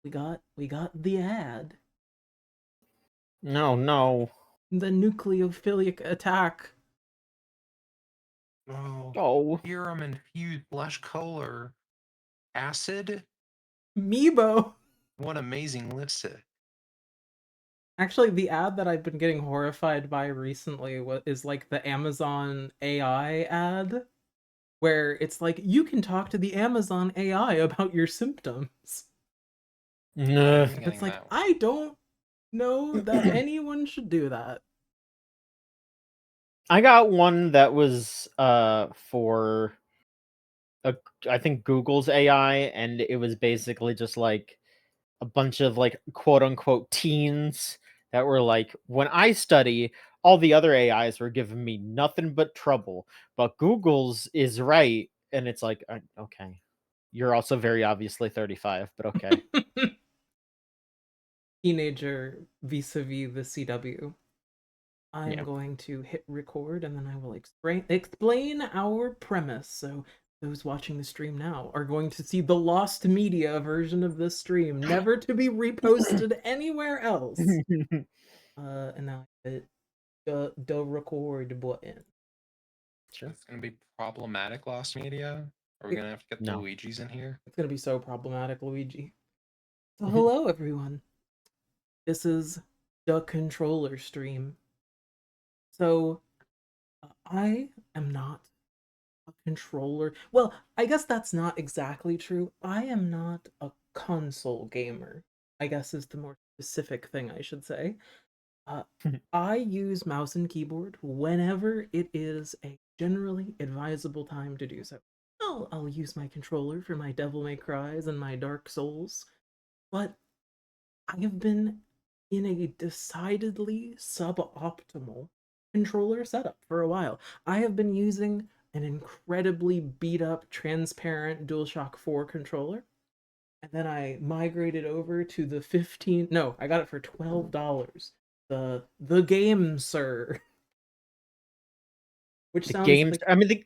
we got the ad. No, no. The nucleophilic attack. Oh, Oh. serum infused blush color. Acid? Meebo. What amazing lipstick. Actually, the ad that I've been getting horrified by recently is like the Amazon AI ad, where it's like you can talk to the Amazon AI about your symptoms. I Nah. haven't been It's getting like that one. I don't know that anyone should do that. I got one that was for I think Google's AI, and it was basically just like a bunch of like quote unquote teens that were like, when I study, all the other AIs were giving me nothing but trouble, but Google's is right. And it's like, okay, you're also very obviously 35, but okay. Teenager vis-a-vis the CW. I'm Yeah. going to hit record and then I will explain our premise. So those watching the stream now are going to see the lost media version of this stream, never to be reposted anywhere else. And now I hit the record button. Sure. It's gonna be problematic lost media. Are we It- gonna have to get the No. Luigi's in here? It's gonna be so problematic, Luigi. So hello everyone. This is the controller stream. So I am not a controller. Well, I guess that's not exactly true. I am not a console gamer, I guess is the more specific thing I should say. Uh, I use mouse and keyboard whenever it is a generally advisable time to do so. I'll use my controller for my Devil May Cries and my Dark Souls, but I have been in a decidedly suboptimal controller setup for a while. I have been using an incredibly beat up transparent DualShock 4 controller. And then I migrated over to the 15, no, I got it for $12. The Game Sir, which The sounds games, like I mean, the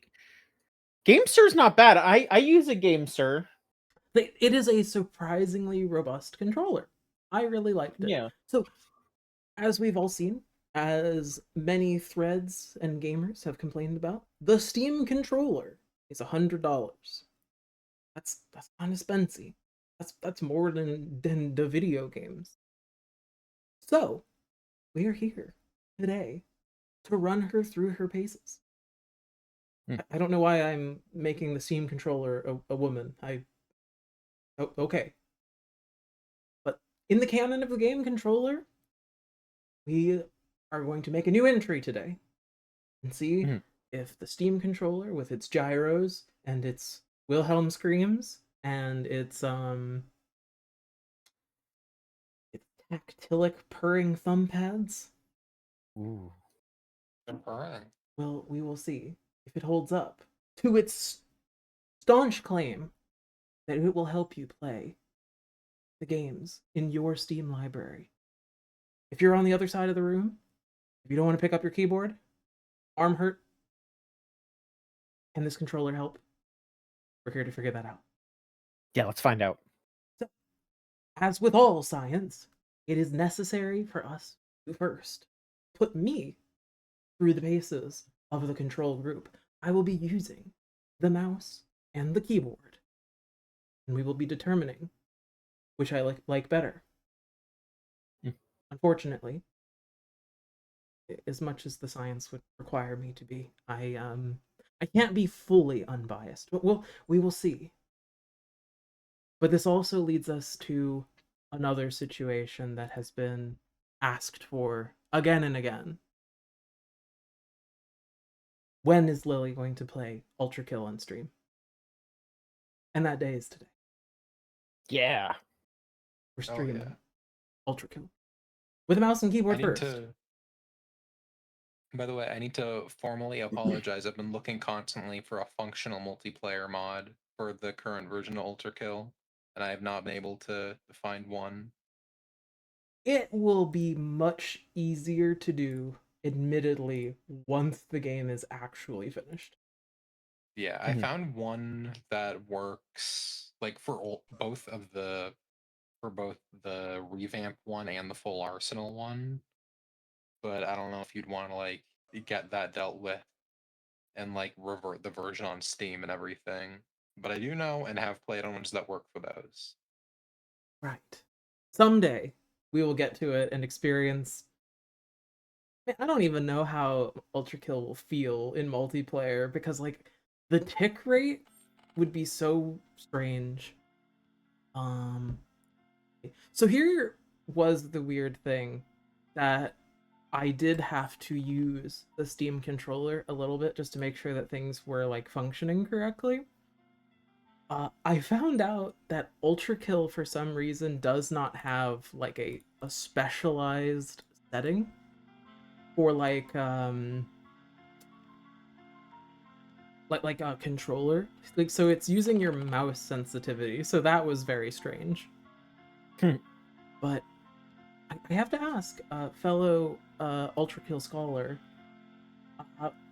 GameSir's not bad. I use a GameSir. it is a surprisingly robust controller. I really liked it. Yeah. So as we've all seen, as many threads and gamers have complained about, the Steam controller is $100. That's kind of spency. That's more than the video games. So we are here today to run her through her paces. Hmm. I don't know why I'm making the Steam controller a woman. Okay, but in the canon of the game controller, we are going to make a new entry today and see Mhm. if the Steam controller with its gyros and its Wilhelm screams and its tactilic purring thumb pads, Ooh. Alright. well, we will see if it holds up to its staunch claim that it will help you play the games in your Steam library. If you're on the other side of the room, if you don't want to pick up your keyboard, arm hurt, can this controller help? We're here to figure that out. Yeah, let's find out. So, as with all science, it is necessary for us to first put me through the paces of the control group. I will be using the mouse and the keyboard, and we will be determining which I like better. Mm. Unfortunately, as much as the science would require me to be, I can't be fully unbiased, but we will see. But this also leads us to another situation that has been asked for again and again. When is Lily going to play Ultrakill on stream? And that day is today. Yeah. We're Oh streaming yeah. Ultrakill with a mouse and I keyboard need first. to By the way, I need to formally apologize. I've been looking constantly for a functional multiplayer mod for the current version of Ultrakill, and I have not been able to find one. It will be much easier to do, admittedly, once the game is actually finished. Yeah, I Mhm. found one that works like for both of the for both the revamp one and the full Arsenal one, but I don't know if you'd want to like get that dealt with and like revert the version on Steam and everything. But I do know and have played on ones that work for those. Right. Someday we will get to it and experience. Man, I don't even know how Ultrakill will feel in multiplayer because like the tick rate would be so strange. So here was the weird thing that I did have to use the Steam controller a little bit just to make sure that things were like functioning correctly. I found out that Ultrakill for some reason does not have like a specialized setting for like a controller. Like so it's using your mouse sensitivity. So that was very strange. But I have to ask, fellow Ultrakill scholar,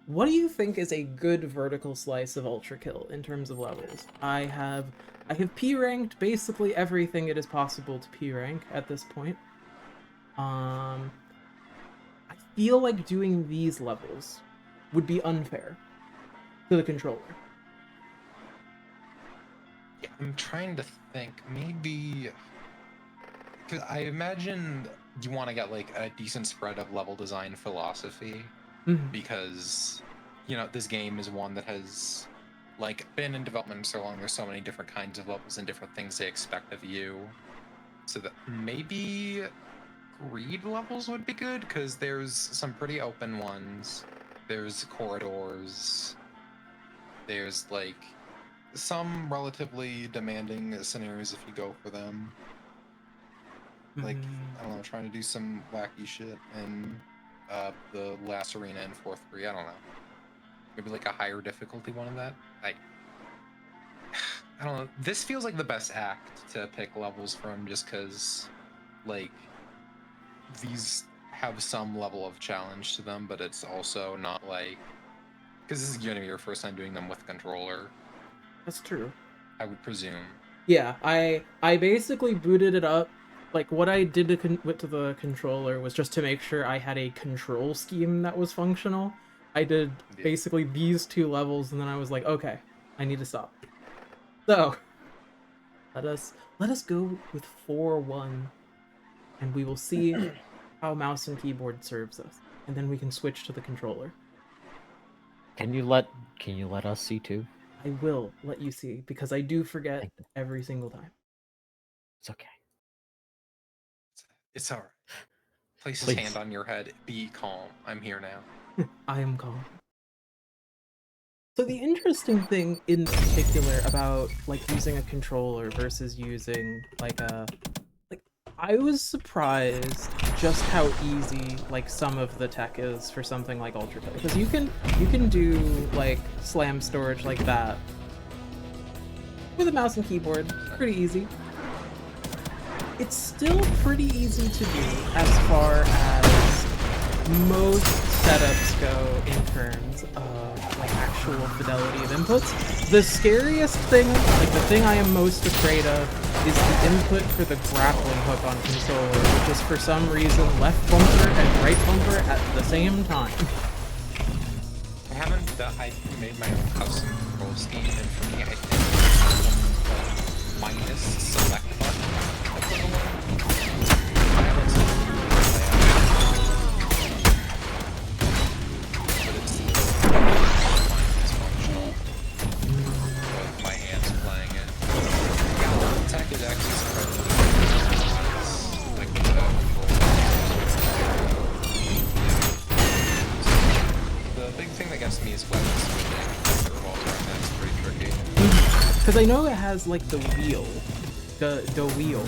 what do you think is a good vertical slice of Ultrakill in terms of levels? I have P ranked basically everything it is possible to P rank at this point. I feel like doing these levels would be unfair to the controller. Yeah, I'm trying to think. Maybe because I imagine you want to get like a decent spread of level design philosophy, because you know this game is one that has like been in development so long. There's so many different kinds of levels and different things they expect of you. So that maybe greed levels would be good because there's some pretty open ones. There's corridors. There's like some relatively demanding scenarios if you go for them. Like, I don't know, trying to do some wacky shit in the last arena in 4-3, I don't know. Maybe like a higher difficulty one of that? I don't know. This feels like the best act to pick levels from just because, like, these have some level of challenge to them, but it's also not like... Because this is going to be your first time doing them with a controller. That's true. I would presume. Yeah, I basically booted it up. Like, what I did to the controller was just to make sure I had a control scheme that was functional. I did basically these two levels, and then I was like, okay, I need to stop. So, let us go with 4-1, and we will see how mouse and keyboard serves us, and then we can switch to the controller. Can you let us see too? I will let you see, because I do forget every single time. It's okay. It's alright. Place his hand on your head. Be calm. I'm here now. I am calm. So the interesting thing in particular about like using a controller versus using I was surprised just how easy like some of the tech is for something like Ultrakill, because you can do like slam storage like that with a mouse and keyboard. Pretty easy. It's still pretty easy to do as far as most setups go in terms of like actual fidelity of inputs. The scariest thing, like the thing I am most afraid of, is the input for the grappling hook on controller, which is for some reason left bumper and right bumper at the same time. I made my own custom control scheme, and for me I think minus select button. My hands playing it. The tech is actually surprisingly like the big thing that gets me is weapon switching. That's pretty tricky. Because I know it has like the wheel, the wheel.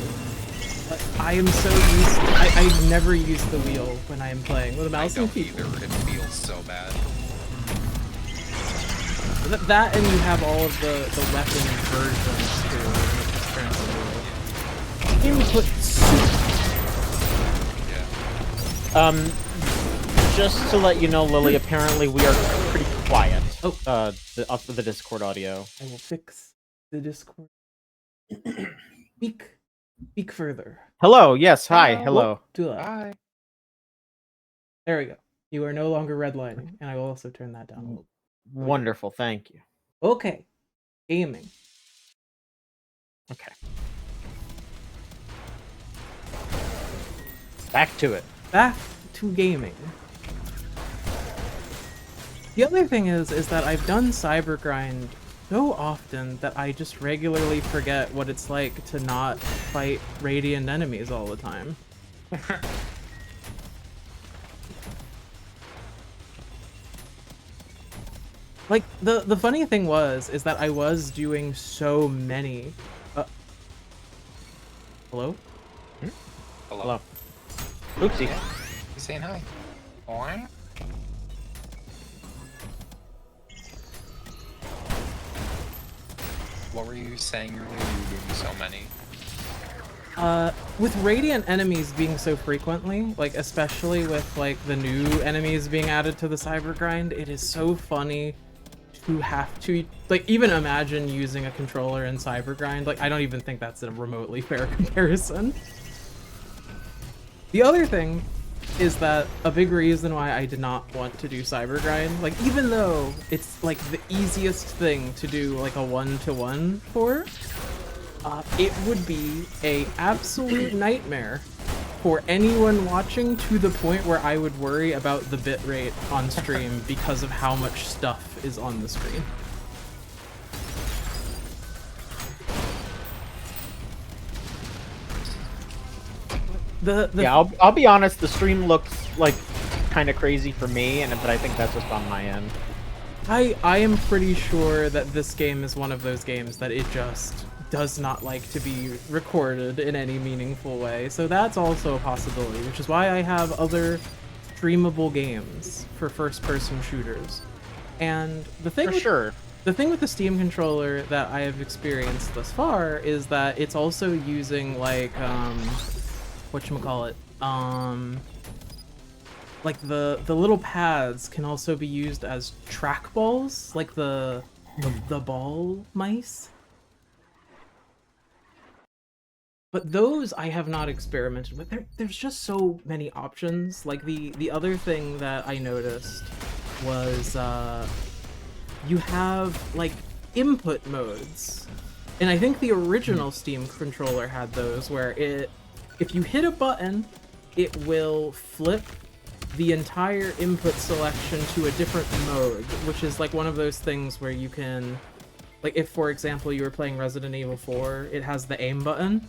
But I am so used. I never use the wheel when I am playing with a mouse and keyboard. It feels so bad. That and you have all of the weapon versions too, and it just turns into input soup. Yeah. Just to let you know, Lily, apparently we are pretty quiet. Oh. The Discord audio. I will fix the Discord. Speak Speak further. Hello. Yes. Hi. Hello. Hello. Whoop, too loud. Bye. There we go. You are no longer redlining, and I will also turn that down a little. Wonderful. Thank you. Okay, gaming. Okay. Back to it. Back to gaming. The other thing is that I've done cybergrind so often that I just regularly forget what it's like to not fight radiant enemies all the time. Like, the funny thing is that I was doing so many... Hello? Hello. Oopsie. Yeah. You saying hi? Oink. What were you saying earlier? You were doing so many. With radiant enemies being so frequently, like especially with like the new enemies being added to the cybergrind, it is so funny to have to like even imagine using a controller in cybergrind. Like I don't even think that's a remotely fair comparison. The other thing is that a big reason why I did not want to do cybergrind, like even though it's like the easiest thing to do like a one-to-one for, it would be a absolute nightmare for anyone watching, to the point where I would worry about the bitrate on stream because of how much stuff is on the screen. Yeah, I'll be honest. The stream looks like kind of crazy for me, but I think that's just on my end. I am pretty sure that this game is one of those games that it just does not like to be recorded in any meaningful way. So that's also a possibility, which is why I have other streamable games for first-person shooters. And the thing the thing with the Steam controller that I have experienced thus far is that it's also using like whatchamacallit, like the little pads can also be used as trackballs, like the ball mice. But those I have not experimented with. There's just so many options. Like the other thing that I noticed was you have like input modes. And I think the original Steam controller had those where if you hit a button, it will flip the entire input selection to a different mode, which is like one of those things where you can, like if for example you were playing Resident Evil 4, it has the aim button.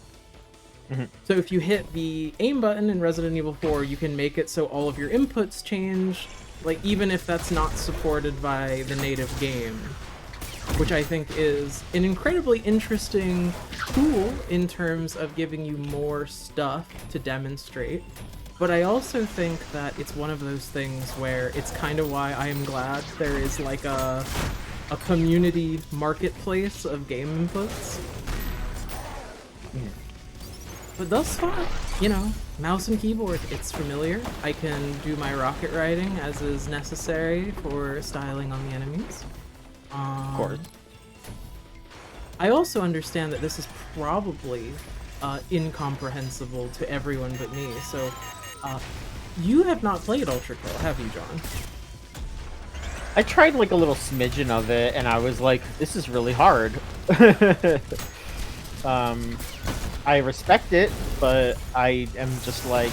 So if you hit the aim button in Resident Evil 4, you can make it so all of your inputs change, like even if that's not supported by the native game, which I think is an incredibly interesting tool in terms of giving you more stuff to demonstrate. But I also think that it's one of those things where it's kind of why I am glad there is like a community marketplace of game inputs. But thus far, you know, mouse and keyboard, it's familiar. I can do my rocket riding as is necessary for styling on the enemies. Of course. I also understand that this is probably incomprehensible to everyone but me, so you have not played Ultrakill, have you, John? I tried like a little smidgen of it, and I was like, this is really hard. I respect it, but I am just like,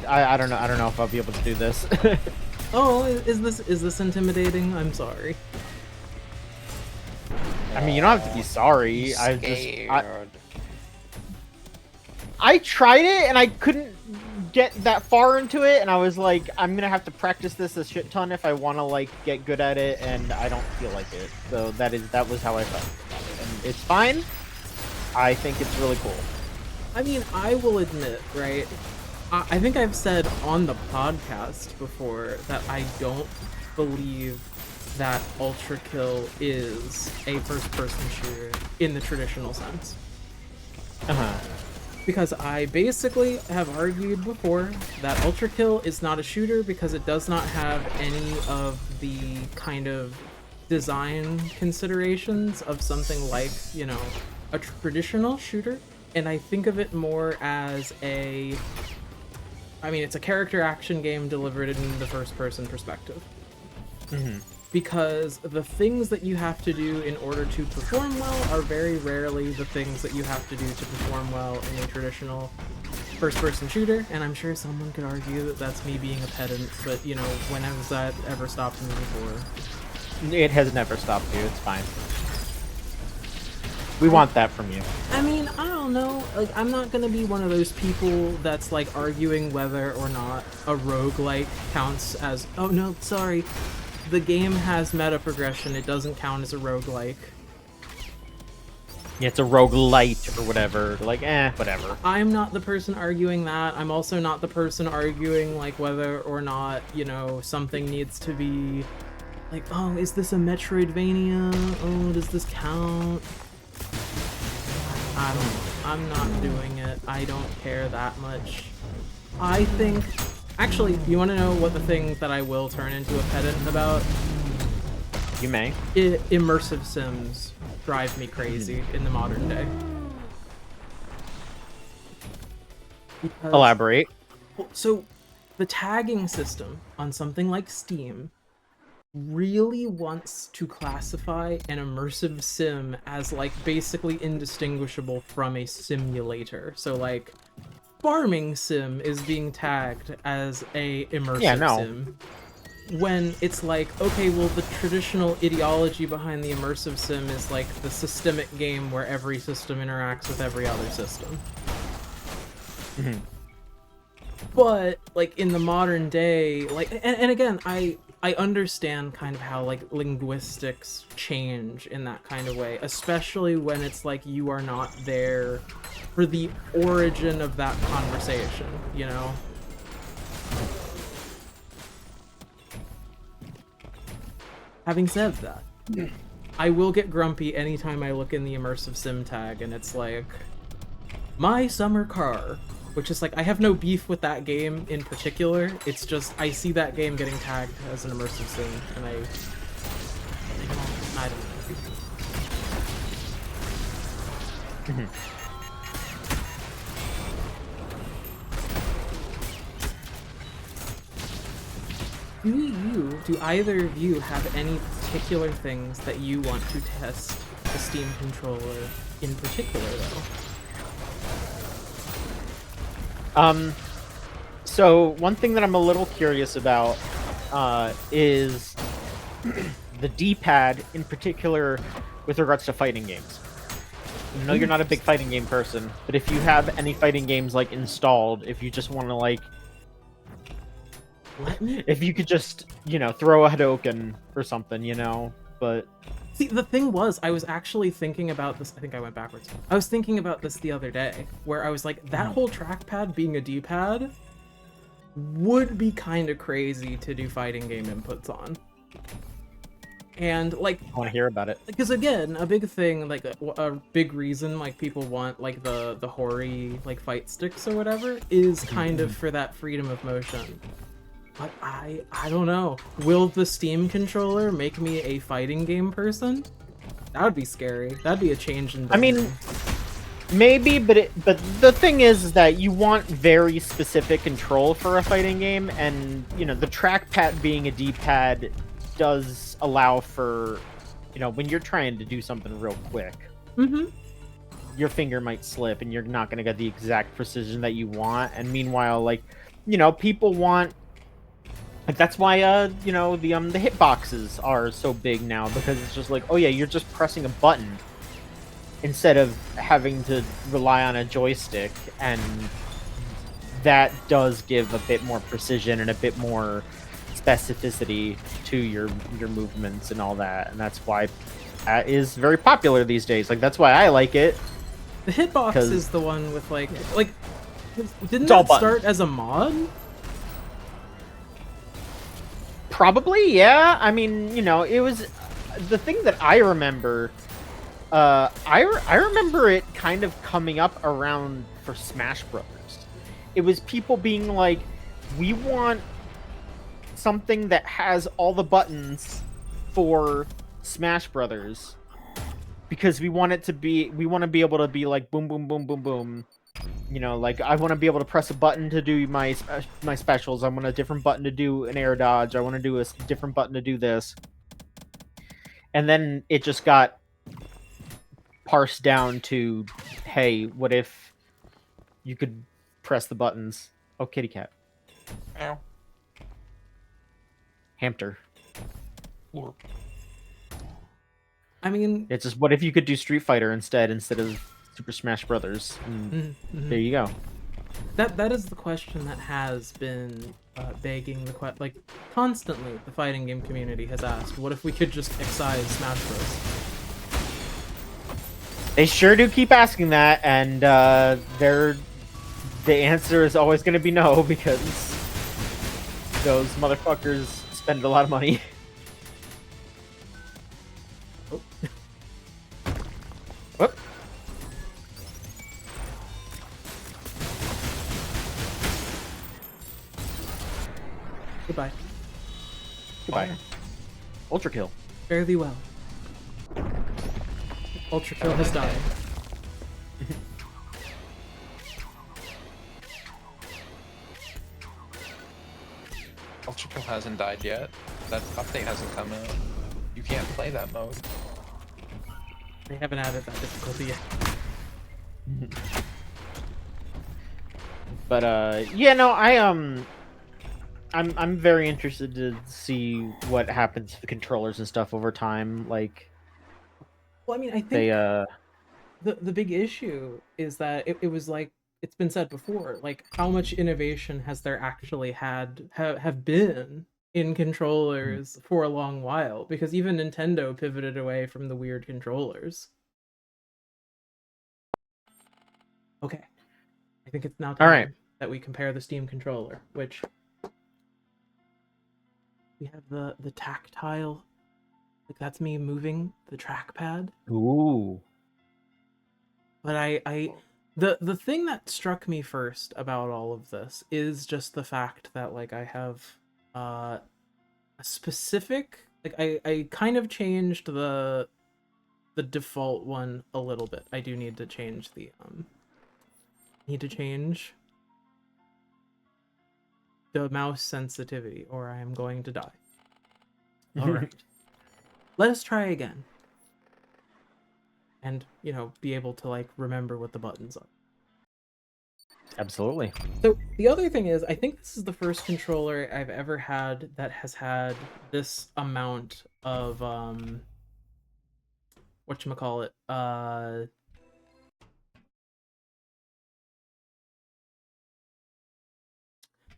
I don't know if I'll be able to do this. Oh, is this intimidating? I'm sorry. I mean, you don't have to be sorry. I tried it and I couldn't get that far into it, and I was like, I'm gonna have to practice this a shit ton if I want to like get good at it, and I don't feel like it. So that was how I felt about it, and it's fine. I think it's really cool. I mean, I will admit, right? I think I've said on the podcast before that I don't believe that Ultrakill is a first-person shooter in the traditional sense. Because I basically have argued before that Ultrakill is not a shooter because it does not have any of the kind of design considerations of something like, you know, a traditional shooter. and I think of it more as it's a character action game delivered in the first-person perspective. Because the things that you have to do in order to perform well are very rarely the things that you have to do to perform well in a traditional first-person shooter, and I'm sure someone could argue that that's me being a pedant, but, you know, when has that ever stopped me before? It has never stopped you, it's fine. We want that from you. I mean, I don't know, like, I'm not gonna be one of those people that's, like, arguing whether or not a roguelike counts as, oh no, sorry, the game has meta progression, it doesn't count as a roguelike. Yeah, it's a roguelite or whatever. Like, whatever. I'm not the person arguing that. I'm also not the person arguing, like, whether or not, you know, something needs to be, like, oh, is this a Metroidvania? Oh, does this count? I don't know. I'm not doing it. I don't care that much. I think... Actually, you want to know what the thing that I will turn into a pedant about? You may. Immersive sims drive me crazy in the modern day. Because, Elaborate. so, the tagging system on something like Steam really wants to classify an immersive sim as, like, basically indistinguishable from a simulator. So, like, farming sim is being tagged as a immersive sim. When it's like, okay, well, the traditional ideology behind the immersive sim is like the systemic game where every system interacts with every other system. But, like, in the modern day, like, and again, I understand kind of how, like, linguistics change in that kind of way, especially when it's like you are not there for the origin of that conversation, you know? Having said that, I will get grumpy anytime I look in the immersive sim tag and it's like, my summer car, which is like, I have no beef with that game in particular, it's just, I see that game getting tagged as an immersive sim, and I don't know. Do either of you have any particular things that you want to test the Steam controller in particular, though? So one thing that I'm a little curious about is the D-pad in particular with regards to fighting games. I know you're not a big fighting game person, but if you have any fighting games like installed, if you just want to like, if you could just, you know, throw a Hadouken or something, you know, but... See, the thing was, I was actually thinking about this, I think I went backwards. I was thinking about this the other day, where I was like, that whole trackpad being a D-pad would be kind of crazy to do fighting game inputs on. And, like... I want to hear about it. Because, again, a big thing, like, a big reason, like, people want, like, the hoary, like, fight sticks or whatever, is kind of for that freedom of motion. But I don't know. Will the Steam controller make me a fighting game person? That would be scary. That'd be a change in... I mean, maybe, but the thing is that you want very specific control for a fighting game, and, you know, the trackpad being a D-pad does allow for, you know, when you're trying to do something real quick, your finger might slip and you're not going to get the exact precision that you want, and meanwhile, like, you know, people want... Like, that's why, you know, the hitboxes are so big now, because it's just like, oh yeah, you're just pressing a button instead of having to rely on a joystick, and that does give a bit more precision and a bit more specificity to your movements and all that, and that's why that is very popular these days. Like, that's why I like it. The hitbox is the one with, like, didn't that start as a mod? Probably, yeah. I mean, you know, it was the thing that I remember. I remember it kind of coming up around for Smash Brothers. It was people being like, we want something that has all the buttons for Smash Brothers, because we want to be able to be like boom, boom, boom, boom, boom. You know, like I want to be able to press a button to do my specials. I want a different button to do an air dodge. I want to do a different button to do this. And then it just got parsed down to, hey, what if you could press the buttons? Oh, kitty cat. Ow. Hamster. Lord. I mean, It's just, what if you could do Street Fighter instead of Super Smash Brothers? And there you go. that is the question that has been begging the like constantly. The fighting game community has asked, what if we could just excise Smash Bros? They sure do keep asking that, and the answer is always going to be no, because those motherfuckers spend a lot of money. Oh. Whoop. Goodbye. Goodbye. Ultrakill. Fare thee well. Ultrakill has died. Ultrakill hasn't died yet. That update hasn't come out. You can't play that mode. They haven't added that difficulty yet. But yeah, no, I'm very interested to see what happens to the controllers and stuff over time. Like, Well, I mean, I think they the big issue is that it was like it's been said before, like how much innovation has there actually have been in controllers for a long while, because even Nintendo pivoted away from the weird controllers. Okay, I think it's now time All right. that we compare the Steam controller, which we have the tactile, like that's me moving the trackpad. Ooh. But the thing that struck me first about all of this is just the fact that like I have a specific, like I kind of changed the default one a little bit. I do need to change the the mouse sensitivity, or I am going to die. All right. Let us try again. And, you know, be able to, like, remember what the buttons are. Absolutely. So, the other thing is, I think this is the first controller I've ever had that has this amount of, whatchamacallit,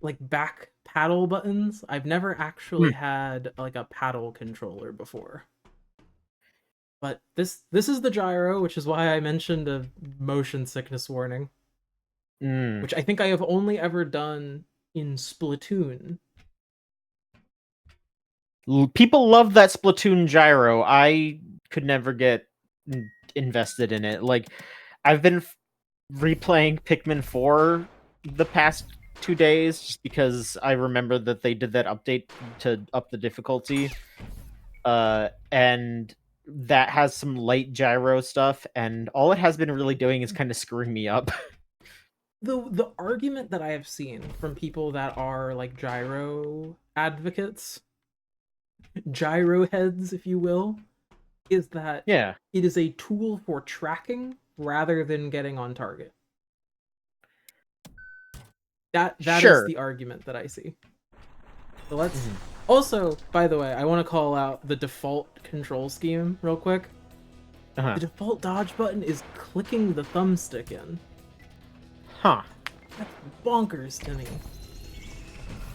like, back paddle buttons. I've never actually had, like, a paddle controller before. But this is the gyro, which is why I mentioned a motion sickness warning. Which I think I have only ever done in Splatoon. People love that Splatoon gyro. I could never get invested in it. Like, I've been replaying Pikmin 4 the past 2 days just because I remember that they did that update to up the difficulty. And that has some light gyro stuff, and all it has been really doing is kind of screwing me up. The argument that I have seen from people that are like gyro advocates, gyro heads, if you will, is that Yeah, it is a tool for tracking rather than getting on target. That Sure. is the argument that I see. So let's also, by the way, I want to call out the default control scheme real quick. The default dodge button is clicking the thumbstick in. Huh. That's bonkers to me.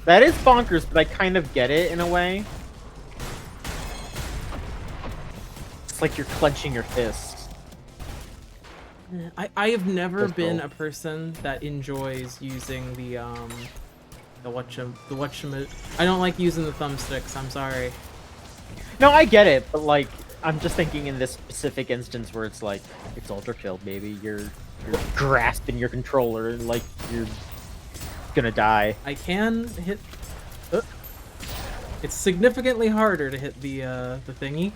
That is bonkers, but I kind of get it in a way. It's like you're clenching your fists. I have never That's been cool. a person that enjoys using the whatchama. I don't like using the thumbsticks. I'm sorry. No, I get it, but like, I'm just thinking in this specific instance where it's like, it's Ultrakill, baby. You're grasping your controller like you're gonna die. I can hit. It's significantly harder to hit the thingy.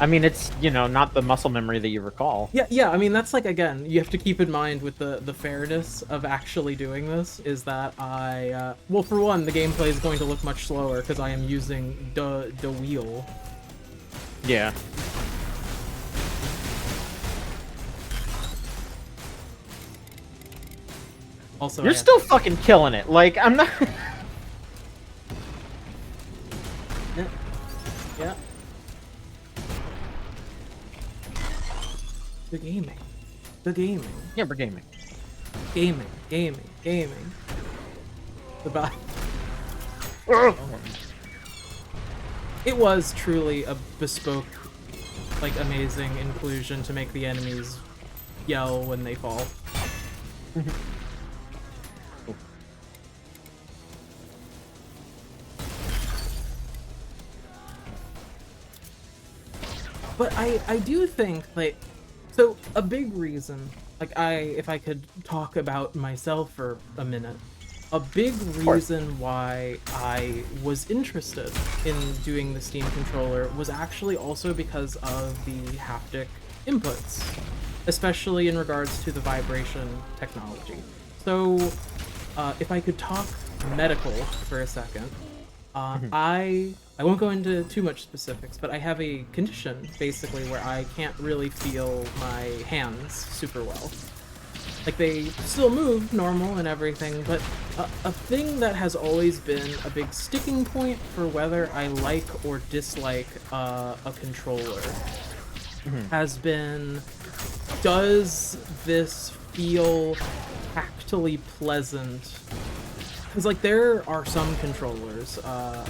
I mean, it's, you know, not the muscle memory that you recall. Yeah, I mean, that's like, again, you have to keep in mind with the fairness of actually doing this, is that well, for one, the gameplay is going to look much slower, because I am using the wheel. Yeah. Also, You're still fucking killing it. Like, I'm not... Yeah. The gaming. The gaming. Yeah, we're gaming. Gaming. Goodbye. It was truly a bespoke, like, amazing inclusion to make the enemies yell when they fall. But I do think, like, so a big reason, like, if I could talk about myself for a minute, a big reason why I was interested in doing the Steam controller was actually also because of the haptic inputs, especially in regards to the vibration technology. So, if I could talk medical for a second, I won't go into too much specifics, but I have a condition, basically, where I can't really feel my hands super well. Like, they still move normal and everything, but a thing that has always been a big sticking point for whether I like or dislike a controller has been, does this feel tactily pleasant? Because, like, there are some controllers, I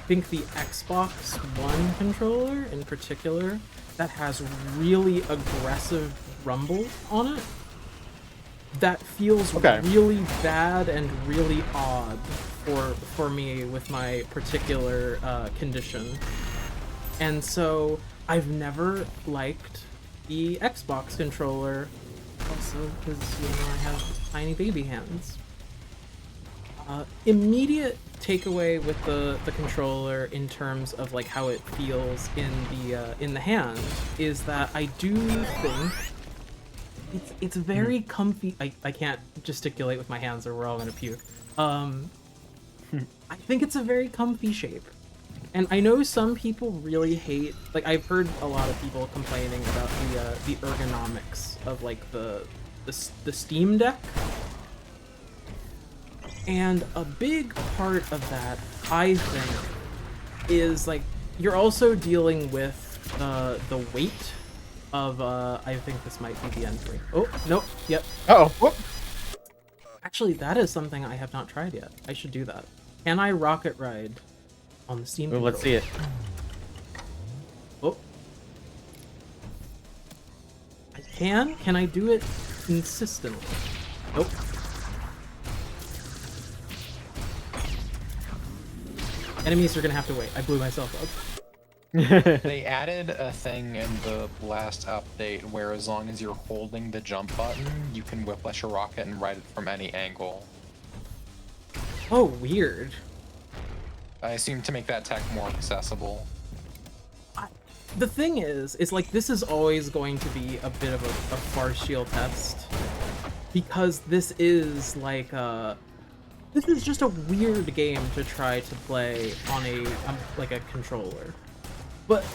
think the Xbox One controller in particular, that has really aggressive rumble on it, that feels really bad and really odd for me with my particular condition. And so I've never liked the Xbox controller, also because, you know, I have tiny baby hands. Immediate takeaway with the controller in terms of, like, how it feels in the hand is that I do think it's very comfy. I can't gesticulate with my hands or we're all gonna puke. I think it's a very comfy shape. And I know some people really hate, like, I've heard a lot of people complaining about the ergonomics of, like, the Steam Deck. And a big part of that, I think, is, like, you're also dealing with the weight of, I think this might be the entry. Oh, nope, yep. Uh-oh. Whoop. Actually, that is something I have not tried yet. I should do that. Can I rocket ride on the Steam controller? Let's see it. Oh. I can? Can I do it consistently? Nope. Enemies are gonna have to wait. I blew myself up. They added a thing in the last update where as long as you're holding the jump button, you can whiplash a rocket and ride it from any angle. Oh, weird. I assume to make that tech more accessible. The thing is like, this is always going to be a bit of a partial test. Because this is like this is just a weird game to try to play on like a controller. But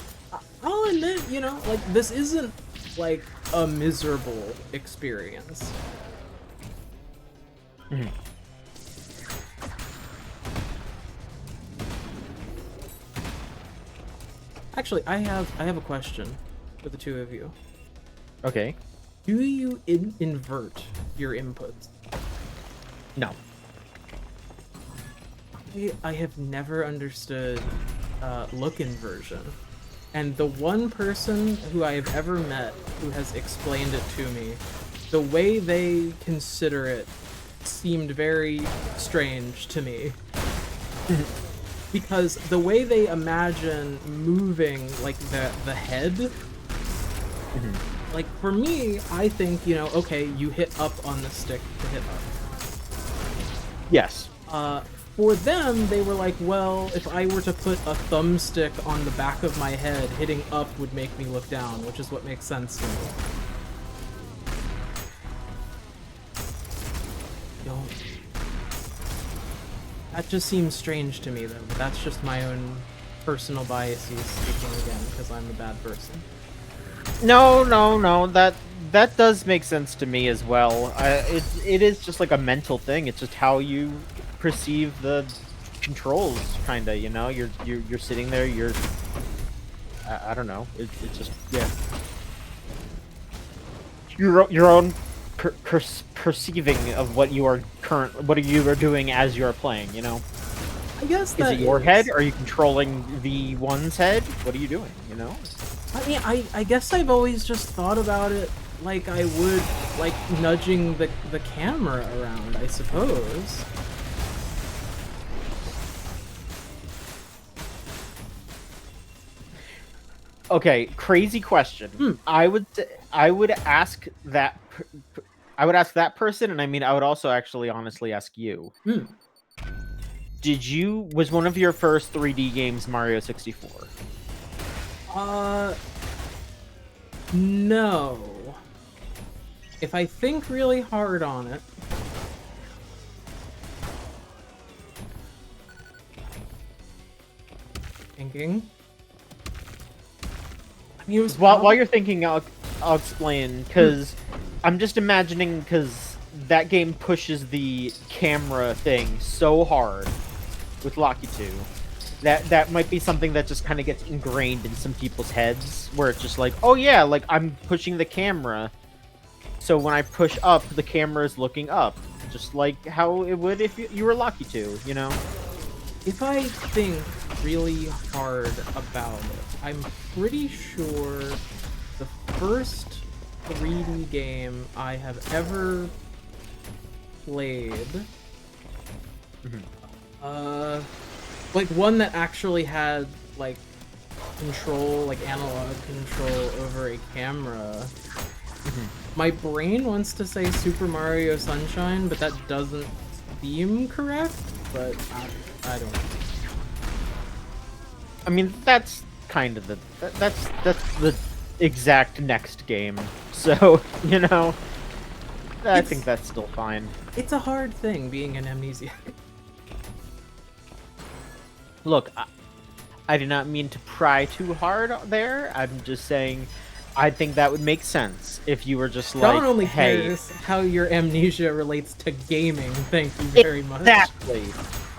I'll admit, you know, like, this isn't like a miserable experience. Actually, I have a question for the two of you. Okay. Do you invert your inputs? No. I have never understood look inversion, and the one person who I have ever met who has explained it to me, the way they consider it seemed very strange to me. Because the way they imagine moving, like, the head, like, for me, I think, you know, okay, you hit up on the stick to hit up. Yes. for them, they were like, well, if I were to put a thumbstick on the back of my head, hitting up would make me look down, which is what makes sense to me. Don't. That just seems strange to me, though. But that's just my own personal biases speaking again, because I'm a bad person. No, that does make sense to me as well. It is just like a mental thing. It's just how you perceive the controls, kinda. You know, you're sitting there. I don't know. It's just, yeah. Your own perceiving of what you are doing as you're playing. You know. I guess Is that it your head? Are you controlling the one's head? What are you doing? You know. I mean, I guess I've always just thought about it like I would, like, nudging the camera around, I suppose. Okay, crazy question. I would ask that person, and I mean, I would also actually honestly ask you. Was one of your first 3D games Mario 64? No. If I think really hard on it... Thinking? I mean, it was While you're thinking, I'll explain, because I'm just imagining, because that game pushes the camera thing so hard with Locky 2. That might be something that just kind of gets ingrained in some people's heads, where it's just like, oh yeah, like I'm pushing the camera, so when I push up, the camera is looking up, just like how it would if you were Locky 2, you know? If I think really hard about it, I'm pretty sure the first 3D game I have ever played, like one that actually had like control, like analog control over a camera. My brain wants to say Super Mario Sunshine, but that doesn't seem correct, but I don't know. I mean, that's kind of that's the exact next game. So, you know, I think that's still fine. It's a hard thing being an amnesiac. Look, I did not mean to pry too hard there. I'm just saying, I think that would make sense if you were just like, John only hey, cares how your amnesia relates to gaming. Thank you very much. Exactly.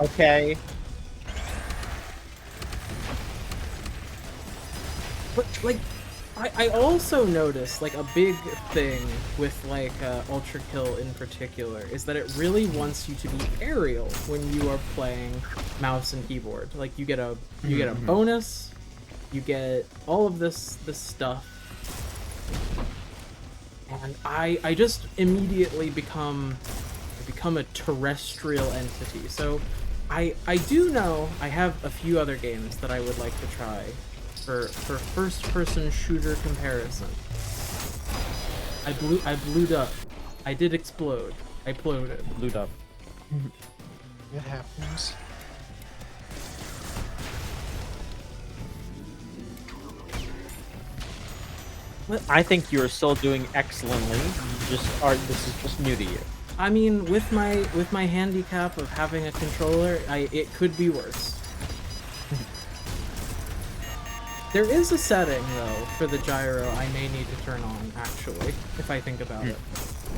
Okay. But like, I also noticed like a big thing with like Ultrakill in particular is that it really wants you to be aerial when you are playing mouse and keyboard. Like you get a bonus, you get all of this stuff, and I just immediately become a terrestrial entity. So I do know I have a few other games that I would like to try for first-person shooter comparison. I blew up. I did explode. I ploded. Blew up. It happens. I think you're still doing excellently. This is just new to you. I mean, with my handicap of having a controller, it could be worse. There is a setting, though, for the gyro I may need to turn on, actually, if I think about it.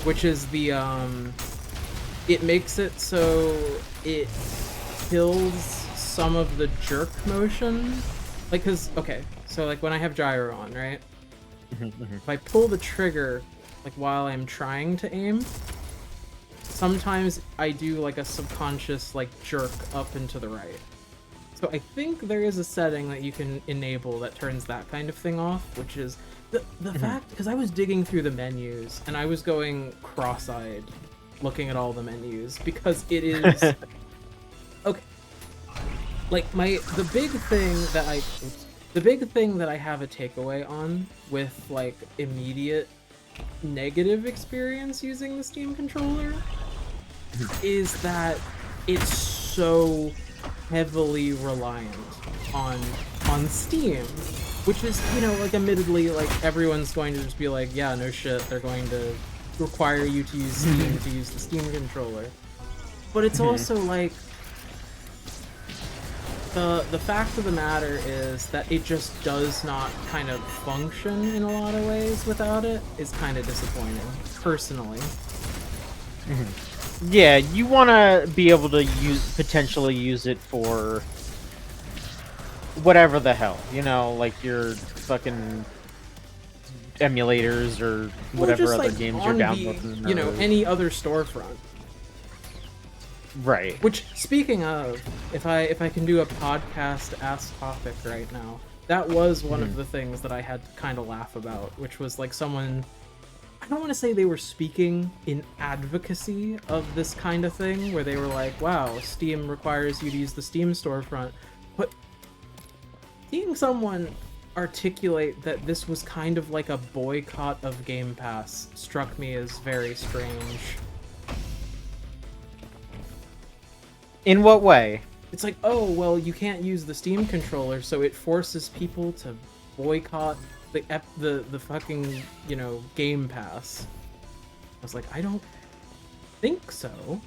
Which is the, it makes it so it kills some of the jerk motion. Like, okay, so, like, when I have gyro on, right? If I pull the trigger, like, while I'm trying to aim, sometimes I do, like, a subconscious, like, jerk up and to the right. So I think there is a setting that you can enable that turns that kind of thing off, which is the fact, because I was digging through the menus and I was going cross-eyed looking at all the menus because it is okay. Like the big thing that I have a takeaway on with like immediate negative experience using the Steam controller is that it's so heavily reliant on Steam, which is, you know, like, admittedly, like, everyone's going to just be like, yeah, no shit, they're going to require you to use Steam to use the Steam controller. But it's also like, the fact of the matter is that it just does not kind of function in a lot of ways without it is kind of disappointing, personally. Yeah, you want to be able to potentially use it for whatever the hell, you know, like your fucking emulators or whatever just, other like, games on you're downloading. you know, any other storefront. Right. Which, speaking of, if I can do a podcast ass topic right now, that was one of the things that I had to kind of laugh about, which was like someone, I don't want to say they were speaking in advocacy of this kind of thing, where they were like, wow, Steam requires you to use the Steam storefront, but seeing someone articulate that this was kind of like a boycott of Game Pass struck me as very strange. In what way? It's like, oh, well, you can't use the Steam controller, so it forces people to boycott the fucking, you know, Game Pass. I was like, I don't think so.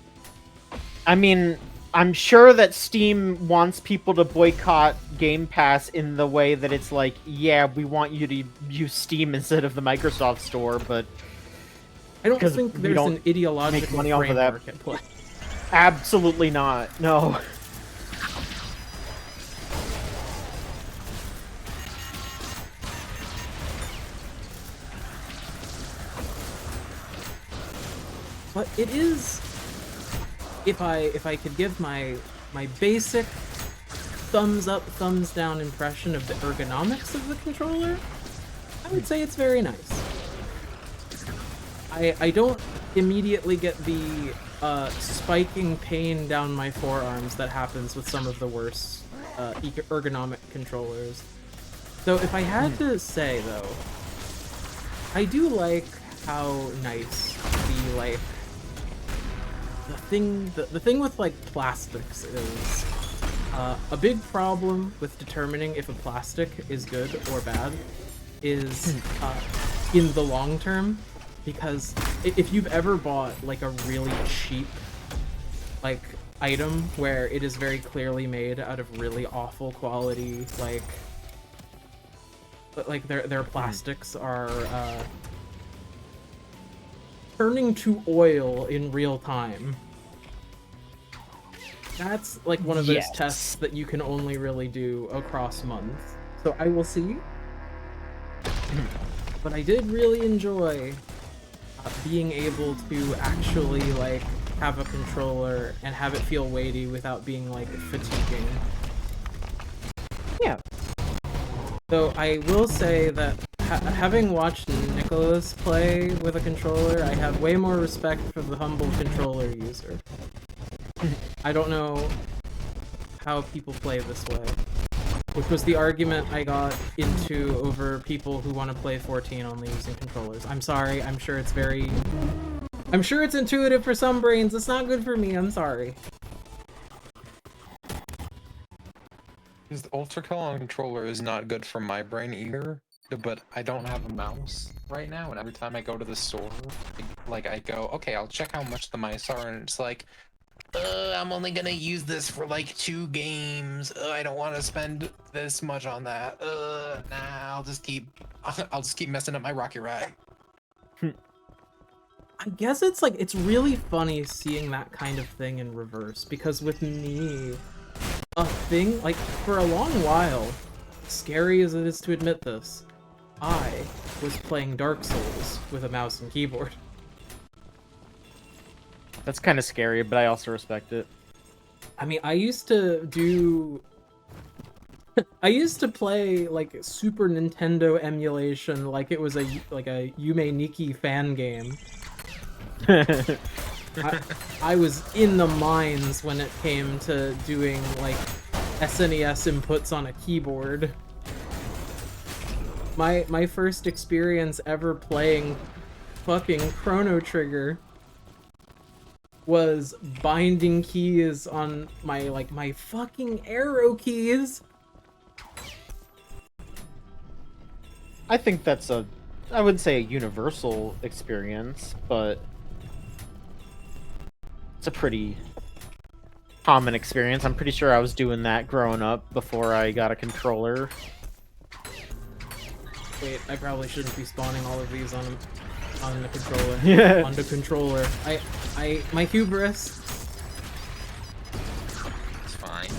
I mean, I'm sure that Steam wants people to boycott Game Pass in the way that it's like, yeah, we want you to use Steam instead of the Microsoft Store, but I don't think there's an ideological money off of that. framework at play. Absolutely not. No. But it is, if I could give my basic thumbs up, thumbs down impression of the ergonomics of the controller, I would say it's very nice. I don't immediately get the spiking pain down my forearms that happens with some of the worst ergonomic controllers. So if I had to say, though, I do like how nice the thing with, like, plastics is, a big problem with determining if a plastic is good or bad is, in the long term, because if you've ever bought, like, a really cheap, like, item where it is very clearly made out of really awful quality, like, their plastics are, turning to oil in real time. That's, like, one of those tests that you can only really do across months. So I will see. But I did really enjoy being able to actually, like, have a controller and have it feel weighty without being, like, fatiguing. Yeah. So I will say that having watched Nikolas play with a controller, I have way more respect for the humble controller user. I don't know how people play this way, which was the argument I got into over people who want to play 14 only using controllers. I'm sorry, I'm sure it's intuitive for some brains, it's not good for me, I'm sorry. Because the Ultrakill on controller is not good for my brain either, but I don't have a mouse right now, and every time I go to the store, I go, okay, I'll check how much the mice are, and it's like, I'm only gonna use this for like 2 games. I don't want to spend this much on that. Nah, I'll just keep messing up my Rocky Ride. I guess it's like, it's really funny seeing that kind of thing in reverse, because with me, a thing, like, for a long while, scary as it is to admit this, I was playing Dark Souls with a mouse and keyboard. That's kind of scary, but I also respect it. I mean, I used to do... I used to play, like, Super Nintendo emulation like it was a Yume Nikki fan game. I was in the mines when it came to doing, like, SNES inputs on a keyboard. My first experience ever playing fucking Chrono Trigger was binding keys on my fucking arrow keys. I think that's I wouldn't say a universal experience, but it's a pretty common experience. I'm pretty sure I was doing that growing up before I got a controller. Wait, I probably shouldn't be spawning all of these on the controller. Yeah. On the controller. My hubris. It's fine.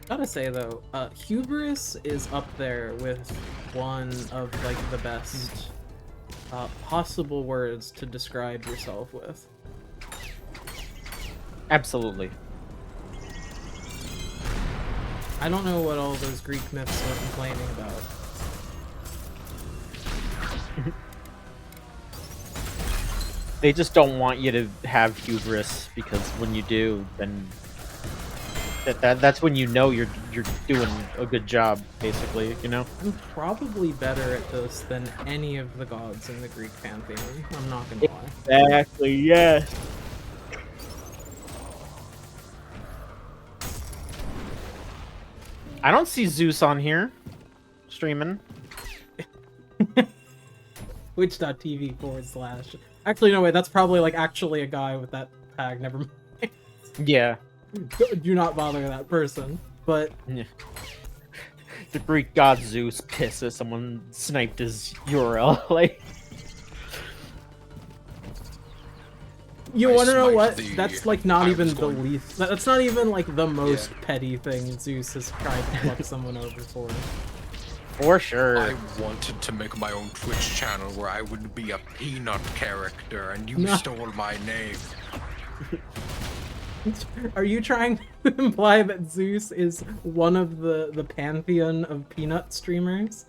Gotta say though, hubris is up there with one of like the best possible words to describe yourself with. Absolutely. I don't know what all those Greek myths are complaining about. They just don't want you to have hubris, because when you do, then that's when you know you're doing a good job, basically, you know? I'm probably better at this than any of the gods in the Greek pantheon. I'm not gonna lie. Exactly, yes. I don't see Zeus on here streaming. Twitch.tv/. Actually, no, wait, that's probably like actually a guy with that tag. Never mind. Yeah. Do not bother that person. But Yeah. The Greek god Zeus pissed that someone sniped his URL. Like, you I want to know smite what? the- That's like not I even was the going- least. That's not even like the most petty thing Zeus has tried to fuck someone over for. for sure. I wanted to make my own Twitch channel where I would be a peanut character, and you No. stole my name. Are you trying to imply that Zeus is one of the pantheon of peanut streamers?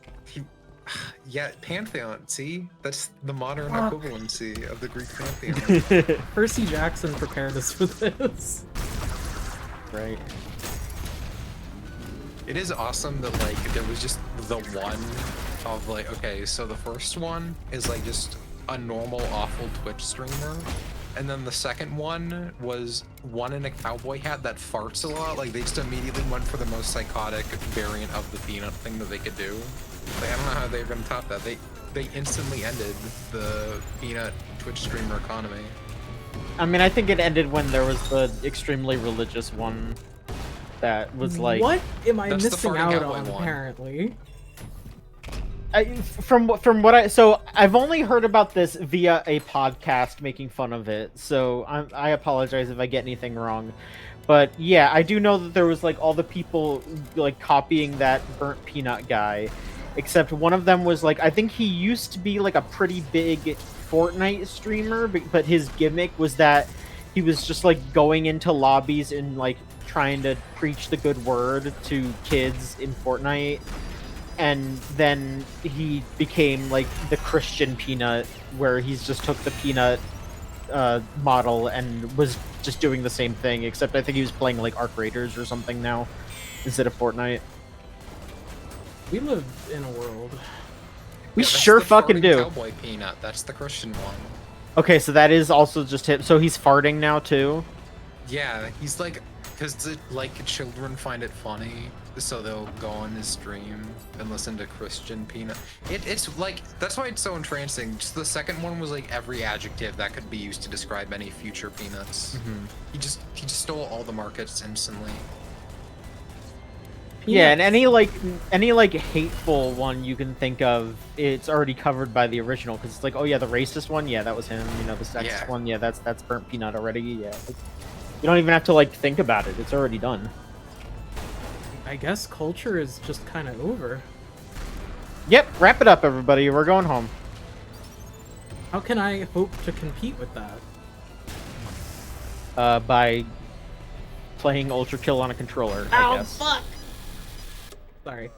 Yeah, Pantheon, see? That's the modern Fuck. equivalency of the Greek Pantheon. Percy Jackson prepared us for this. Right. It is awesome that, like, there was just the one of, like, okay, so the first one is, like, just a normal, awful Twitch streamer. And then the second one was one in a cowboy hat that farts a lot. Like, they just immediately went for the most psychotic variant of the peanut thing that they could do. Like, I don't know how they're gonna top that. They instantly ended the peanut Twitch streamer economy. I mean, I think it ended when there was the extremely religious one that was like... What am I That's the missing farting out cowboy on? one. Apparently, From what I... So, I've only heard about this via a podcast making fun of it, so I apologize if I get anything wrong. But yeah, I do know that there was like all the people like copying that burnt peanut guy, except one of them was like, I think he used to be like a pretty big Fortnite streamer, but his gimmick was that he was just like going into lobbies and like trying to preach the good word to kids in Fortnite. And then he became like the Christian Peanut, where he's just took the Peanut model and was just doing the same thing, except I think he was playing like Arc Raiders or something now instead of Fortnite. we live in a world. We Yeah, that's sure the fucking farting do. Cowboy peanut. That's the Christian one. Okay, so that is also just him. So he's farting now too. Yeah, he's like, because like children find it funny, so they'll go on his stream and listen to Christian Peanut. It's like, that's why it's so entrancing. Just the second one was like every adjective that could be used to describe any future Peanuts. He just stole all the markets instantly. Yeah, and any like hateful one you can think of, it's already covered by the original, because it's like, oh yeah, the racist one, yeah, that was him. You know, the sexist Yeah. one, yeah, that's burnt peanut already. Yeah, like, you don't even have to like think about it; it's already done. I guess culture is just kind of over. Yep, wrap it up, everybody. We're going home. How can I hope to compete with that? By playing Ultrakill on a controller, I guess. Fuck! Sorry.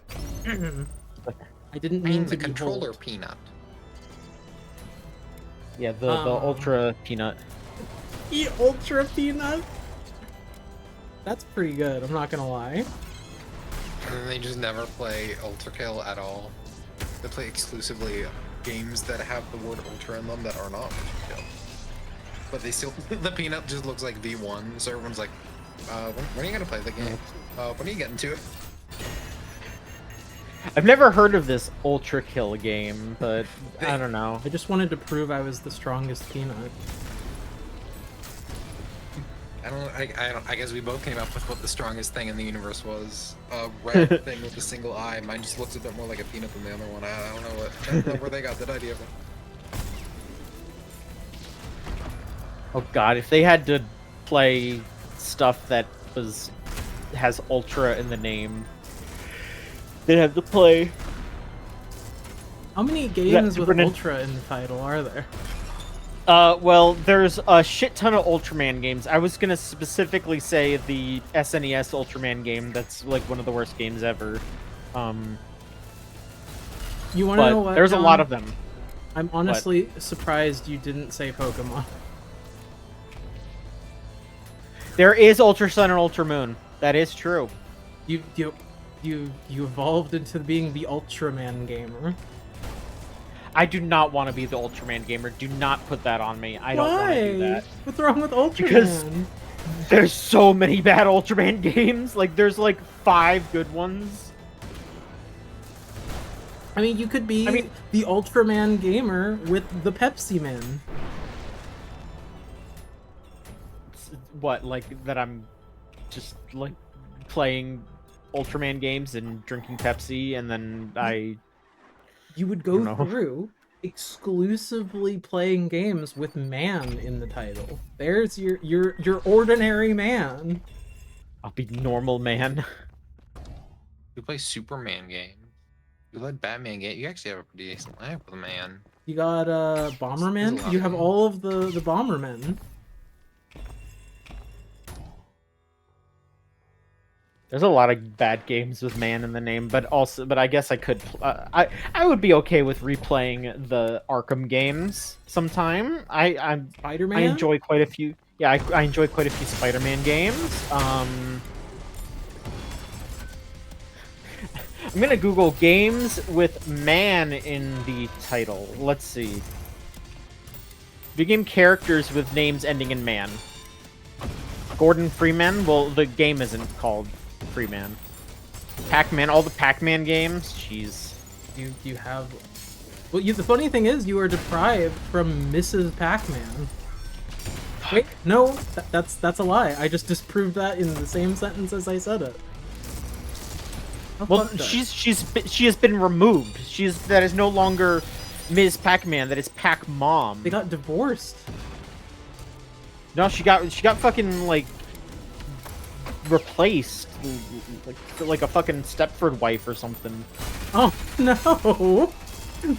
I didn't I mean mean, to the be controller bold. Peanut. Yeah, the Ultra Peanut. Eat Ultra Peanut. That's pretty good. I'm not gonna lie. And then they just never play Ultrakill at all. They play exclusively games that have the word Ultra in them that are not Ultrakill. But they still, the Peanut just looks like V1, so everyone's like, when are you gonna play the game? When are you getting to it? I've never heard of this Ultrakill game, but I don't know. I just wanted to prove I was the strongest peanut. I guess we both came up with what the strongest thing in the universe was. A red thing with a single eye. Mine just looks a bit more like a peanut than the other one. I don't know where they got that idea from. Oh god, if they had to play stuff that has Ultra in the name, they'd have to play. How many games with Super Ultra in the title are there? Well, there's a shit ton of Ultraman games. I was gonna specifically say the SNES Ultraman game. That's like one of the worst games ever. You want to know what? There's a lot of them. I'm honestly surprised you didn't say Pokemon. There is Ultra Sun and Ultra Moon. That is true. You evolved into being the Ultraman gamer. I do not want to be the Ultraman gamer. Do not put that on me. I don't want to do that. What's wrong with Ultraman? Because there's so many bad Ultraman games. Like, there's like 5 good ones. I mean, you could be the Ultraman gamer with the Pepsi Man. What, like, that I'm just, like, playing Ultraman games and drinking Pepsi, and then You would go through exclusively playing games with man in the title. There's your ordinary man. I'll be normal man. You play Superman games. You let Batman game. You actually have a pretty decent life with a man. You got Bomberman. You have all of the Bombermen. There's a lot of bad games with man in the name, but I guess I could. I would be okay with replaying the Arkham games sometime. Spider-Man. I enjoy quite a few. Yeah, I enjoy quite a few Spider-Man games. I'm gonna Google games with man in the title. Let's see. Video game characters with names ending in man. Gordon Freeman. Well, the game isn't called Freeman. Pac-Man, all the Pac-Man games. Jeez. You have. Well, the funny thing is, you are deprived from Mrs. Pac-Man. Wait, no, that's a lie. I just disproved that in the same sentence as I said it. Well, she has been removed. That is no longer Ms. Pac-Man. That is Pac-Mom. They got divorced. No, she got fucking like replaced, like a fucking Stepford wife or something. Oh no!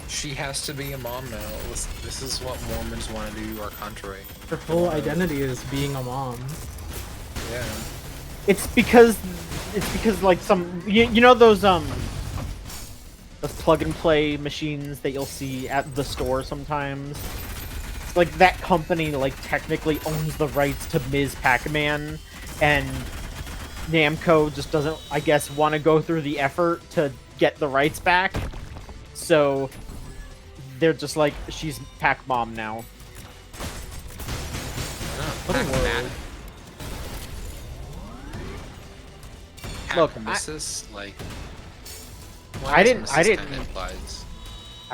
She has to be a mom now. This is what Mormons want to do, or contrary. Her whole identity is being a mom. Yeah. It's because like some you know those plug and play machines that you'll see at the store sometimes. Like that company like technically owns the rights to Ms. Pac-Man, and Namco just doesn't, I guess, want to go through the effort to get the rights back. So they're just like, she's Pac-Mom now. What a word. Look, I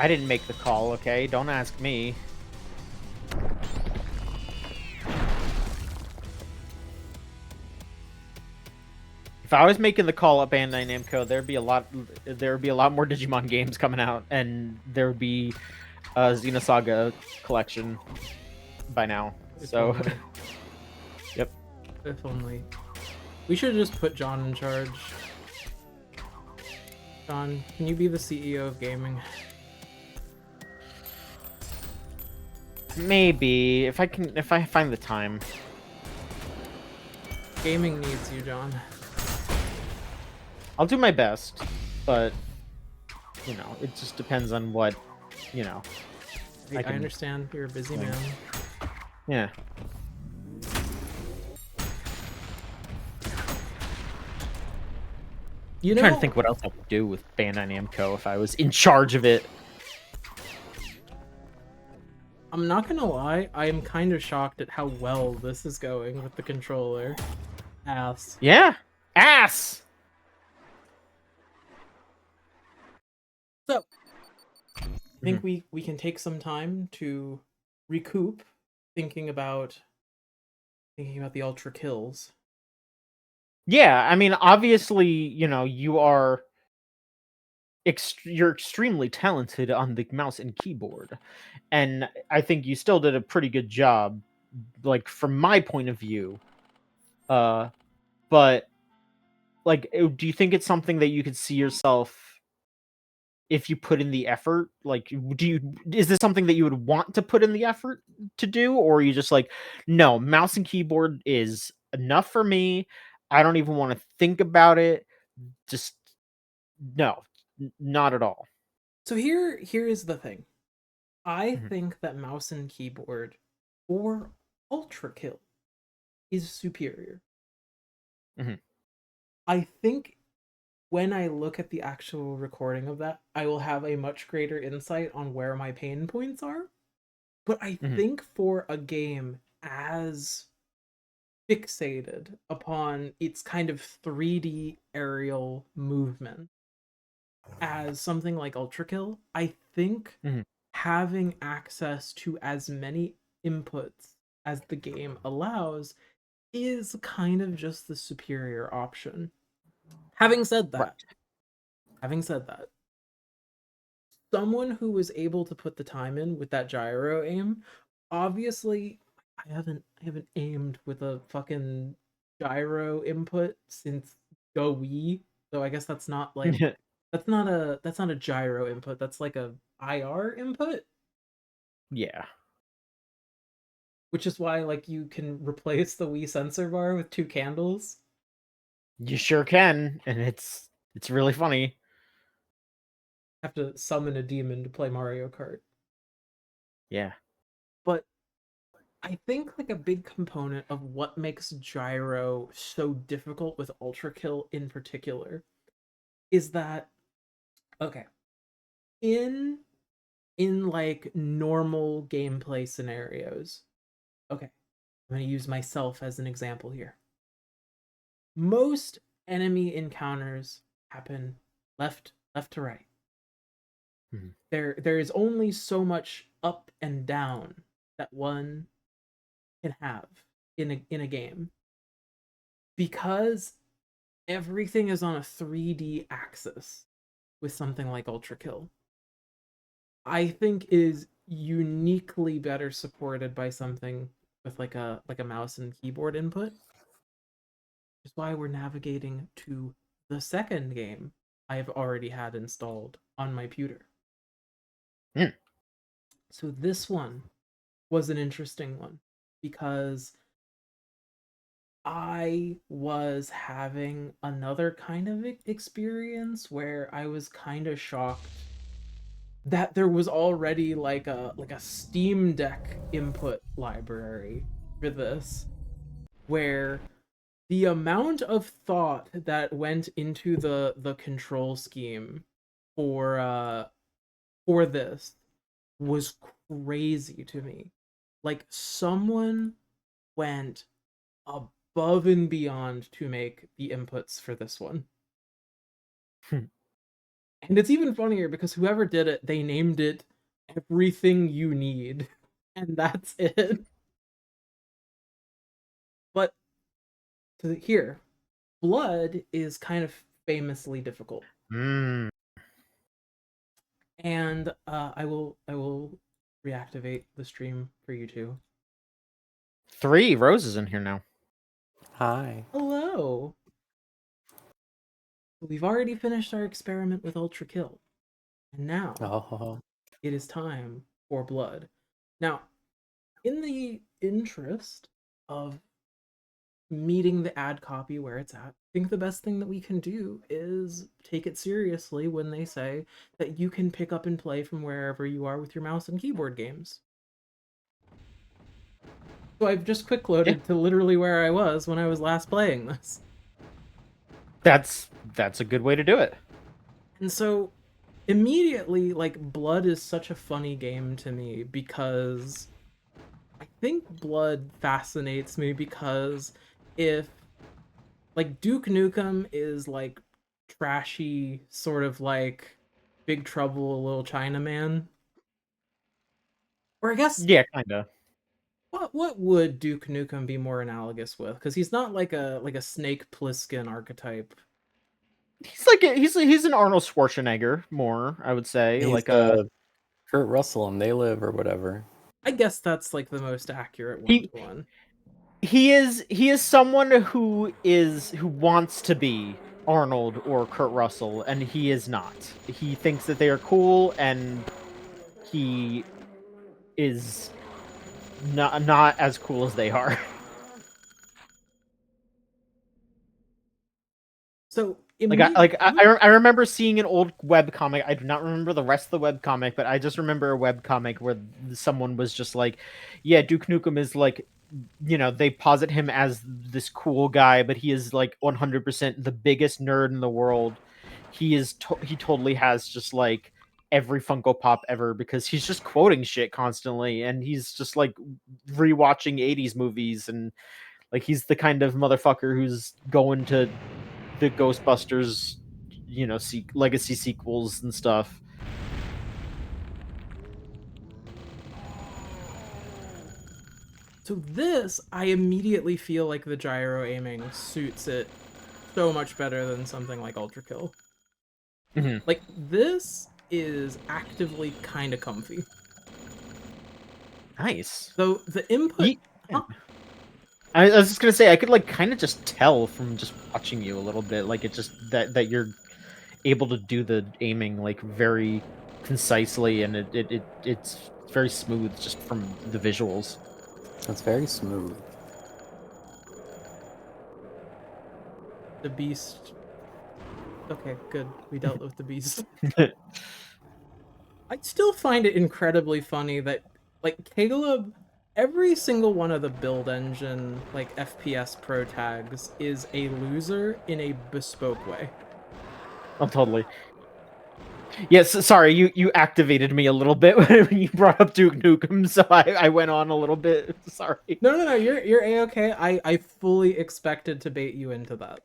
didn't make the call, okay? Don't ask me. If I was making the call at Bandai Namco, there would be a lot more Digimon games coming out, and there would be a Xenosaga collection by now. So, yep. If only. We should just put John in charge. John, can you be the CEO of gaming? Maybe if I find the time. Gaming needs you, John. I'll do my best, but you know, it just depends on what, you know. I understand you're a busy man. Yeah. You I'm know, trying to think what else I would do with Bandai Namco if I was in charge of it. I'm not gonna lie, I am kind of shocked at how well this is going with the controller. Ass. Yeah. Ass! So, I think we can take some time to recoup thinking about the Ultrakills. Yeah, I mean, obviously, you know, you're extremely talented on the mouse and keyboard, and I think you still did a pretty good job, like from my point of view. But like, do you think it's something that you could see yourself if you put in the effort? Like, is this something that you would want to put in the effort to do, or are you just like, no, mouse and keyboard is enough for me. I don't even want to think about it. Just no, not at all. So here is the thing. I Mhm. think that mouse and keyboard for Ultrakill is superior. Mhm. I think when I look at the actual recording of that, I will have a much greater insight on where my pain points are. But I Mhm. think for a game as fixated upon its kind of 3D aerial movement as something like Ultrakill, I think Mhm. having access to as many inputs as the game allows is kind of just the superior option. Having said Right. that, having said that, someone who was able to put the time in with that gyro aim, obviously I haven't aimed with a fucking gyro input since Go Wii, so I guess that's not like that's not a gyro input, that's like a IR input, Yeah. which is why like you can replace the Wii sensor bar with two candles. You sure can, and it's really funny. Have to summon a demon to play Mario Kart. Yeah. But I think like a big component of what makes gyro so difficult with Ultrakill in particular is that okay, in like normal gameplay scenarios. Okay, I'm going to use myself as an example here. Most enemy encounters happen left to right. Mhm. There is only so much up and down that one can have in a game because everything is on a 3D axis with something like Ultrakill. I think is uniquely better supported by something with like a mouse and keyboard input. Which is why we're navigating to the second game I have already had installed on my computer. Mm. So this one was an interesting one because I was having another kind of experience where I was kind of shocked that there was already like a Steam Deck input library for this, where the amount of thought that went into the control scheme for this was crazy to me. Like someone went above and beyond to make the inputs for this one. Hmm. And it's even funnier because whoever did it, they named it Everything You Need. And that's it. But to here, blood is kind of famously difficult. Mm. And I will reactivate the stream for you two. 3 roses in here now. Hi. Hello. We've already finished our experiment with Ultrakill. And now Oh, it is time for blood. Now, in the interest of meeting the ad copy where it's at, think the best thing that we can do is take it seriously when they say that you can pick up and play from wherever you are with your mouse and keyboard games. So I've just quick loaded to literally where I was when I was last playing this. That's a good way to do it. And so immediately, like, Blood is such a funny game to me because I think Blood fascinates me because if, like, Duke Nukem is like trashy, sort of like Big Trouble, Little Chinaman, or I guess Yeah, kind of. what would Duke Nukem be more analogous with? Because he's not like a Snake Plissken archetype. He's like he's an Arnold Schwarzenegger more, I would say, He's like a Kurt Russell and They Live or whatever. I guess that's like the most accurate He- one-to-one. he is someone who wants to be Arnold or Kurt Russell, and he is not. He thinks that they are cool, and he is not as cool as they are. So I remember seeing an old webcomic. I do not remember the rest of the webcomic, but I just remember a webcomic where someone was just like, yeah, Duke Nukem is like, you know, they posit him as this cool guy, but he is like 100% the biggest nerd in the world. He totally has just like every Funko Pop ever because he's just quoting shit constantly, and he's just like rewatching 80s movies, and like he's the kind of motherfucker who's going to the Ghostbusters, you know, legacy sequels and stuff. So this, I immediately feel like the gyro aiming suits it so much better than something like Ultrakill. Mm-hmm. Like, this is actively kind of comfy. Nice. So the input... Huh? I was just gonna say, I could like kind of just tell from just watching you a little bit, like it just that you're able to do the aiming like very concisely, and it's very smooth just from the visuals. It's very smooth. The beast... Okay, good. We dealt with the beast. I still find it incredibly funny that, like, Caleb, every single one of the build engine, like, FPS pro tags is a loser in a bespoke way. Oh, totally. Yes, sorry, you activated me a little bit when you brought up Duke Nukem, so I went on a little bit. Sorry. No, you're A-okay. I fully expected to bait you into that.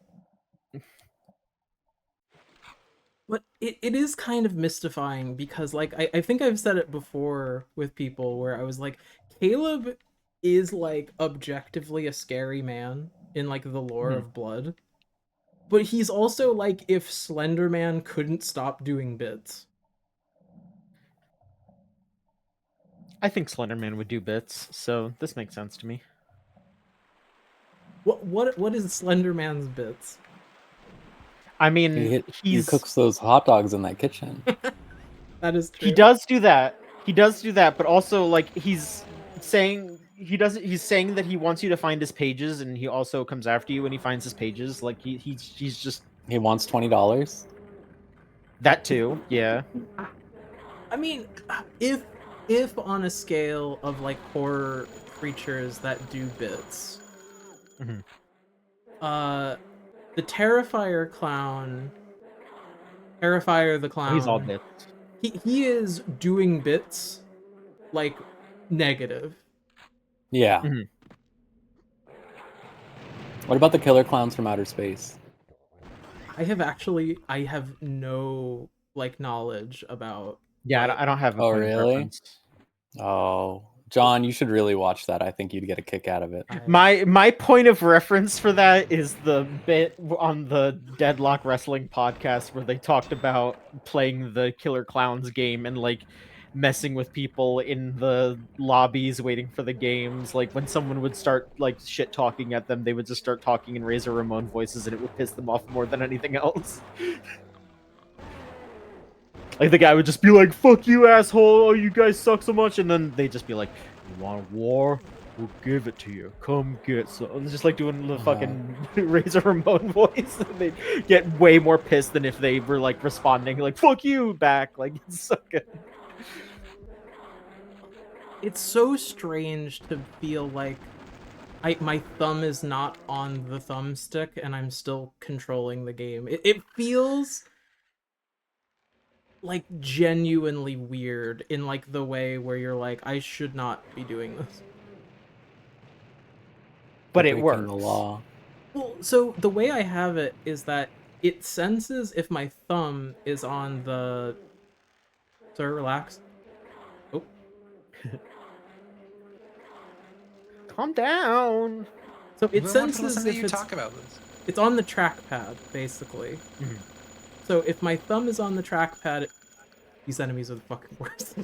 But it is kind of mystifying because, like, I think I've said it before with people where I was like, Caleb is, like, objectively a scary man in, like, the lore of Blood. But he's also, like, if Slender Man couldn't stop doing bits. I think Slenderman would do bits, so this makes sense to me. What is Slender Man's bits? I mean, he cooks those hot dogs in that kitchen. That is true. He does do that. He does do that, but also like he's saying that he wants you to find his pages, and he also comes after you when he finds his pages. Like he's just He wants $20. that too. Yeah. I mean, if on a scale of like horror creatures that do bits, the Terrifier clown, Terrifier the clown, he's all bits. He is doing bits like negative. Yeah. What about the killer clowns from outer space? I have no like knowledge about. Yeah, like, I don't have a Oh, point of really? reference. Oh, John, you should really watch that. I think you'd get a kick out of it. My point of reference for that is the bit on the Deadlock Wrestling podcast where they talked about playing the Killer Clowns game and like messing with people in the lobbies waiting for the games. Like when someone would start like shit talking at them, they would just start talking in Razor Ramon voices, and it would piss them off more than anything else. Like the guy would just be like, "Fuck you, asshole! Oh, you guys suck so much," and then they'd just be like, "You want war? we'll give it to you. Come get some. It's just like doing the fucking Razor Ramon voice. And they get way more pissed than if they were like responding like "fuck you" back. Like it's so good. It's so strange to feel like my thumb is not on the thumbstick and I'm still controlling the game. It feels like genuinely weird in like the way where you're like, I should not be doing this. But it Breaking works. the law. Well, so the way I have it is that it senses if my thumb is on the... Sir, relax. Oh. Calm down. So it We want to senses listen to if you it's... talk about this. It's on the trackpad, basically. Mhm. So if my thumb is on the trackpad... These enemies are the fucking worst.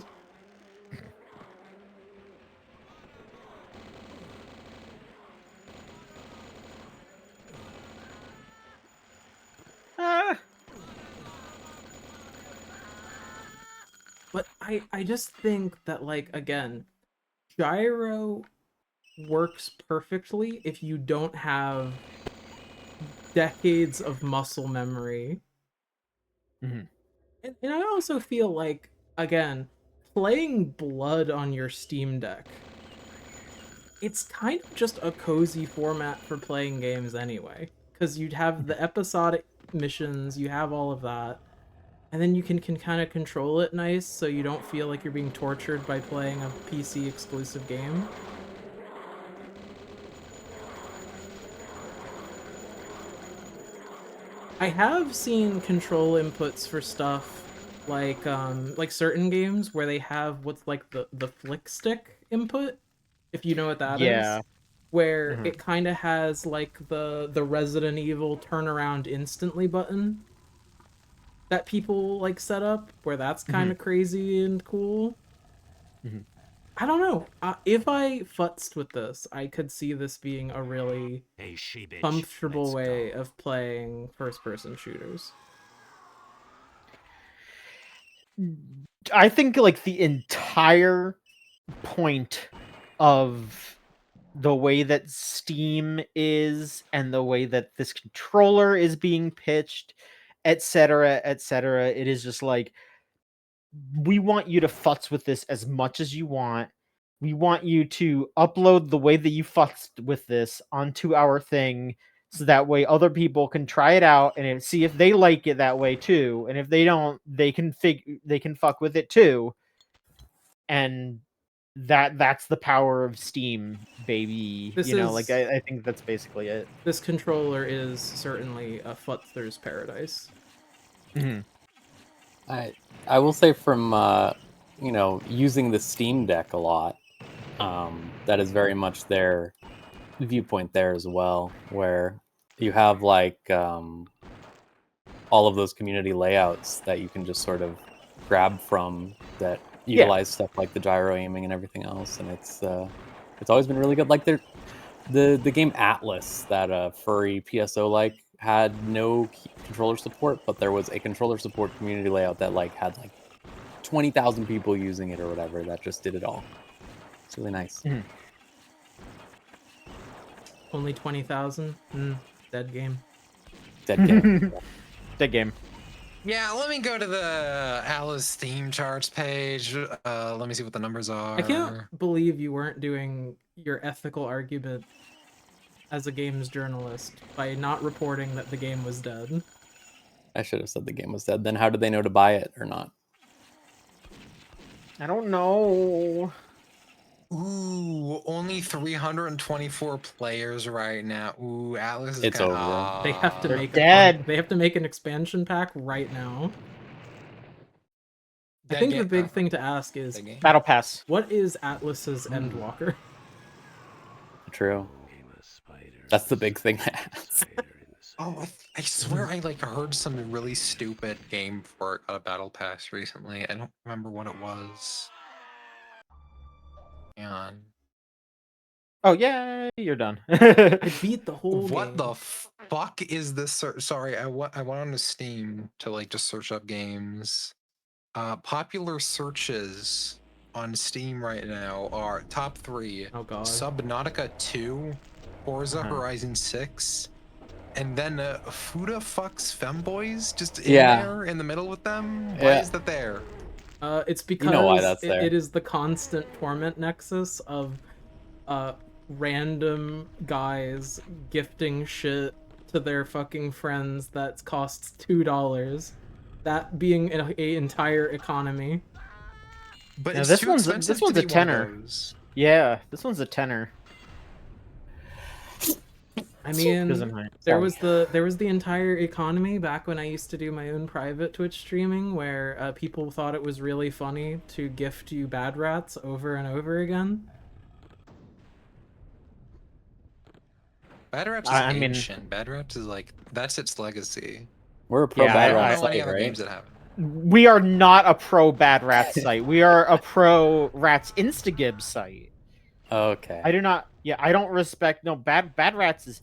Ah. But I just think that, like, again, gyro works perfectly if you don't have decades of muscle memory. Mhm. And I also feel like, again, playing Blood on your Steam Deck, it's kind of just a cozy format for playing games anyway. Because you'd have the episodic missions, you have all of that, and then you can kind of control it nice so you don't feel like you're being tortured by playing a PC exclusive game. I have seen control inputs for stuff like certain games where they have what's like the flick stick input, if you know what that is. Yeah. Where Mhm. it kind of has like the Resident Evil turn around instantly button that people like set up, where that's kind of crazy and cool. Mhm. I don't know. If I futzed with this, I could see this being a really Hey, she-bitch, comfortable let's way go. of playing first-person shooters. I think like the entire point of the way that Steam is and the way that this controller is being pitched, etc., etc., it is just like we want you to futz with this as much as you want. We want you to upload the way that you futzed with this onto our thing so that way other people can try it out and see if they like it that way too. And if they don't, they can fuck with it too. And that's the power of Steam, baby. This You know, like is I think that's basically it. this controller is certainly a futzer's paradise. Mhm. I will say from using the Steam Deck a lot, that is very much their viewpoint there as well, where you have like all of those community layouts that you can just sort of grab from that Yeah. utilize stuff like the gyro aiming and everything else, and it's always been really good. Like the game Atlas that furry PSO like had no controller support, but there was a controller support community layout that like had like 20,000 people using it or whatever that just did it all. It's really nice. Only 20,000? Dead game. Dead game. That game. Yeah, let me go to the Alice Steam charts page. Let me see what the numbers are. I can't believe you weren't doing your ethical argument as a games journalist by not reporting that the game was dead. I should have said the game was dead. Then how did they know to buy it or not? I don't know. Ooh, only 324 players right now. Ooh, Atlas is It's kinda, over. They have to They're make dead. they have to make an expansion pack right now. I Dead think the game- big thing to ask is, dead game. Battle Pass. what is Atlas's Endwalker? True. That's the big thing I asked. Oh, I swear I like heard some really stupid game before it got a battle pass recently. I don't remember what it was. And Oh yeah, you're done. It beat the whole what game. the fuck is this? Sorry, I went on to Steam to like just search up games. Popular searches. on Steam right now are top 3: Oh god. Subnautica 2, Forza Uh-huh. Horizon 6, and then Fuda fucks femboys just in Yeah. there in the middle with them. Why Yeah. is that there? It's You because know why that's there. it is the constant torment nexus of random guys gifting shit to their fucking friends that costs $2. That being an entire economy. But Now, it's this too one's expensive a to be one of tenner. those. Yeah, this one's a tenner. I Because mean, of my there was the entire economy back when I used to do my own private Twitch streaming, where people thought it was really funny to gift you bad rats over and over again. Bad Raps is I mean, ancient. Bad Raps is like, that's its legacy. We're a pro Yeah, I bad don't rat know any site, other right? games that have it. we are not a pro bad rat site. We are a pro rats instagib site. Okay. I do not. Yeah, I don't respect. No, bad rats is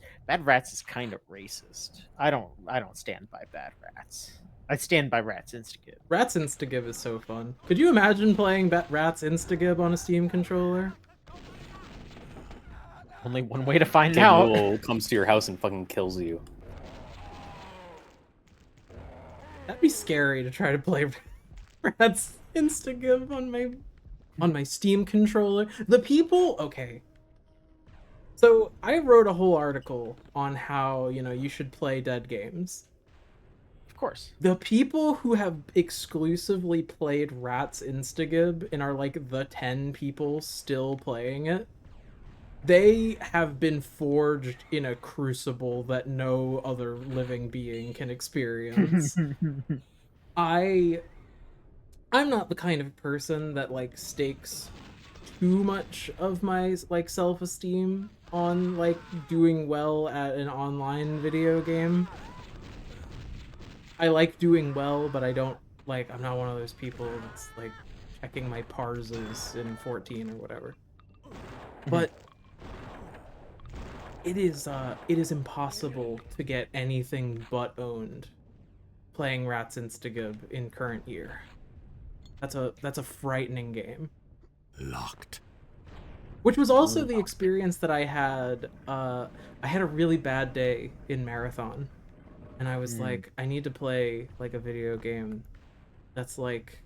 kind of racist. I don't stand by bad rats. I stand by rats instagib. Rats Instagib is so fun. Could you imagine playing Rats Instagib on a Steam controller? Only one way to find Kid out. Mule comes to your house and fucking kills you. That'd be scary to try to play Rats Instagib on my Steam controller. The people, okay. So I wrote a whole article on how, you should play dead games. Of course. The people who have exclusively played Rats Instagib and are like the 10 people still playing it, they have been forged in a crucible that no other living being can experience. I'm not the kind of person that like stakes too much of my like self-esteem on like doing well at an online video game. I like doing well, but I don't like, I'm not one of those people that's like checking my parses in 14 or whatever. But it is impossible to get anything but owned playing Rats Instagib in current year. That's a frightening game. Locked. Which was also the experience that I had. I had a really bad day in Marathon, and I was like, I need to play like a video game that's like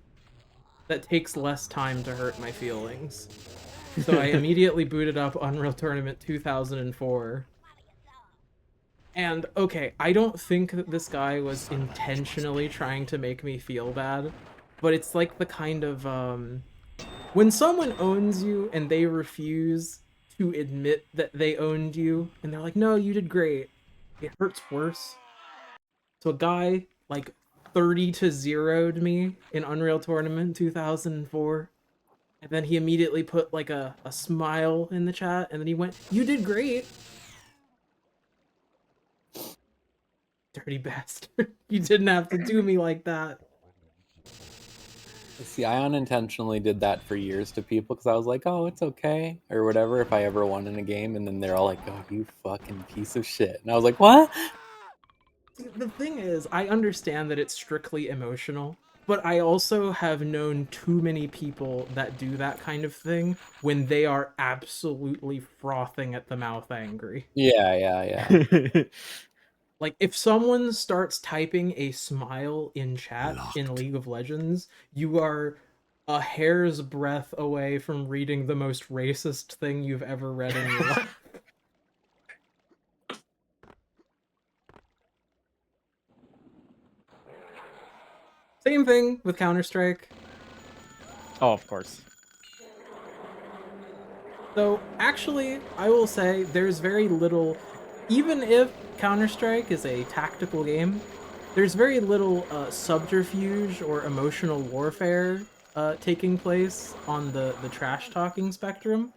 that takes less time to hurt my feelings. So I immediately booted up Unreal Tournament 2004. And okay, I don't think that this guy was intentionally trying to make me feel bad, but it's like the kind of when someone owns you and they refuse to admit that they owned you and they're like, no, you did great, it hurts worse. So a guy like 30-0'd me in Unreal Tournament 2004, and then he immediately put like a smile in the chat, and then he went, you did great. Dirty bastard. You didn't have to do me like that. See, I unintentionally did that for years to people because I was like, oh, it's okay, or whatever, if I ever won in a game, and then they're all like, oh, you fucking piece of shit. And I was like, what? The thing is, I understand that it's strictly emotional, but I also have known too many people that do that kind of thing when they are absolutely frothing at the mouth angry. Yeah. Like, if someone starts typing a smile in chat in Locked. League of Legends, you are a hair's breadth away from reading the most racist thing you've ever read in your life. Same thing with Counter-Strike. Oh, of course. So, actually, I will say there's very little, even if Counter-Strike is a tactical game, there's very little subterfuge or emotional warfare taking place on the trash-talking spectrum.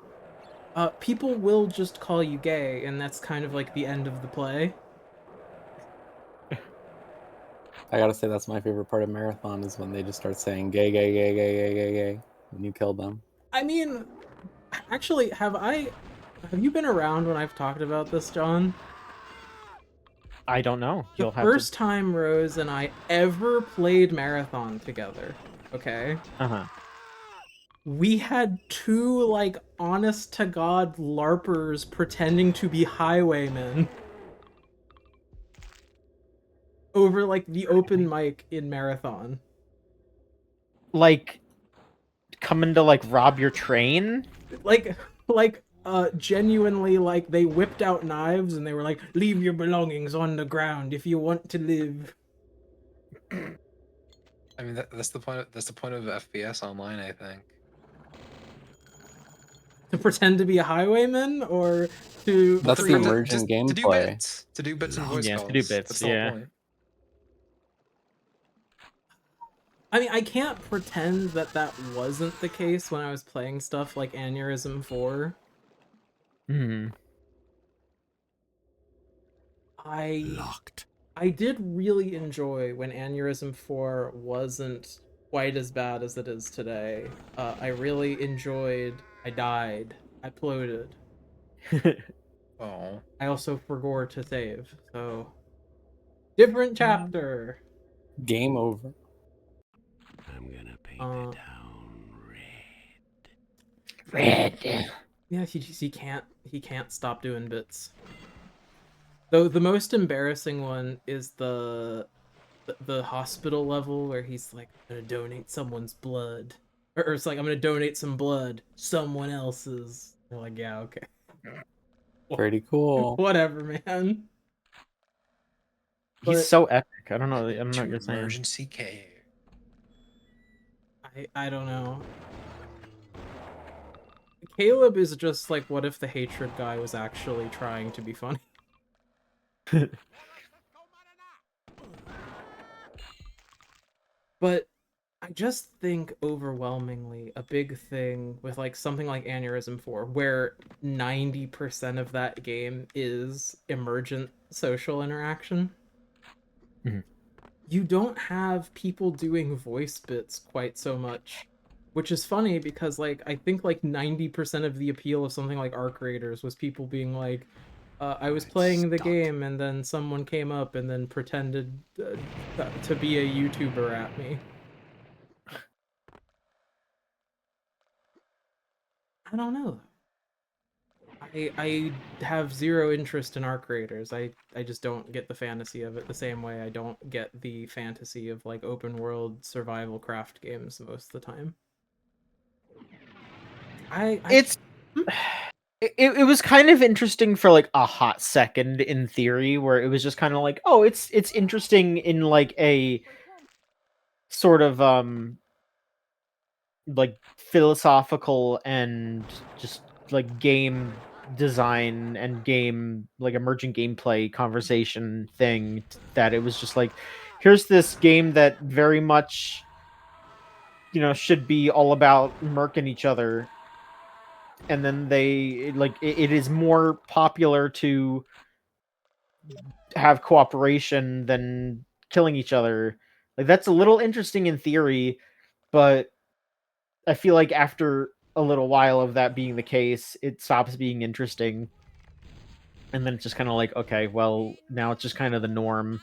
People will just call you gay, and that's kind of like the end of the play. I gotta say, that's my favorite part of Marathon is when they just start saying gay, gay, gay, gay, gay, gay, gay, when you kill them. I mean, actually, have you been around when I've talked about this, John? I don't know. The first time Rose and I ever played Marathon together, okay? Uh-huh. we had two like honest to god larpers pretending to be highwaymen over like the open mic in Marathon. Like coming to like rob your train. Like genuinely, like they whipped out knives and they were like, leave your belongings on the ground if you want to live. I mean, that's the point. That's the point of FPS Online, I think. To pretend to be a highwayman, or to That's the create- emergent to do gameplay. bits, to do bits and voice Yeah, to calls. do bits, That's the whole yeah. point. I mean, I can't pretend that that wasn't the case when I was playing stuff like Aneurysm 4. Hmm. I did really enjoy when Aneurysm 4 wasn't quite as bad as it is today. I really enjoyed. I died. I ploded. Oh, I also forgot to save, so different chapter. Game over. I'm gonna paint Uh, the town red. Red. Yeah, he can't stop doing bits. Though the most embarrassing one is the hospital level where he's like, I'm gonna donate someone's blood. Or it's like, I'm gonna donate some blood, someone else's. They're like, yeah, okay. Pretty cool. Whatever, man. He's But- so epic. I don't know. I don't know what to you're saying. emergency care. I don't know. Caleb is just like, what if the hatred guy was actually trying to be funny? But I just think overwhelmingly a big thing with like something like Aneurysm 4, where 90% of that game is emergent social interaction. Mhm. You don't have people doing voice bits quite so much, which is funny because like I think like 90% of the appeal of something like Arc Raiders was people being like, I was playing the game and then someone came up and then pretended to be a YouTuber at me. I don't know. I have zero interest in Arc Raiders. I just don't get the fantasy of it the same way I don't get the fantasy of like open world survival craft games most of the time. It's it was kind of interesting for like a hot second in theory, where it was just kind of like, oh, it's interesting in like a sort of like philosophical and just like game design and game like emergent gameplay conversation thing, that it was just like, here's this game that very much, you know, should be all about murking each other, and then they like it is more popular to have cooperation than killing each other. Like, that's a little interesting in theory, but I feel like after a little while of that being the case, it stops being interesting. And then it's just kind of like, okay, well, now it's just kind of the norm.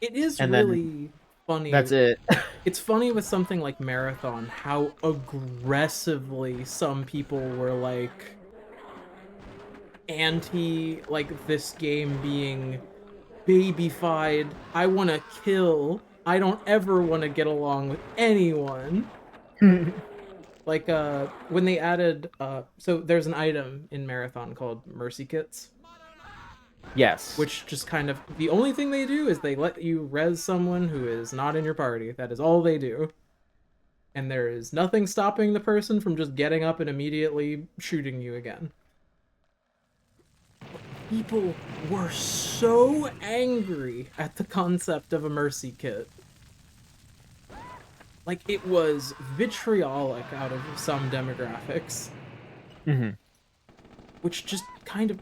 It is And then really funny. That's it. It's funny with something like Marathon how aggressively some people were like anti like this game being babyfied. I want to kill. I don't ever want to get along with anyone. Like when they added so there's an item in Marathon called Mercy Kits, Yes. which just kind of the only thing they do is they let you res someone who is not in your party. That is all they do. And there is nothing stopping the person from just getting up and immediately shooting you again. People were so angry at the concept of a mercy kit. Like, it was vitriolic out of some demographics. Mm-hmm. Which just kind of...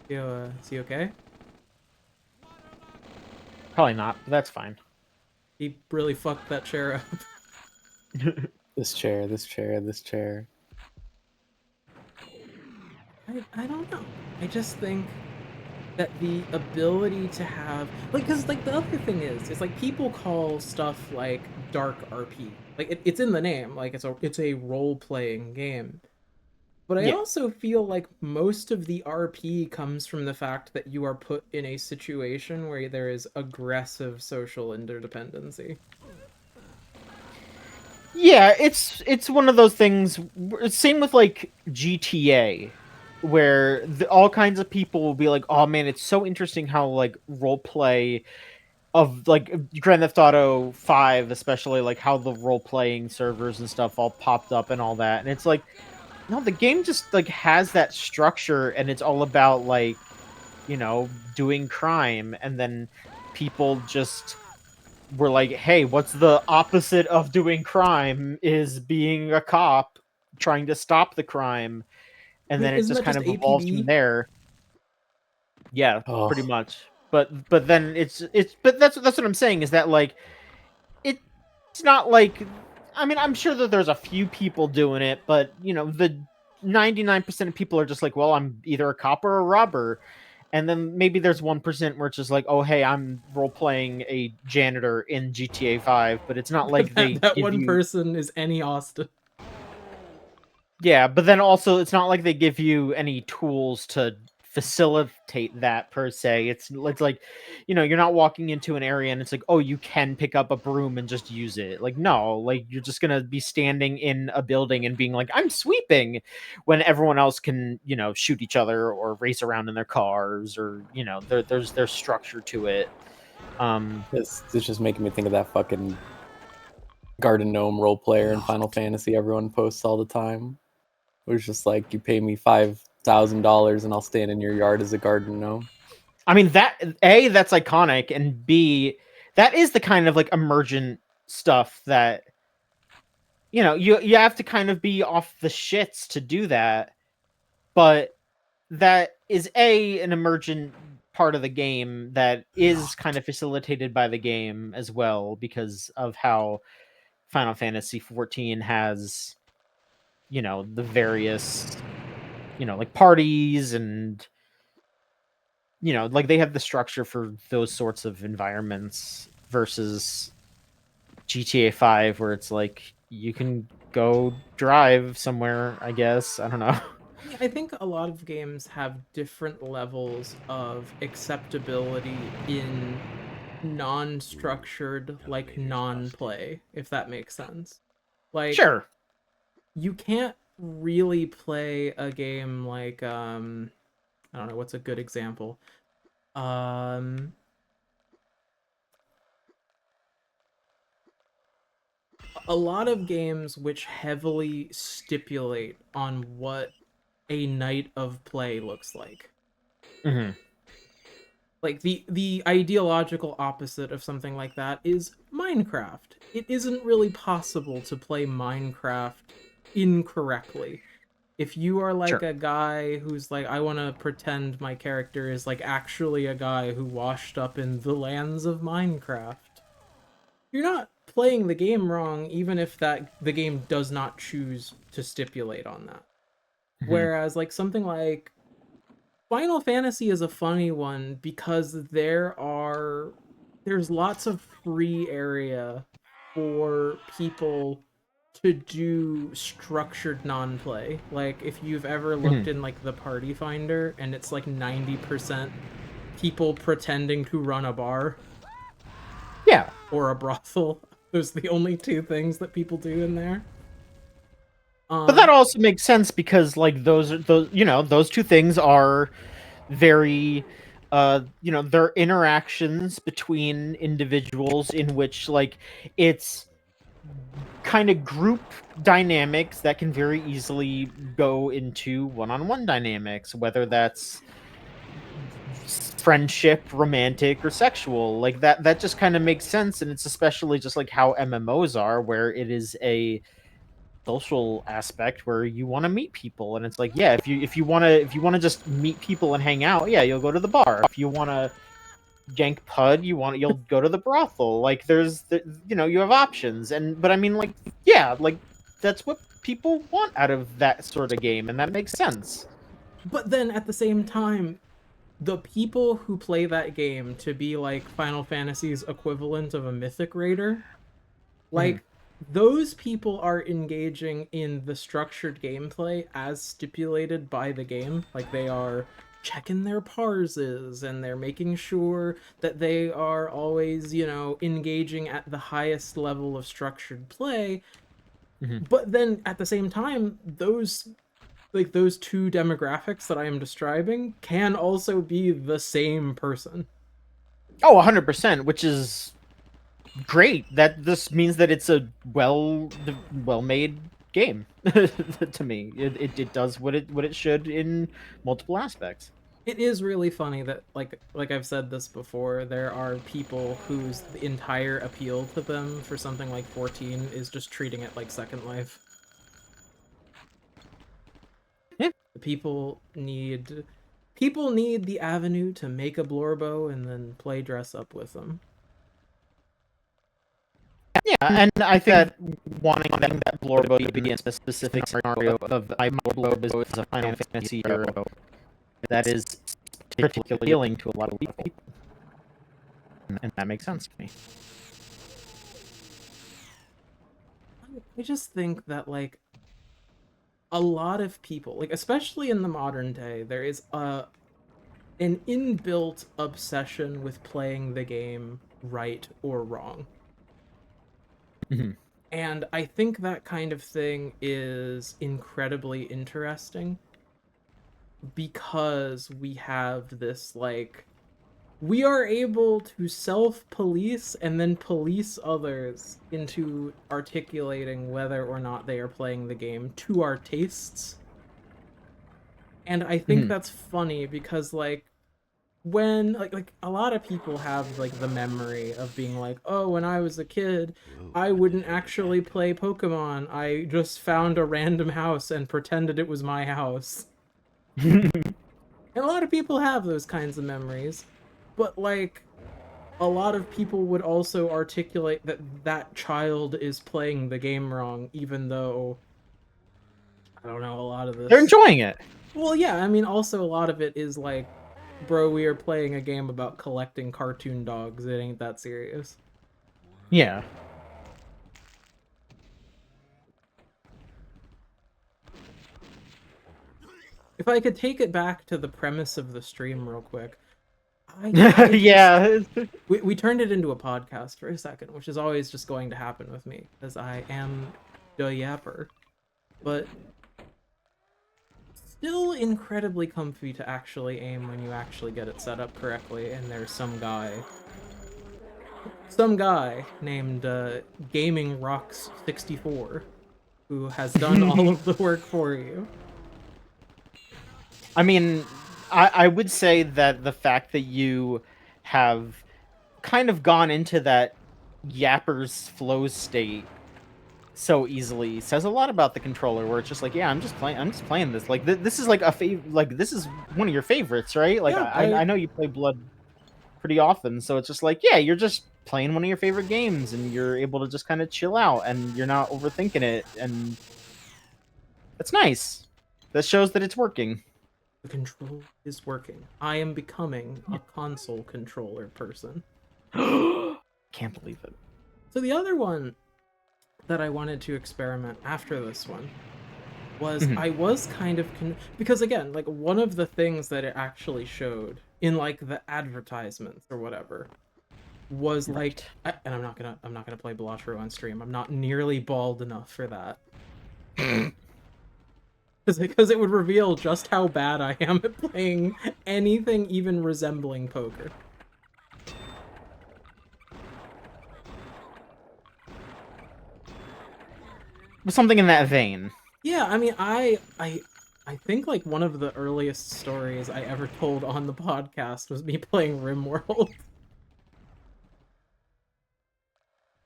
Yo, is he okay? Probably not, but that's fine. He really fucked that chair up. This chair, this chair, this chair. I don't know. I just think that the ability to have like, because like the other thing is like people call stuff like dark RP, like it's in the name, like it's a role playing game. But I Yeah. also feel like most of the RP comes from the fact that you are put in a situation where there is aggressive social interdependency. Yeah, it's one of those things. Same with like GTA, where all kinds of people will be like, "Oh man, it's so interesting how like role play of like Grand Theft Auto 5, especially like how the role playing servers and stuff all popped up and all that." And it's like, no, the game just like has that structure, and it's all about like doing crime, and then people just were like, hey, what's the opposite of doing crime is being a cop trying to stop the crime, I and mean, then it isn't just that kind just of evolves from APB? there. Yeah, Oh, pretty much. But then but that's what I'm saying, is that like it's not like, I mean, I'm sure that there's a few people doing it, but the 99% of people are just like, well, I'm either a cop or a robber. And then maybe there's 1% where it's just like, oh, hey, I'm role playing a janitor in GTA 5, but it's not like that they that give one you. person is any Austin. Yeah, but then also it's not like they give you any tools to facilitate that per se. It's like, you're not walking into an area and it's like, oh, you can pick up a broom and just use it. Like, no, like you're just gonna be standing in a building and being like, I'm sweeping, when everyone else can, shoot each other or race around in their cars, or there's structure to it. it's just making me think of that fucking garden gnome role player in Final Fantasy everyone posts all the time. It was just like, you pay me $5,000 and I'll stand in your yard as a garden gnome. I mean, that's iconic, and B, that is the kind of like emergent stuff that you have to kind of be off the shits to do that, but that is an emergent part of the game that is kind of facilitated by the game as well, because of how Final Fantasy 14 has the various like parties, and like they have the structure for those sorts of environments, versus GTA 5, where it's like you can go drive somewhere, I guess. I don't know. Yeah, I think a lot of games have different levels of acceptability in non-structured, like non-play, if that makes sense. Like, Sure. you can't really play a game like I don't know, what's a good example? Um a lot of games which heavily stipulate on what a night of play looks like. Hmm. Like the ideological opposite of something like that is Minecraft. It isn't really possible to play Minecraft incorrectly. If you are like Sure. a guy who's like, I want to pretend my character is like actually a guy who washed up in the lands of Minecraft, you're not playing the game wrong, even if the game does not choose to stipulate on that. Mhm. Whereas like something like Final Fantasy is a funny one because there's lots of free area for people to do structured non-play. Like if you've ever looked Mhm. in like the party finder and it's like 90% people pretending to run a bar Yeah. or a brothel. Those are the only two things that people do in there. But that also makes sense, because like those two things are very they're interactions between individuals, in which like it's kind of group dynamics that can very easily go into one-on-one dynamics, whether that's friendship, romantic, or sexual. Like that just kind of makes sense, and it's especially just like how MMOs are, where it is a social aspect where you want to meet people, and it's like, yeah, if you want to just meet people and hang out, yeah, you'll go to the bar. If you want to jank pud, you'll go to the brothel. Like you have options. But I mean, like, yeah, like that's what people want out of that sort of game, and that makes sense. But then at the same time, the people who play that game to be like Final Fantasy's equivalent of a mythic raider, like those people are engaging in the structured gameplay as stipulated by the game. Like they are checking their parses and they're making sure that they are always, you know, engaging at the highest level of structured play. But then at the same time, those two demographics that I am describing can also be the same person. Oh, 100%, which is great. That this means that it's a well-made game to me. It does what it should in multiple aspects. It is really funny that like I've said this before, there are people whose entire appeal to them for something like 14 is just treating it like Second Life. Yeah. People need the avenue to make a Blorbo and then play dress up with them. Yeah, and I think that wanting that Blorbo to be in a specific scenario of I Blorbo is a Final Fantasy hero, that is particularly appealing to a lot of people, and that makes sense to me. I just think that like a lot of people, like especially in the modern day, there is an inbuilt obsession with playing the game right or wrong. And I think that kind of thing is incredibly interesting because we have this, like, we are able to self-police and then police others into articulating whether or not they are playing the game to our tastes. And I think that's funny because, like, when like a lot of people have like the memory of being like, oh, when I was a kid, I wouldn't actually play Pokemon. I just found a random house and pretended it was my house. And a lot of people have those kinds of memories. But like a lot of people would also articulate that that child is playing the game wrong, even though I don't know, a lot of this They're enjoying it. Well, yeah, I mean, also a lot of it is like, bro, we are playing a game about collecting cartoon dogs. It ain't that serious. Yeah. If I could take it back to the premise of the stream real quick. Yeah. We turned it into a podcast for a second, which is always just going to happen with me, because I am the yapper. But still incredibly comfy to actually aim when you actually get it set up correctly, and there's some guy named Gaming Rocks 64 who has done all of the work for you. I mean, I would say that the fact that you have kind of gone into that yapper's flow state so easily says a lot about the controller, where it's just like, yeah, I'm just playing this. Like this is like this is one of your favorites, right? Like Yeah, I know you play Blood pretty often, so it's just like, yeah, you're just playing one of your favorite games and you're able to just kind of chill out and you're not overthinking it, and that's nice. That shows that it's working. The control is working. I am becoming a console controller person. Can't believe it. So the other one that I wanted to experiment after this one was I was kind of because again, like one of the things that it actually showed in like the advertisements or whatever was like, and I'm not gonna play Blatro on stream. I'm not nearly bald enough for that. Because it would reveal just how bad I am at playing anything even resembling poker. Something in that vein. Yeah, I mean, I think like one of the earliest stories I ever told on the podcast was me playing RimWorld.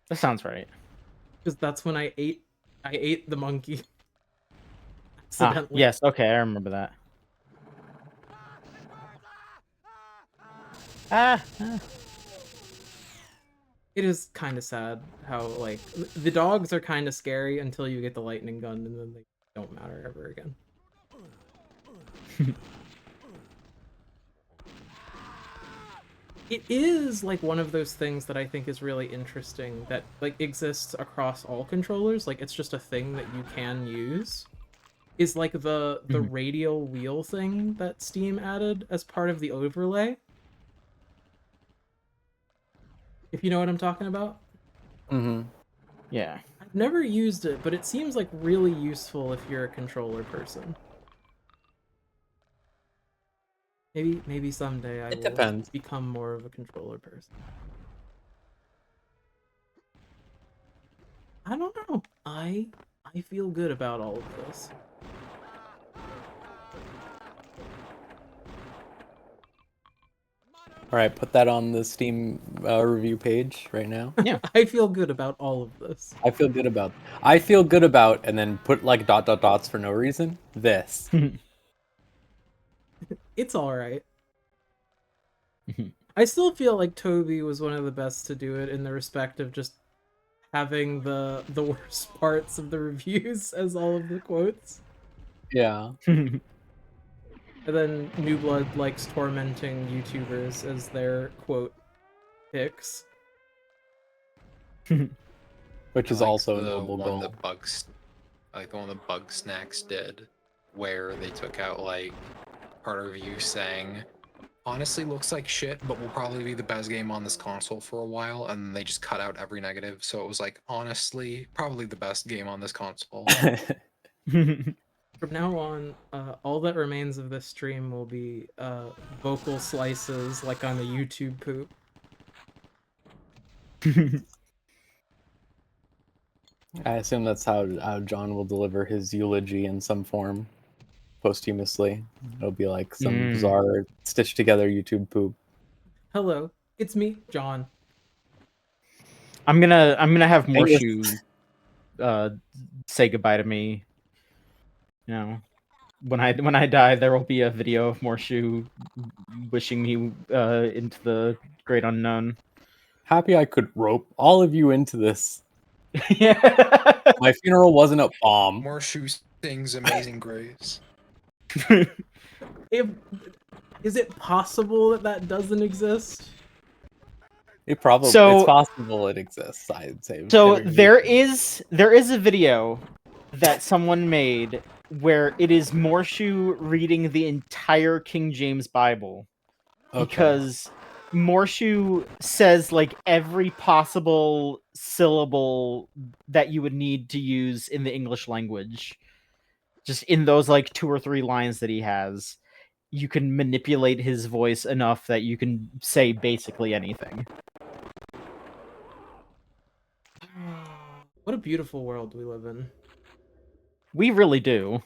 That sounds right. Because that's when I ate the monkey. Yes, okay, I remember that. It is kind of sad how, like, the dogs are kind of scary until you get the lightning gun, and then they don't matter ever again. It is like one of those things that I think is really interesting that like exists across all controllers. Like it's just a thing that you can use. Is like the Mhm. radial wheel thing that Steam added as part of the overlay. If you know what I'm talking about. Mm-hmm. Yeah. I've never used it, but it seems like really useful if you're a controller person. Maybe someday I It will depends. become more of a controller person. I don't know. I feel good about all of this. All right, put that on the Steam review page right now. Yeah. I feel good about all of this. I feel good about. I feel good about, and then put like dot dot dots for no reason. This. It's all right. I still feel like Toby was one of the best to do it in the respect of just having the worst parts of the reviews as all of the quotes. Yeah. And then New Blood likes tormenting YouTubers as their quote picks. Which I is like also a the noble one goal. that I like the one that Bug Snacks did, where they took out like part of you saying, honestly looks like shit, but will probably be the best game on this console for a while, and they just cut out every negative, so it was like, honestly, probably the best game on this console. From now on, all that remains of this stream will be vocal slices like on the YouTube poop. I assume that's how John will deliver his eulogy in some form, posthumously. It'll be like some bizarre stitched together YouTube poop. Hello, it's me, John. I'm gonna have Angus. Morshu say goodbye to me. You know, when I die, there will be a video of Morshu wishing me into the great unknown. Happy I could rope all of you into this. Yeah. My funeral wasn't a bomb. Morshu sings Amazing Grace. Is it possible that that doesn't exist? It probably So- it's possible it exists, I'd say. So Very there is a video that someone made where it is Morshu reading the entire King James Bible. Okay. Because Morshu says like every possible syllable that you would need to use in the English language. Just in those like 2 or 3 lines that he has, you can manipulate his voice enough that you can say basically anything. What a beautiful world we live in. We really do.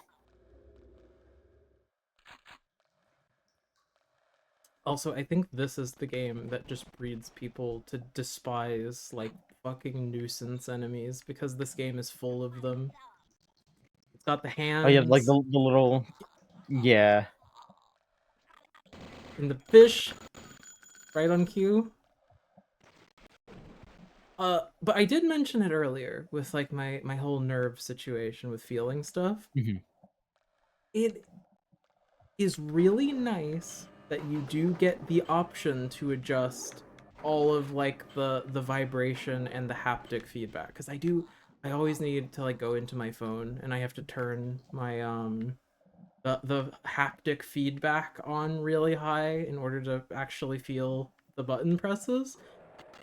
Also, I think this is the game that just breeds people to despise, like, fucking nuisance enemies, because this game is full of them. It's got the hands. Oh yeah, like the little... Yeah. And the fish, right on cue. But I did mention it earlier with, like, my whole nerve situation with feeling stuff. Mhm. It is really nice that you do get the option to adjust all of like the vibration and the haptic feedback, because I always need to like go into my phone and I have to turn my the haptic feedback on really high in order to actually feel the button presses.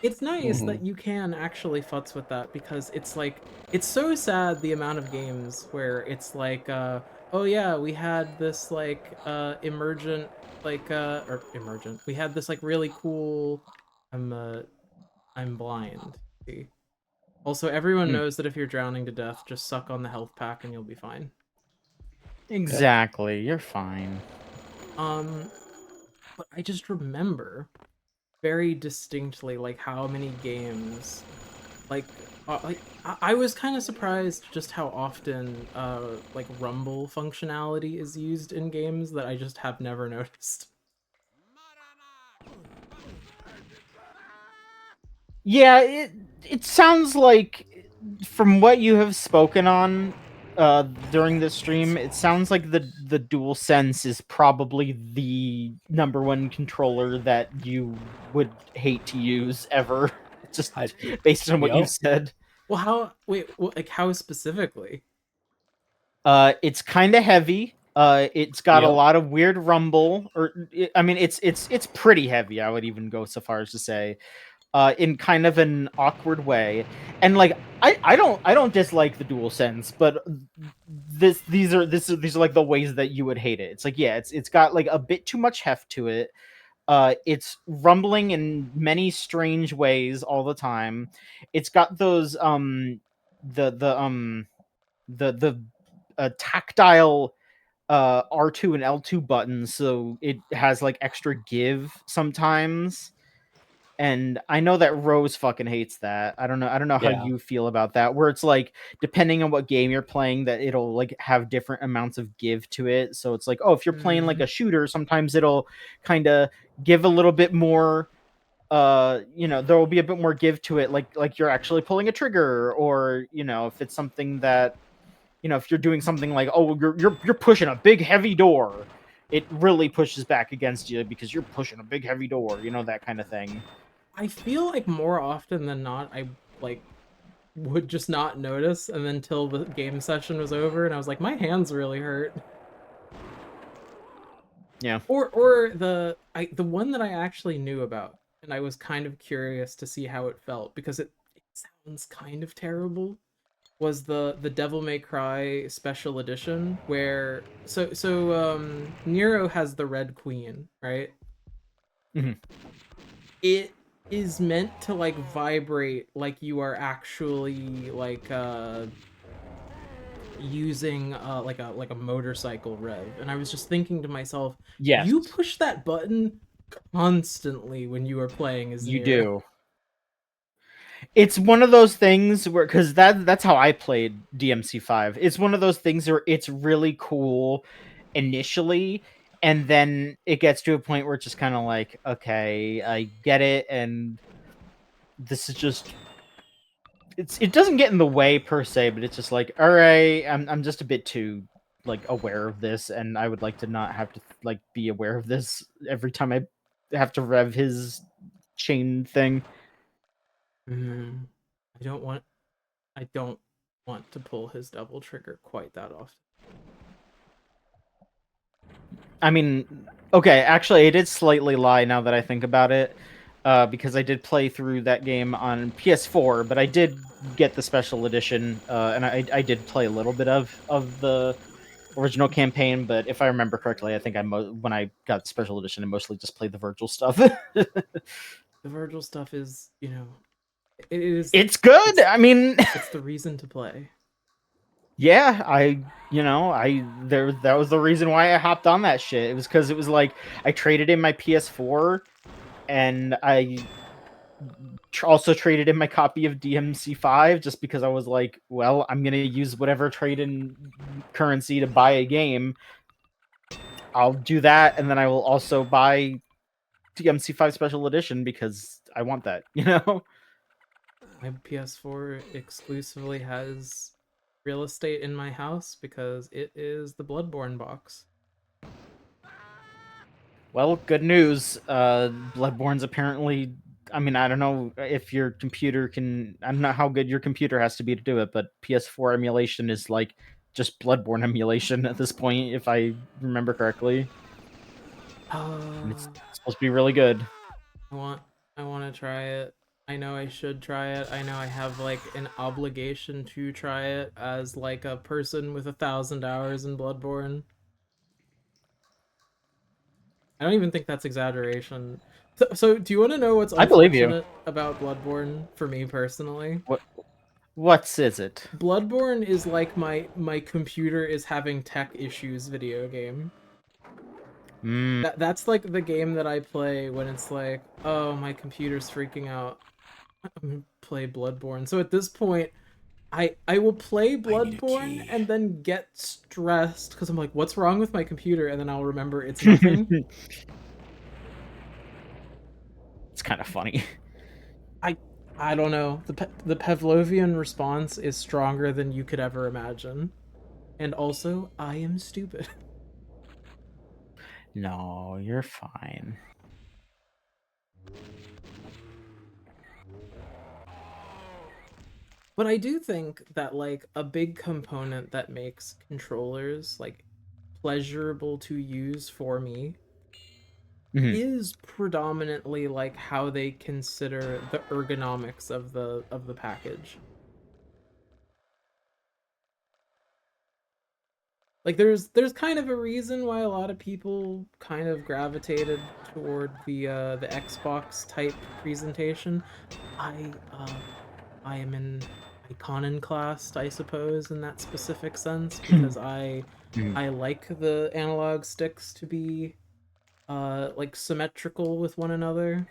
It's nice that you can actually futz with that, because it's like, it's so sad the amount of games where it's like, oh yeah, we had this like emergent, like or emergent. We had this like really cool I'm blind. See. Also, everyone knows that if you're drowning to death, just suck on the health pack and you'll be fine. Exactly, you're fine. But I just remember very distinctly like how many games like I was kind of surprised just how often like rumble functionality is used in games that I just have never noticed. Yeah, it sounds like, from what you have spoken on, during this stream, it sounds like the DualSense is probably the #1 controller that you would hate to use ever, just based on what you've said. Well, how specifically? It's kind of heavy. It's got a lot of weird rumble, I mean, it's pretty heavy. I would even go so far as to say, in kind of an awkward way. And like, I don't dislike the DualSense, but these are like the ways that you would hate it. It's like, yeah, it's got like a bit too much heft to it. It's rumbling in many strange ways all the time. It's got those the tactile R2 and L2 buttons, so it has like extra give sometimes. And I know that Rose fucking hates that. I don't know how you feel about that, where it's like, depending on what game you're playing, that it'll like have different amounts of give to it. So it's like, oh, if you're playing like a shooter, sometimes it'll kind of give a little bit more, there will be a bit more give to it, like you're actually pulling a trigger, or if it's something that, if you're doing something like, oh, you're pushing a big heavy door, it really pushes back against you because you're pushing a big heavy door, that kind of thing. I feel like more often than not, I like would just not notice, and then till the game session was over, and I was like, my hands really hurt. Yeah. Or the one that I actually knew about, and I was kind of curious to see how it felt, because it sounds kind of terrible, was the Devil May Cry special edition, where Nero has the Red Queen, right? Mm-hmm. It is meant to like vibrate like you are actually like using like a motorcycle rev, and I was just thinking to myself, yes, you push that button constantly when you are playing as you Nero. do. It's one of those things where, because that's how I played DMC5. It's one of those things where it's really cool initially, and then it gets to a point where it's just kind of like, okay, I get it, and this is just, it doesn't get in the way per se, but it's just like, all right, I'm just a bit too like aware of this, and I would like to not have to like be aware of this every time I have to rev his chain thing. I don't want to pull his double trigger quite that often. I mean, okay, actually, I did slightly lie now that I think about it, because I did play through that game on PS4, but I did get the special edition, and I did play a little bit of the original campaign, but if I remember correctly, I think when I got the special edition, I mostly just played the Virgil stuff. The Virgil stuff is, it's good. I mean, it's the reason to play. Yeah, that was the reason why I hopped on that shit. It was because it was like I traded in my PS4, and I also traded in my copy of DMC5 just because I was like, well, I'm gonna use whatever trade-in currency to buy a game. I'll do that, and then I will also buy DMC5 Special Edition because I want that, My PS4 exclusively has real estate in my house because it is the Bloodborne box. Well, good news. Bloodborne's apparently, I mean, I don't know if your computer can, I don't know how good your computer has to be to do it, but PS4 emulation is like just Bloodborne emulation at this point, if I remember correctly. And it's supposed to be really good. I want to try it. I know I should try it. I know I have like an obligation to try it as like a person with 1,000 hours in Bloodborne. I don't even think that's exaggeration. So do you want to know what's unfortunate about Bloodborne for me personally? What is it? Bloodborne is like my computer is having tech issues video game. That's like the game that I play when it's like, oh, my computer's freaking out. I'm gonna play Bloodborne. So at this point, I will play Bloodborne and then get stressed because I'm like, what's wrong with my computer? And then I'll remember it's nothing. It's kind of funny. I don't know. The Pavlovian response is stronger than you could ever imagine. And also, I am stupid. No, you're fine. But I do think that like a big component that makes controllers like pleasurable to use for me Mhm. is predominantly like how they consider the ergonomics of the package. Like there's kind of a reason why a lot of people kind of gravitated toward the Xbox type presentation. I am an iconoclast, I suppose, in that specific sense, because I like the analog sticks to be like symmetrical with one another.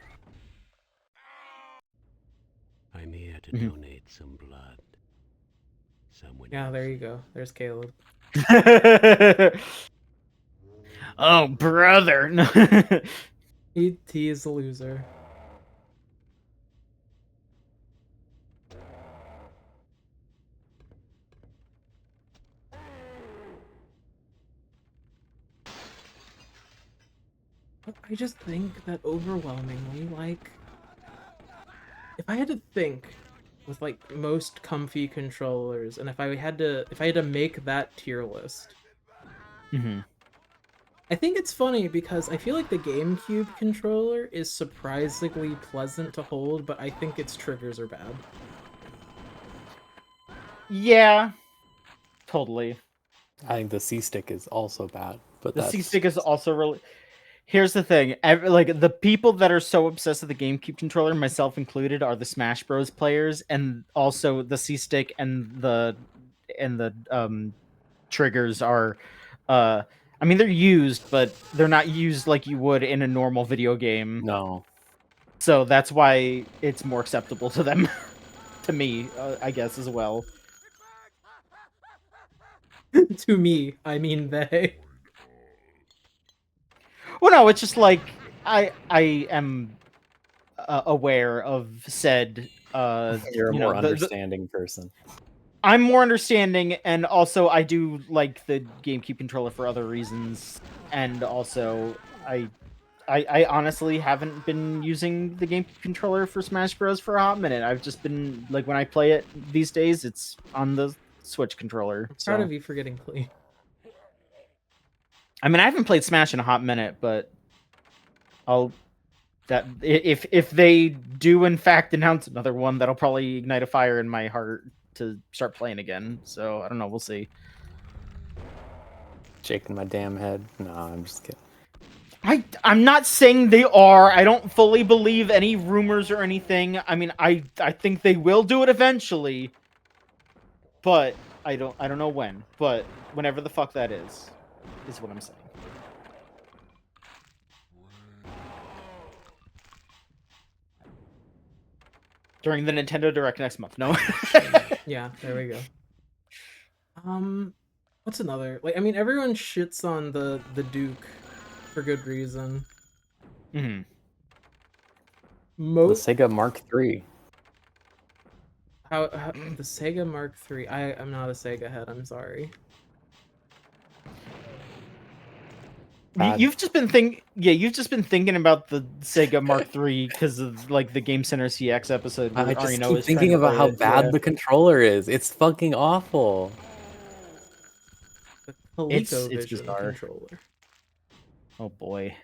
I'm here to Mhm. donate some blood. Someone Yeah, else there you is. go. There's Caleb. Oh, brother. No. He is a loser. But I just think that overwhelmingly, like, if I had to think with like most comfy controllers, and if I had to make that tier list, Mhm. I think it's funny because I feel like the GameCube controller is surprisingly pleasant to hold, but I think its triggers are bad. Yeah, totally. I think the C stick is also bad, but The that's C-Stick is also really... Here's the thing. Like, the people that are so obsessed with the GameCube controller, myself included, are the Smash Bros. Players, and also the C-Stick and the triggers are... I mean, they're used, but they're not used like you would in a normal video game. no. So that's why it's more acceptable to them. To me, I guess, as well. To me, I mean they. Well, no, it's just like I am aware of said You're a you know more understanding person. I'm more understanding, and also I do like the GameCube controller for other reasons, and also I honestly haven't been using the GameCube controller for Smash Bros for a hot minute. I've just been like, when I play it these days, it's on the Switch controller. I'm proud So of you for getting clean. I mean, I haven't played Smash in a hot minute, but I'll that if they do in fact announce another one, that'll probably ignite a fire in my heart to start playing again. So I don't know, we'll see. Shaking my damn head. No, I'm just kidding. I'm not saying they are. I don't fully believe any rumors or anything. I mean, I think they will do it eventually, but I don't know when. But whenever the fuck that is what I'm saying. During the Nintendo Direct next month. No. Yeah, there we go. What's another? Like, I mean, everyone shits on the Duke for good reason. Mm-hmm. The Sega Mark III. How the Sega Mark III? I'm not a Sega head. I'm sorry. You've just been thinking about the Sega Mark III because of like the Game Center CX episode where I just Arino keep is thinking trying to about play how it. bad Yeah. the controller is. It's fucking awful. The It's ColecoVision bizarre. controller. Oh boy.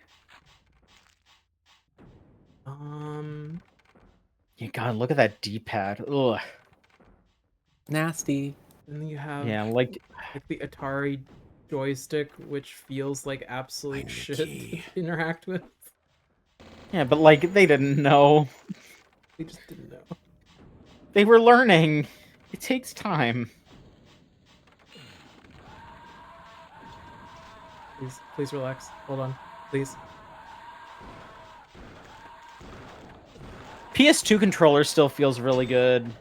Yeah, God, look at that D-pad. Ugh. Nasty. And then you have Yeah, like the Atari joystick, which feels like absolute Find the shit key. to interact with. yeah, but like they didn't know. They just didn't know. They were learning. It takes time. Please relax. Hold on, please. PS2 controller still feels really good.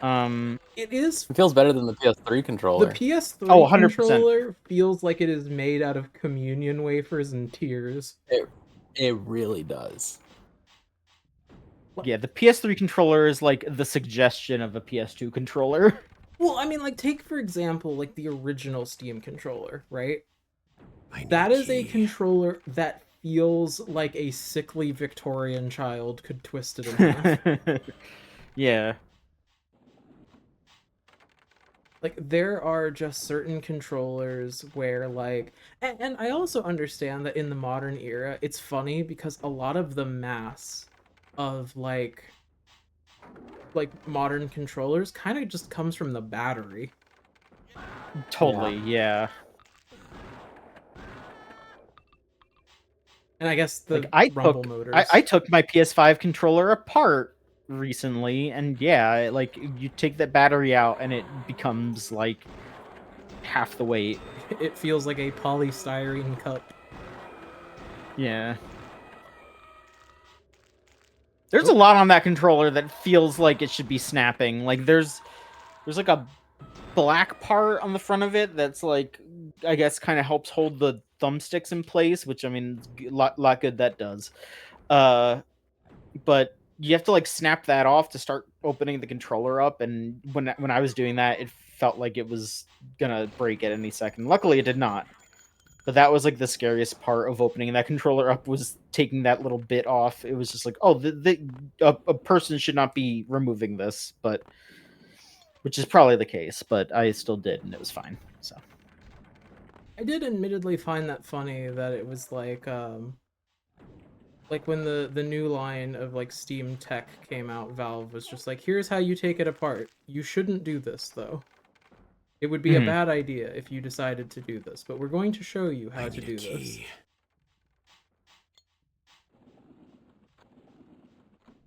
It is. It feels better than the PS3 controller. The PS3 Oh, 100%. controller feels like it is made out of communion wafers and tears. It really does. Yeah, the PS3 controller is like the suggestion of a PS2 controller. Well, I mean, like, take for example, like the original Steam controller, right? I need That a is a key. controller that feels like a sickly Victorian child could twist it in half. Yeah. Like, there are just certain controllers where, like, and I also understand that in the modern era, it's funny because a lot of the mass of like modern controllers kind of just comes from the battery. Totally, yeah. And I guess Like the I rumble took motors. I took my PS5 controller apart recently, and yeah, like you take that battery out and it becomes like half the weight. It feels like a polystyrene cup. Yeah. There's a Oh. lot on that controller that feels like it should be snapping. Like there's like a black part on the front of it that's like, I guess, kind of helps hold the thumbsticks in place, which I mean, lot good that does. But you have to like snap that off to start opening the controller up, and when I was doing that, it felt like it was gonna break at any second. Luckily, it did not. But that was like the scariest part of opening that controller up, was taking that little bit off. It was just like, oh, a person should not be removing this, but which is probably the case. But I still did, and it was fine. So I did admittedly find that funny that it was like when the new line of like Steam tech came out, Valve was just like, here's how you take it apart. You shouldn't do this though. It would be a Mhm. bad idea if you decided to do this, but we're going to show you I how to need a do this. key.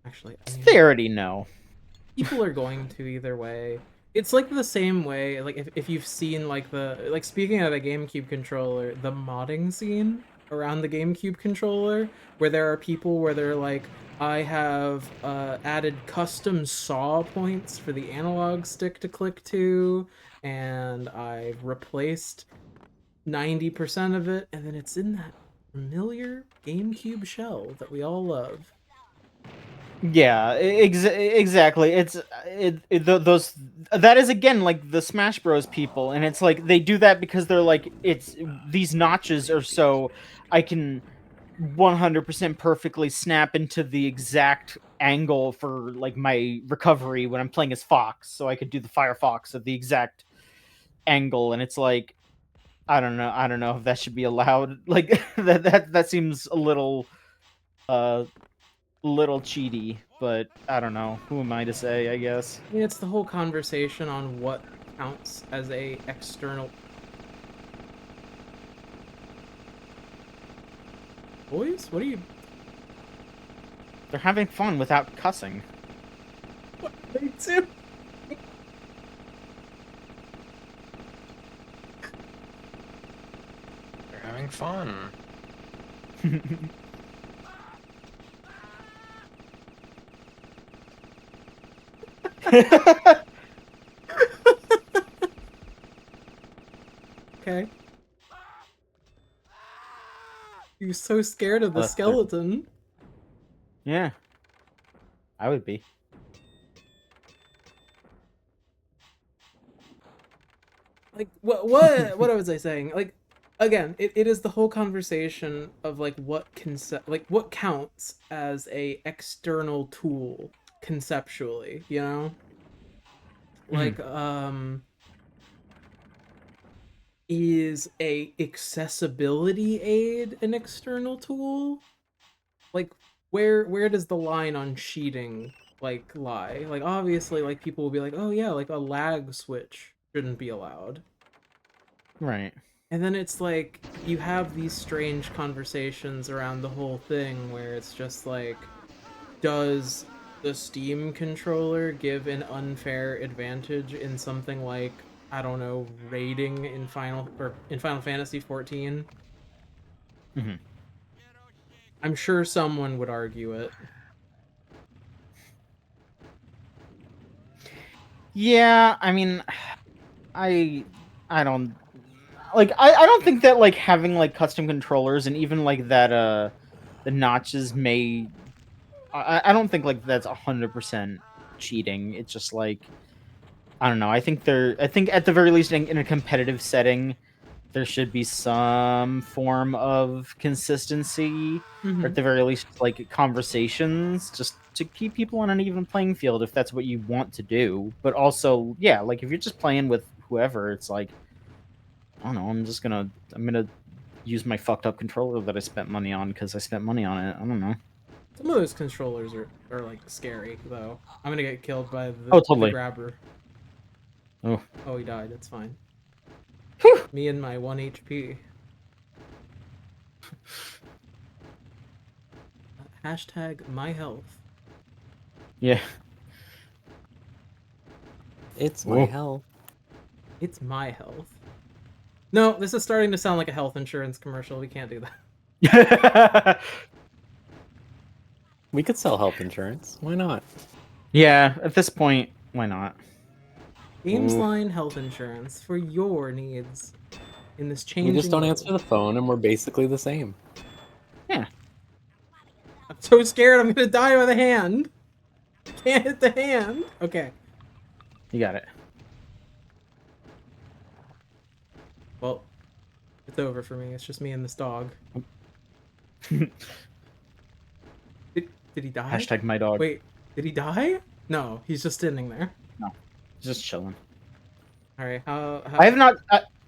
Actually, I mean, they already know. people are going to either way. It's like the same way, like if you've seen like speaking of the GameCube controller, the modding scene around the GameCube controller, where there are people where they're like, I have added custom saw points for the analog stick to click to, and I've replaced 90% of it, and then it's in that familiar GameCube shell that we all love. Yeah, exactly. Those, that is again like the Smash Bros people, and it's like they do that because they're like, it's these notches are so I can 100% perfectly snap into the exact angle for like my recovery when I'm playing as Fox, so I could do the Firefox at the exact angle, and it's like, I don't know if that should be allowed. Like that seems a little cheaty, but I don't know. Who am I to say, I guess? I mean, it's the whole conversation on what counts as a external. Boys, what are you? They're having fun without cussing. What are they do? They're having fun. Okay. You're so scared of the That's fair. skeleton. Yeah. I would be. Like what was I saying? Like again, it is the whole conversation of like what counts as a external tool conceptually, you know? Like is a accessibility aid an external tool? Like where does the line on cheating like lie? Like obviously like people will be like, "Oh yeah, like a lag switch shouldn't be allowed." Right. And then it's like you have these strange conversations around the whole thing where it's just like, does the Steam controller give an unfair advantage in something like, I don't know, raiding in Final Fantasy 14? hmm I'm sure someone would argue it. Yeah, I mean, I I don't like I don't think that like having like custom controllers and even like that the notches may I don't think like that's 100% cheating. It's just like I don't know. I think at the very least in a competitive setting, there should be some form of consistency, or at the very least, like conversations, just to keep people on an even playing field if that's what you want to do. But also, yeah, like if you're just playing with whoever, it's like, I don't know. I'm gonna use my fucked up controller that I spent money on because I spent money on it. I don't know. Some of those controllers are like scary though. I'm gonna get killed by Oh, the totally. grabber. Oh. Oh, he died. It's fine. Whew. Me and my 1 HP. Hashtag my health. Yeah. It's my Whoa. health. It's my health. No, this is starting to sound like a health insurance commercial. We can't do that. We could sell health insurance. Why not? Yeah, at this point, why not? Gamesline health insurance for your needs in this changing We just don't world. answer the phone, and we're basically the same. Yeah. I'm so scared I'm gonna die by the hand. Can't hit the hand. Okay. You got it. Well, it's over for me. It's just me and this dog. Did he die? Hashtag my dog. Wait, did he die? No, he's just standing there. No, just chilling. All right. How...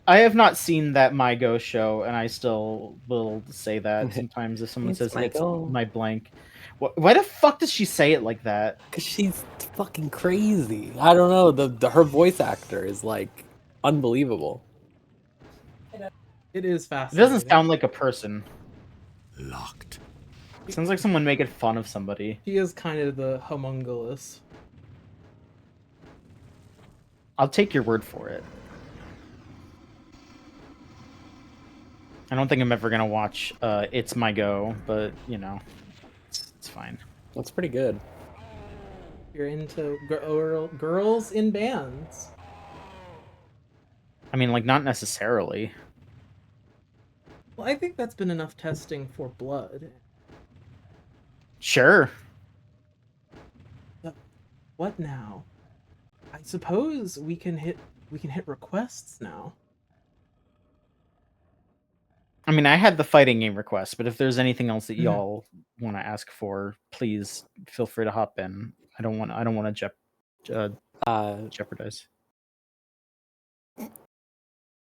I have not seen that My Go show, and I still will say that sometimes if someone says it's my blank. Why the fuck does she say it like that? Because she's fucking crazy. I don't know. Her voice actor is like unbelievable. It is It fascinating. doesn't sound like a person. Locked. It sounds like someone making fun of somebody. She is kind of the homunculus. I'll take your word for it. I don't think I'm ever gonna watch It's My Go, but you know, it's fine. That's pretty good. You're into girls in bands. I mean, like, not necessarily. Well, I think that's been enough testing for blood. Sure. So, what now? I suppose we can hit requests now. I mean, I had the fighting game request, but if there's anything else that y'all want to ask for, please feel free to hop in. I don't want to jeopardize.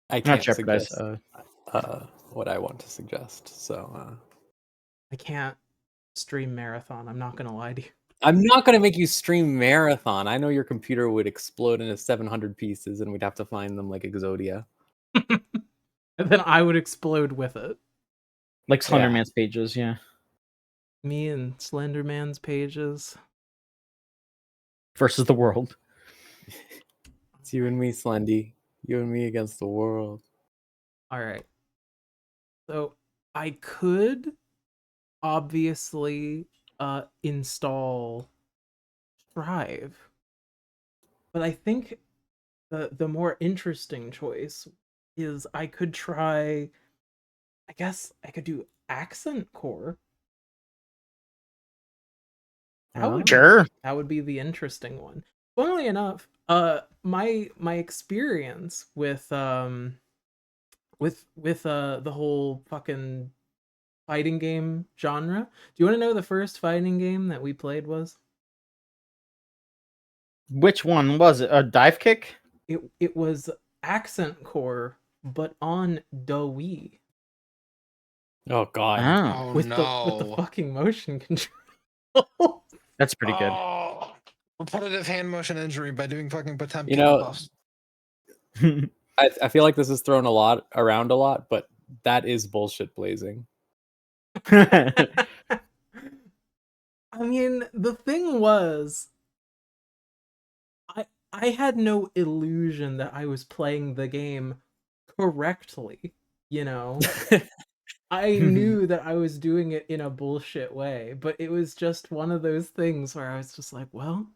I can't Not jeopardize. suggest what I want to suggest. So I can't stream Marathon. I'm not gonna lie to you. I'm not gonna make you stream Marathon. I know your computer would explode into 700 pieces, and we'd have to find them like Exodia. And then I would explode with it. Like Slenderman's pages, yeah. Me and Slenderman's pages. Versus the world. It's you and me, Slendy. You and me against the world. Alright. So I could obviously install Strive. But I think the more interesting choice is I could try, I guess I could do Accent Core. Sure. That would be the interesting one. Funnily enough, my experience with the whole fucking fighting game genre. Do you want to know the first fighting game that we played was? Which one was it? A Dive Kick? It was Accent Core, but on the Wii. Oh god. Oh. With the fucking motion control. That's pretty good. Repetitive hand motion injury by doing fucking Potemkin. You know, I feel like this is thrown around a lot, but that is bullshit blazing. I mean, the thing was, I had no illusion that I was playing the game correctly, you know? I knew that I was doing it in a bullshit way, but it was just one of those things where I was just like, well,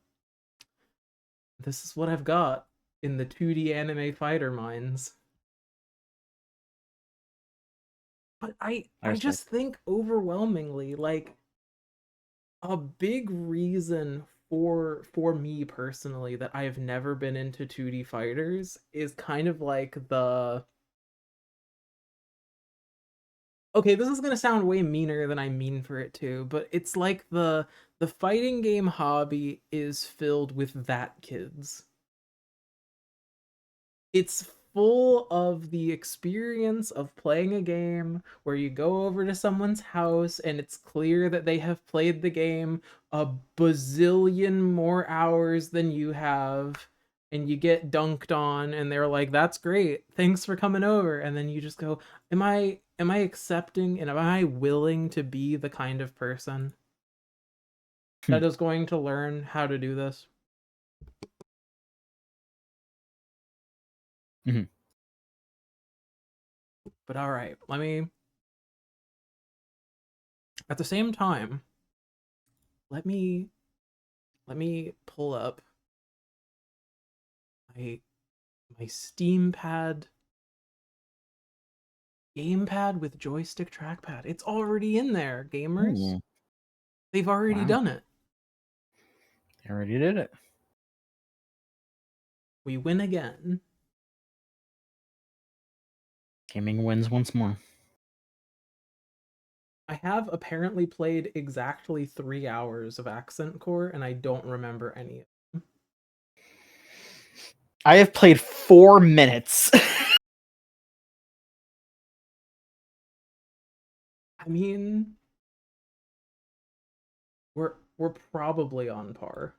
this is what I've got in the 2D anime fighter minds. But I just think overwhelmingly, like, a big reason for me personally, that I have never been into 2D fighters is kind of like the... Okay, this is gonna sound way meaner than I mean for it to, but it's like the fighting game hobby is filled with that kids. It's full of the experience of playing a game where you go over to someone's house and it's clear that they have played the game a bazillion more hours than you have, and you get dunked on and they're like, that's great, thanks for coming over, and then you just go, am I accepting and am I willing to be the kind of person that is going to learn how to do this? Mm-hmm. But all right, let me, at the same time, let me pull up my Steam pad gamepad with joystick trackpad. It's already in there, gamers. Ooh. They've already done it. They already did it. We win again. Gaming wins once more. I have apparently played exactly 3 hours of Accent Core, and I don't remember any of them. I have played 4 minutes. I mean, we're probably on par.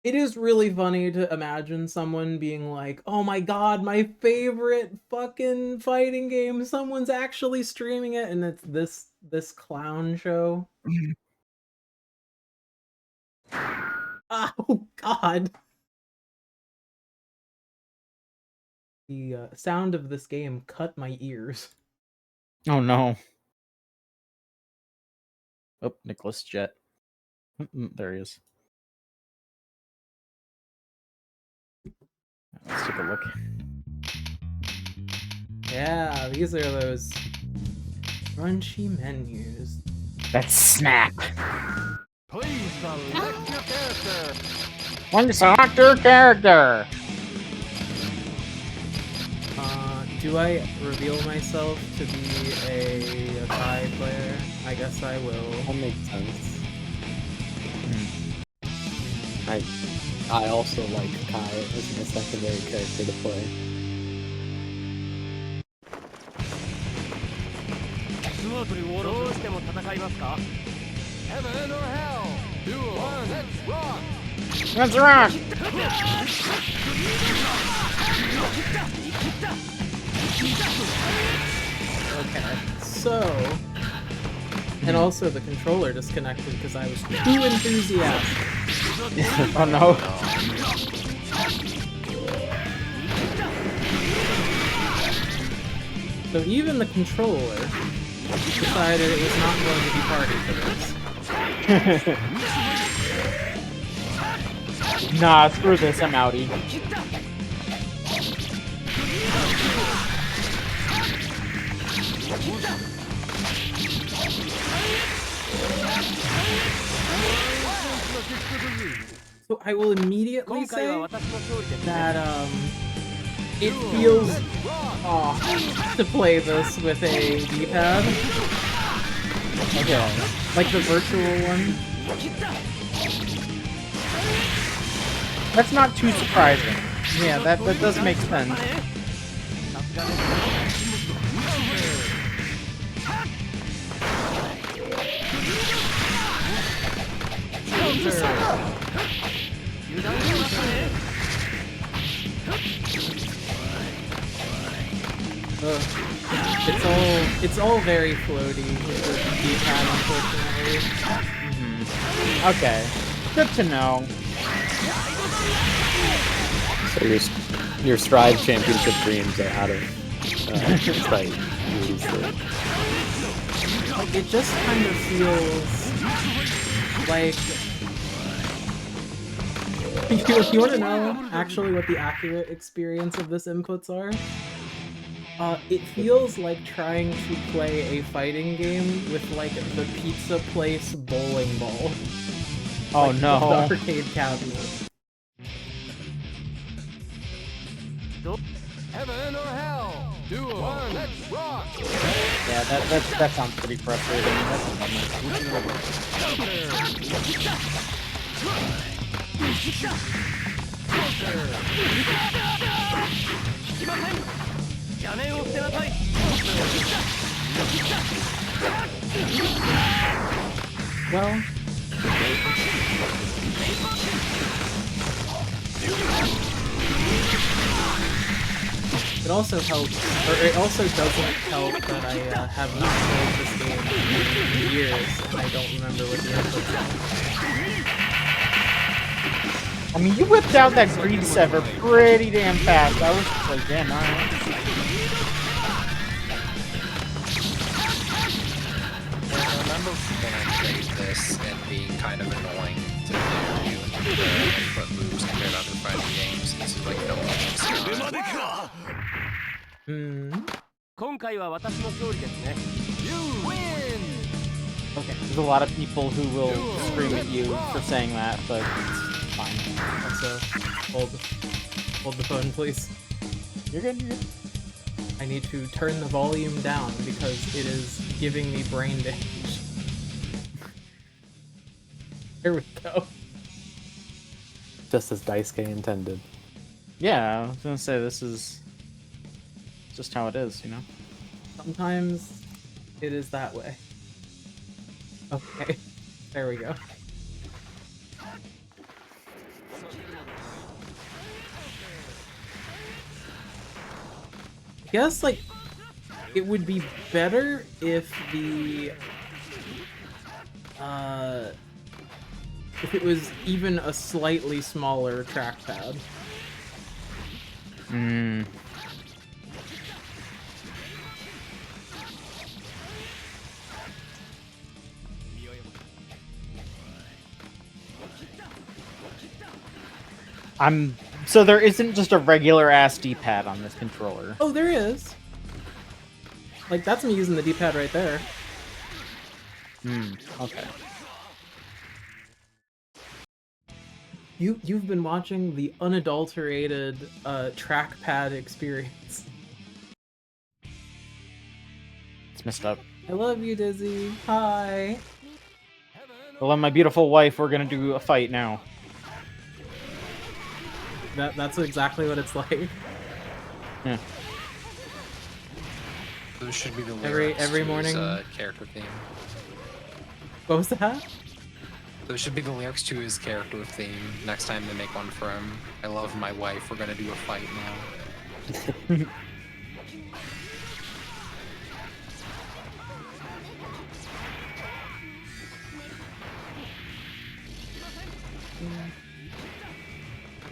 It is really funny to imagine someone being like, oh my god, my favorite fucking fighting game, someone's actually streaming it, and it's this clown show. Oh god. The sound of this game cut my ears. Oh no. Oh, Nikolas Jet. There he is. Let's take a look. Yeah, these are those crunchy menus. That's Snap. Please select your character. One select your character. Do I reveal myself to be a Kai player? I guess I will. That makes sense. I also like Kai as my secondary character to play. Heaven or hell? Duel. Let's rock. Let's rock. Okay, so... And also the controller disconnected because I was too enthusiastic. Oh no. So even the controller decided it was not going to be party for this. Nah, screw this, I'm outie. So I will immediately say that it feels off to play this with a D-pad. Okay. Like the virtual one. That's not too surprising. Yeah, that does make sense. It's all very floaty with the D-pad, unfortunately. Okay. Good to know. So your Strive Championship dreams are out of sight. Like, it just kind of feels like... You want to know actually what the accurate experience of this inputs are? It feels like trying to play a fighting game with, like, the pizza place bowling ball. Oh like, no. the arcade cabinet. Heaven or hell? Duel. One, let's rock. Yeah, that sounds pretty frustrating. That's a Well, it also helps, or it also doesn't help that I have not played this game in years, and I don't remember what the inputs are. I mean, you whipped out that greed sever pretty damn fast. I was just like, damn, alright. I remember when I played this and being kind of annoying to do the input moves compared to other fighting games. This is like no one's Hmm. 今回は私の勝利ですね You win! Okay, there's a lot of people who will scream at you for saying that, but it's fine. Also, hold the phone, please. You're good, you're good. I need to turn the volume down because it is giving me brain damage. There we go. Just as Dice K intended. Yeah, I was gonna say, this is just how it is, you know? Sometimes it is that way. Okay, there we go. I guess, like, it would be better if if it was even a slightly smaller trackpad. Hmm. So there isn't just a regular ass D-pad on this controller. Oh, there is. Like, that's me using the D-pad right there. Okay. You've been watching the unadulterated trackpad experience. It's messed up. I love you, Dizzy. Hi. Well, and my beautiful wife, we're gonna do a fight now. That's exactly what it's like. Yeah. Those should be the Every lyrics to morning? his character theme. What was that? Those should be the lyrics to his character theme. Next time they make one for him. I love my wife. We're gonna do a fight now.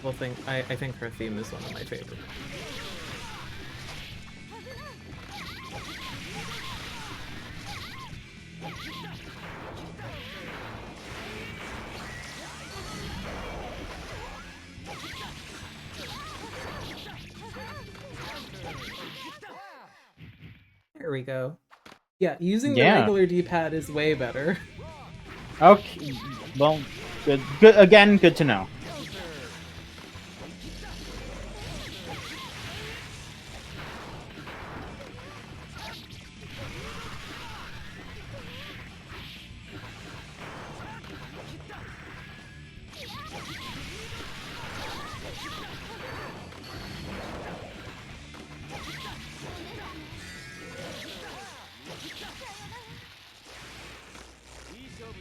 Well, I think her theme is one of my favorites. There we go. Yeah, using the Yeah. regular D-pad is way better. Okay. Well, good. Good again. Good to know.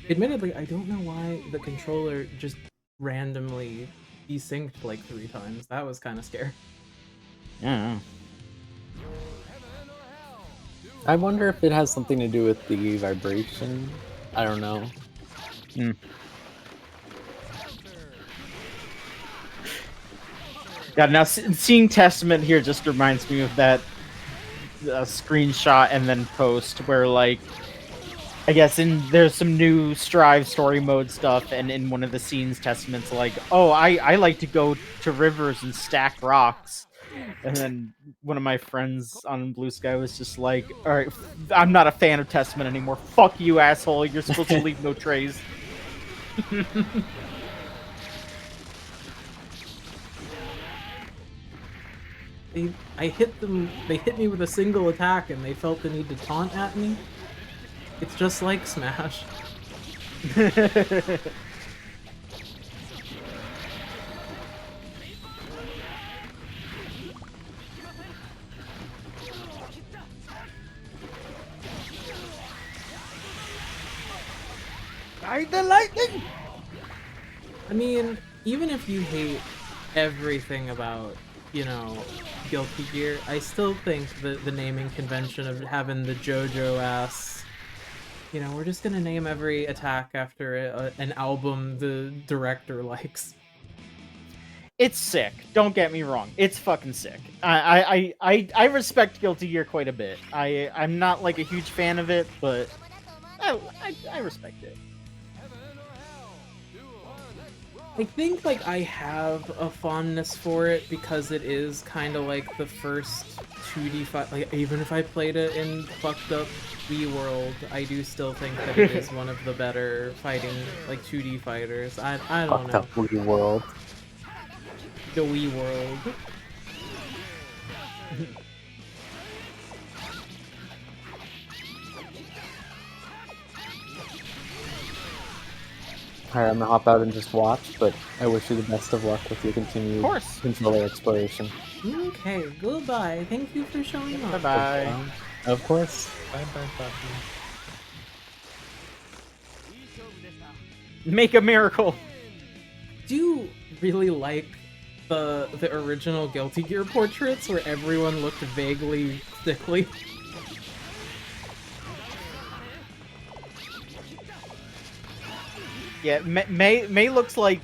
Admittedly, I don't know why the controller just randomly desynced like 3 times. That was kind of scary. Yeah. I wonder if it has something to do with the vibration. I don't know. Yeah. Now seeing Testament here just reminds me of that screenshot and then post where, like, I guess there's some new Strive story mode stuff, and in one of the scenes, Testament's like, "Oh, I like to go to rivers and stack rocks," and then one of my friends on Blue Sky was just like, "All right, I'm not a fan of Testament anymore. Fuck you, asshole. You're supposed to leave no trace." I hit them. They hit me with a single attack, and they felt the need to taunt at me. It's just like Smash. Ride the lightning! I mean, even if you hate everything about, you know, Guilty Gear, I still think that the naming convention of having the JoJo ass, you know, we're just gonna name every attack after an album the director likes. It's sick. Don't get me wrong. It's fucking sick. I respect Guilty Gear quite a bit. I'm not like a huge fan of it, but I respect it. I think like I have a fondness for it because it is kind of like the first 2D fight. Like even if I played it in fucked up Wii World, I do still think that it is one of the better fighting like 2D fighters. I don't Fucked know. up Wii World. The Wii World. Alright, I'm gonna hop out and just watch, but I wish you the best of luck with your continued Of course. controller exploration. Okay, goodbye. Thank you for showing up. Bye-bye. Of course. Bye bye, Buffy. Make a miracle. Do you really like the original Guilty Gear portraits where everyone looked vaguely sickly? Yeah, May looks like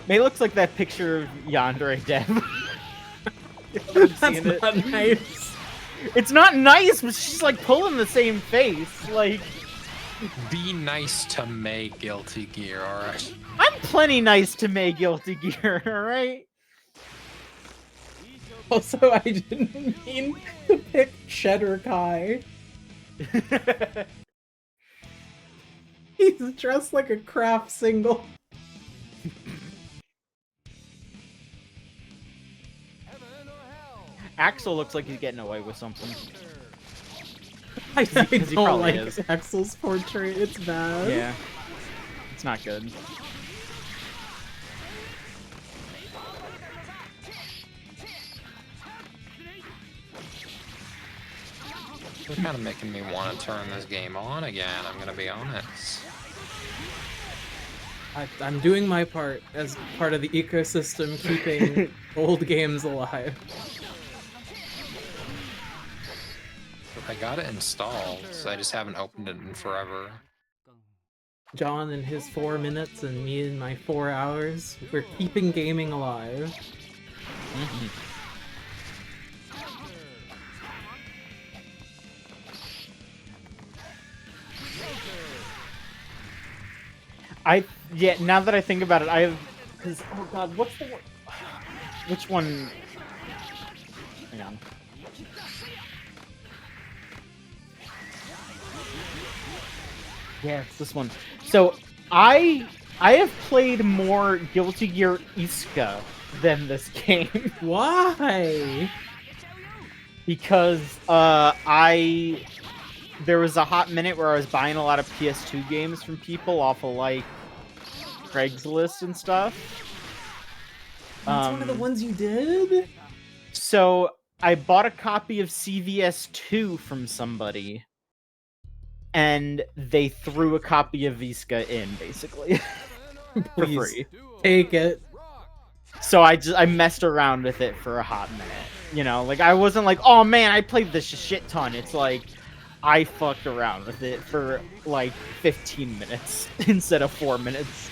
May looks like that picture of Yandere Dev. That's not nice. It's not nice, but she's like pulling the same face. Like, Be nice to May Guilty Gear, alright? I'm plenty nice to May Guilty Gear, alright? Also, I didn't mean to pick Cheddar Kai. He's dressed like a craft single. Axel looks like he's getting away with something. I he don't probably like is. Axel's portrait. It's bad. Yeah. It's not good. You're kind of making me want to turn this game on again, I'm gonna be honest. I'm doing my part as part of the ecosystem keeping old games alive. I got it installed, so I just haven't opened it in forever. John and his 4 minutes and me and my 4 hours. We're keeping gaming alive. Yeah, now that I think about it, I have, because, oh god, what's the one? Which one? Hang on. Yeah, it's this one. So, I have played more Guilty Gear Iska than this game. Why? Because, there was a hot minute where I was buying a lot of PS2 games from people off of, like, Craigslist and stuff. That's one of the ones you did? So, I bought a copy of CVS 2 from somebody, and they threw a copy of Iska in, basically, for Please, free. take it. So I messed around with it for a hot minute. You know, like, I wasn't like, oh man, I played this a shit ton. It's like, I fucked around with it for, like, 15 minutes instead of 4 minutes.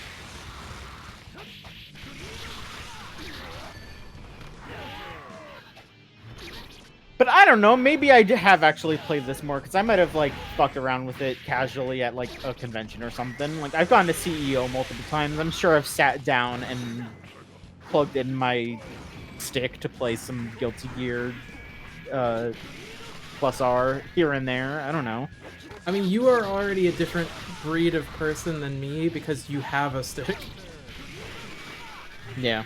But I don't know, maybe I have actually played this more, because I might have, like, fucked around with it casually at, like, a convention or something. Like, I've gone to CEO multiple times. I'm sure I've sat down and plugged in my stick to play some Guilty Gear, plus R here and there. I don't know. I mean, you are already a different breed of person than me because you have a stick. Yeah.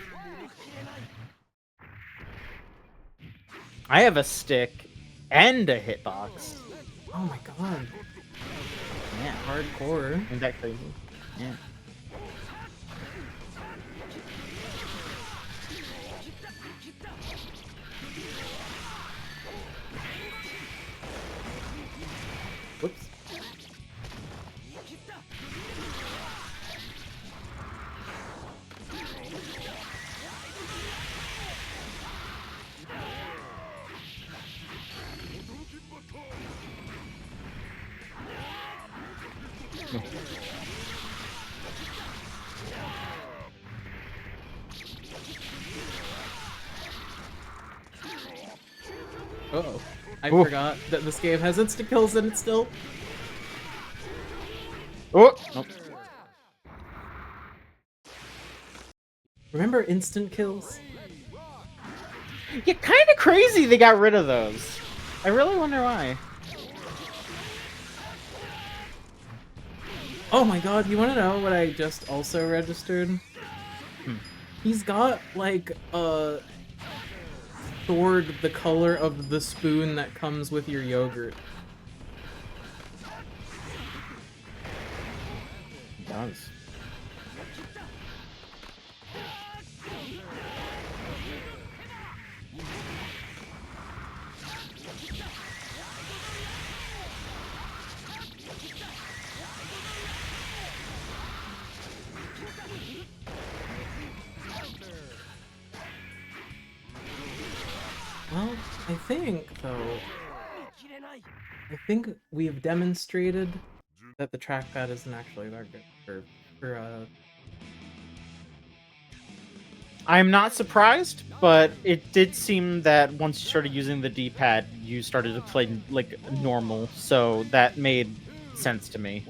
I have a stick and a hitbox. Oh my god. Yeah. Hardcore. Isn't that crazy? Yeah. Whoops. Uh-oh. I Ooh. forgot that this game has instant kills and it's still... Oh! Nope. Remember instant kills? Yeah, kind of crazy they got rid of those. I really wonder why. Oh my god, you wanna know what I just also registered? He's got, like, a sword the color of the spoon that comes with your yogurt. It does. Well, I think, though, I think we have demonstrated that the trackpad isn't actually that good for I'm not surprised, but it did seem that once you started using the D-pad, you started to play like normal, so that made sense to me.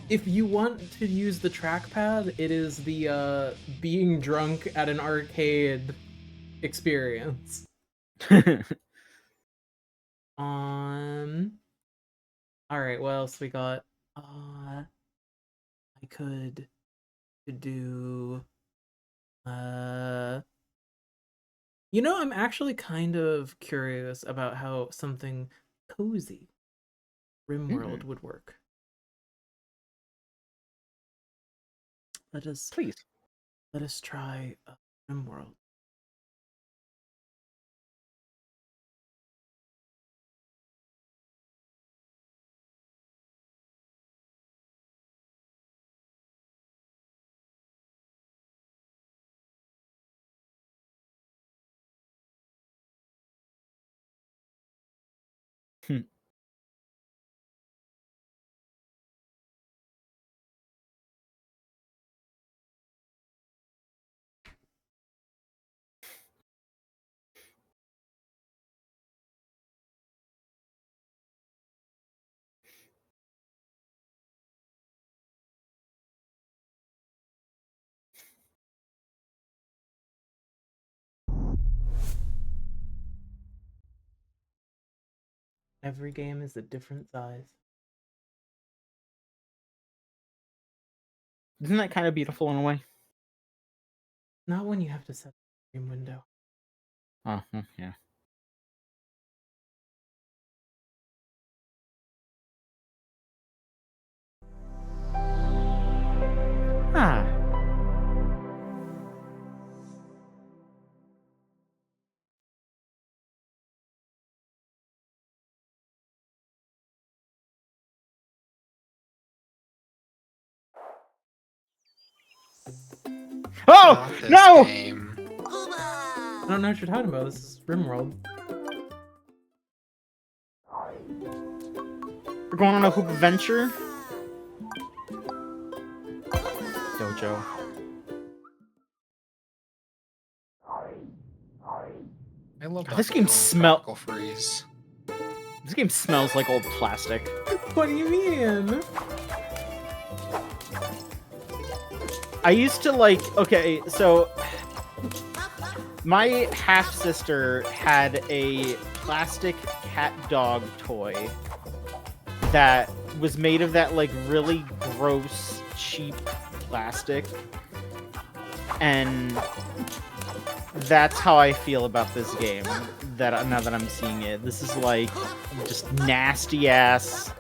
if you want to use the trackpad, it is the being drunk at an arcade experience. Alright, what else we got? I could do you know, I'm actually kind of curious about how something cozy RimWorld would work. Please. Let us try RimWorld. Every game is a different size. Isn't that kind of beautiful in a way? Not when you have to set the game window. Oh, yeah. Ah. Oh Not this no! game. I don't know what you're talking about. This is RimWorld. We're going on a Hoobaventure dojo. I love God, this game Tropical Freeze. This game smells like old plastic. What do you mean? I used to like, okay, so my half sister had a plastic cat dog toy that was made of that like really gross, cheap plastic. And that's how I feel about this game. That now that I'm seeing it, this is like just nasty ass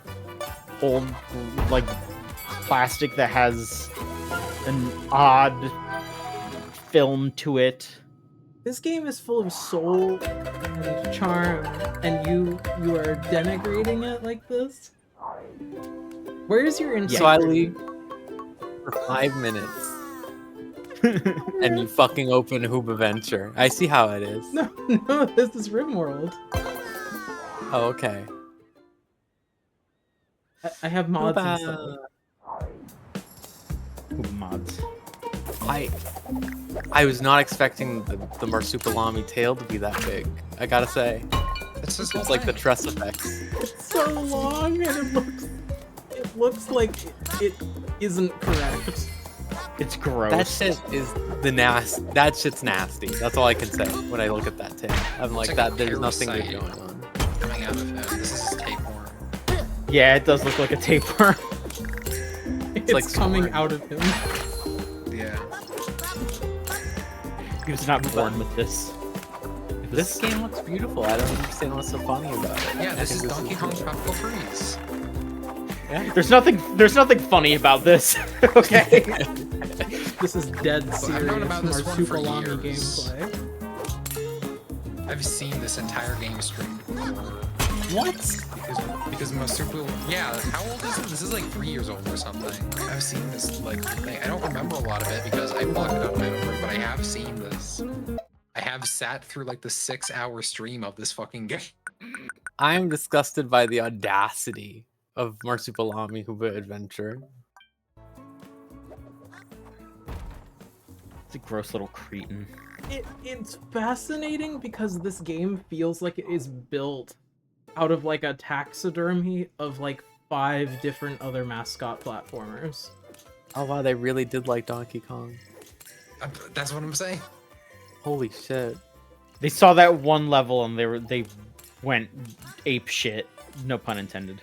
old like plastic that has an odd film to it. This game is full of soul and charm, and you are denigrating it like this? Where's your integrity? So I leave for 5 minutes, and you fucking open Hoobaventure. I see how it is. No, this is RimWorld. Oh, okay. I have mods and stuff. Mods. I was not expecting the Marsupalami tail to be that big. I gotta say, It's just it's like the truss effects. It's so long, and it looks like it isn't correct. It's gross. That shit is that shit's nasty. That's all I can say when I look at that tail. I'm like, like that. a There's nothing good parasite. going on. Coming out of him. This is his tapeworm. Yeah, it does look like a tapeworm. It's like coming scoring. out of him. Yeah. He was not born with this. This game looks beautiful. I don't understand what's so funny about it. Yeah, I this think is Donkey Kong cool. Tropical Freeze. Yeah. There's nothing funny about this. Okay. This is dead I've serious known about this one for Marsupalami years. gameplay. I've seen this entire game stream before. What? Because Marsupial, yeah, how old is it? This is like 3 years old or something. I've seen this like thing. I don't remember a lot of it because I blocked it out of my memory, but I have seen this. I have sat through like the 6-hour stream of this fucking game. I am disgusted by the audacity of Marsupalami Hoobaventure. It's a gross little cretin. It's fascinating because this game feels like it is built out of like a taxidermy of like 5 different other mascot platformers. Oh wow, they really did like Donkey Kong. That's what I'm saying. Holy shit. They saw that one level and they went ape shit. No pun intended.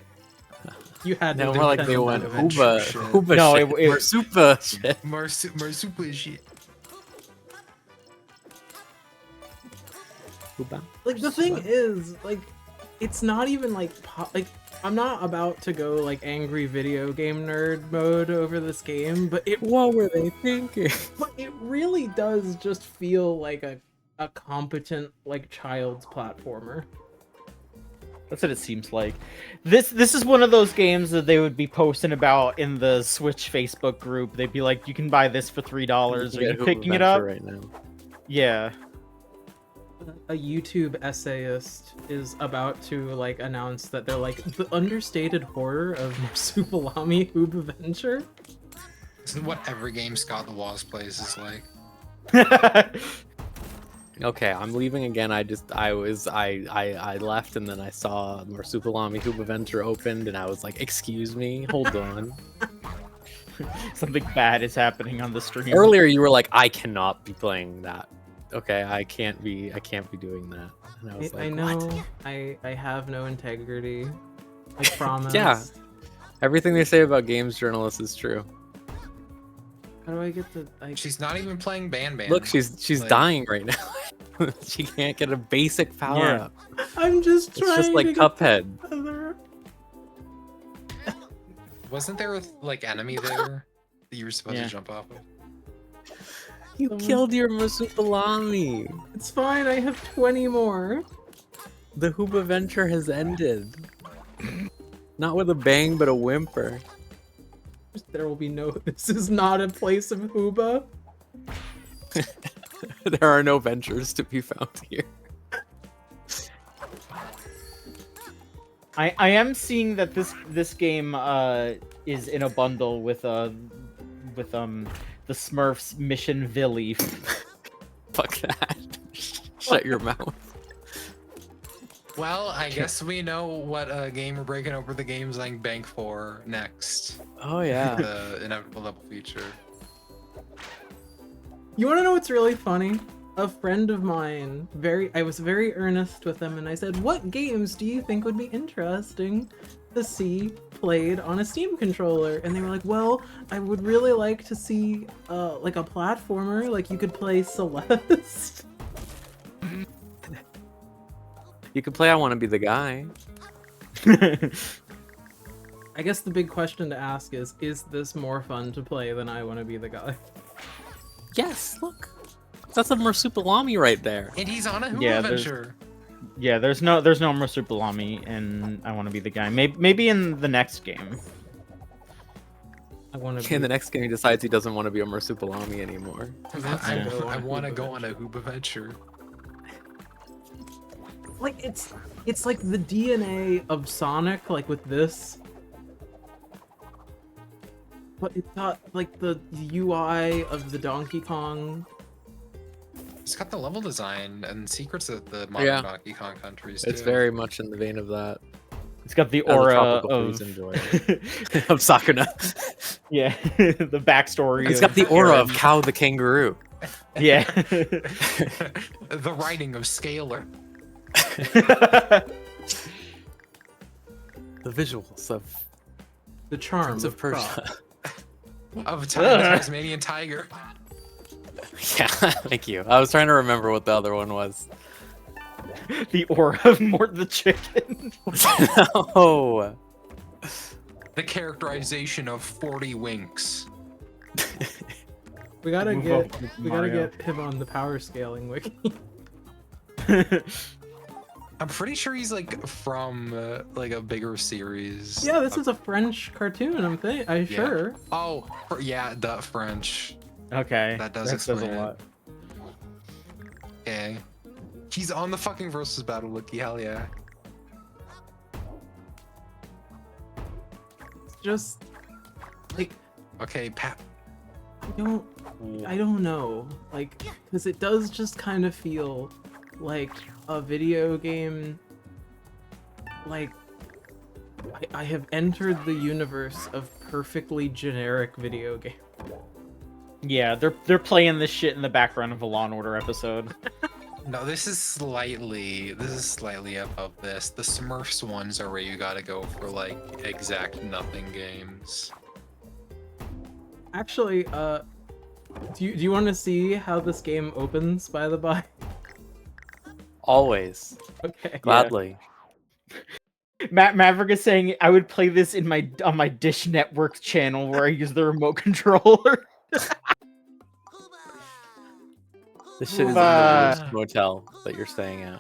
You had to No, more like they defend went that Adventure Hooba, shit. Hooba No, shit. it- Marsupa shit. Marsupial shit. Hooba. Like the thing is, like, it's not even like like I'm not about to go like angry video game nerd mode over this game, but What were they thinking? it really does just feel like a competent like child's platformer. That's what it seems like. This is one of those games that they would be posting about in the Switch Facebook group. They'd be like, "You can buy this for $3. Are you picking it up?" right now? Yeah. A YouTube essayist is about to like announce that they're like the understated horror of Marsupalami Hoobaventure. This is what every game Scott the Wasp plays is like. Okay, I'm leaving again. I left and then I saw Marsupalami Hoobaventure opened and I was like, "Excuse me, hold on." Something bad is happening on the stream. Earlier you were like, "I cannot be playing that." Okay, I can't be doing that. And I was like, I know "What?" I have no integrity. I promise. Yeah. Everything they say about games journalists is true. How do I get the She's not even playing Ban Ban. Look, she's Like- dying right now. She can't get a basic power Yeah. up. I'm just trying It's just like to Cuphead. get together. Wasn't there a like enemy there that you were supposed Yeah. to jump off of? You Someone- killed your Marsupalami. It's fine, I have 20 more. The Hoobaventure has ended. Not with a bang, but a whimper. There will be no this is not a place of Hooba. There are no ventures to be found here. I am seeing that this game is in a bundle with the Smurfs Mission Villey. Fuck that. Shut your mouth. Well, I guess we know what game we're breaking over the Gamesline bank for next. Oh yeah. The inevitable level feature. You want to know what's really funny? A friend of mine, I was very earnest with them, and I said, "What games do you think would be interesting to see played on a Steam controller, and they were like, well, I would really like to see like a platformer, like you could play Celeste. You could play I Want to Be the Guy. I guess the big question to ask is this more fun to play than I Want to Be the Guy? Yes, look. That's a Marsupalami right there. And he's on a Yeah, Hoobaventure. Yeah, there's no Marsupalami, and I want to be the guy. Maybe in the next game. I want to. In the next game, he decides he doesn't want to be a Marsupalami anymore. I want to go on a Hoobaventure. Like it's like the DNA of Sonic, like with this. But it's not like the UI of the Donkey Kong. It's got the level design and secrets of the modern Donkey Kong countries, too. It's very much in the vein of that. It's got the aura of of Sakuna. Yeah, the backstory. It's got the aura of Cow the Kangaroo. Yeah. The writing of Scalar. The visuals of The charm Prince of Persia. Of Tasmanian Tiger. Yeah, thank you. I was trying to remember what the other one was. The aura of Mort the Chicken. Oh. The characterization of 40 winks. We gotta Move get up with we gotta Mario. get him on the power scaling wiki. I'm pretty sure he's like from like a bigger series. Yeah, this is a French cartoon. I'm sure. Oh, yeah, the French. Okay. That does explain it. Okay. He's on the fucking versus battle wiki. Hell yeah. It's just like Okay, Pat. I don't know, like, because it does just kind of feel like a video game. Like, I have entered the universe of perfectly generic video game. Yeah, they're playing this shit in the background of a Law and Order episode. No, this is slightly above this. The Smurfs ones are where you gotta go for like exact nothing games. Actually, do you want to see how this game opens, by the by? Always. Okay. Gladly. Maverick is saying I would play this on my Dish Network channel where I use the remote controller. This shit is in the weirdest motel that you're staying at.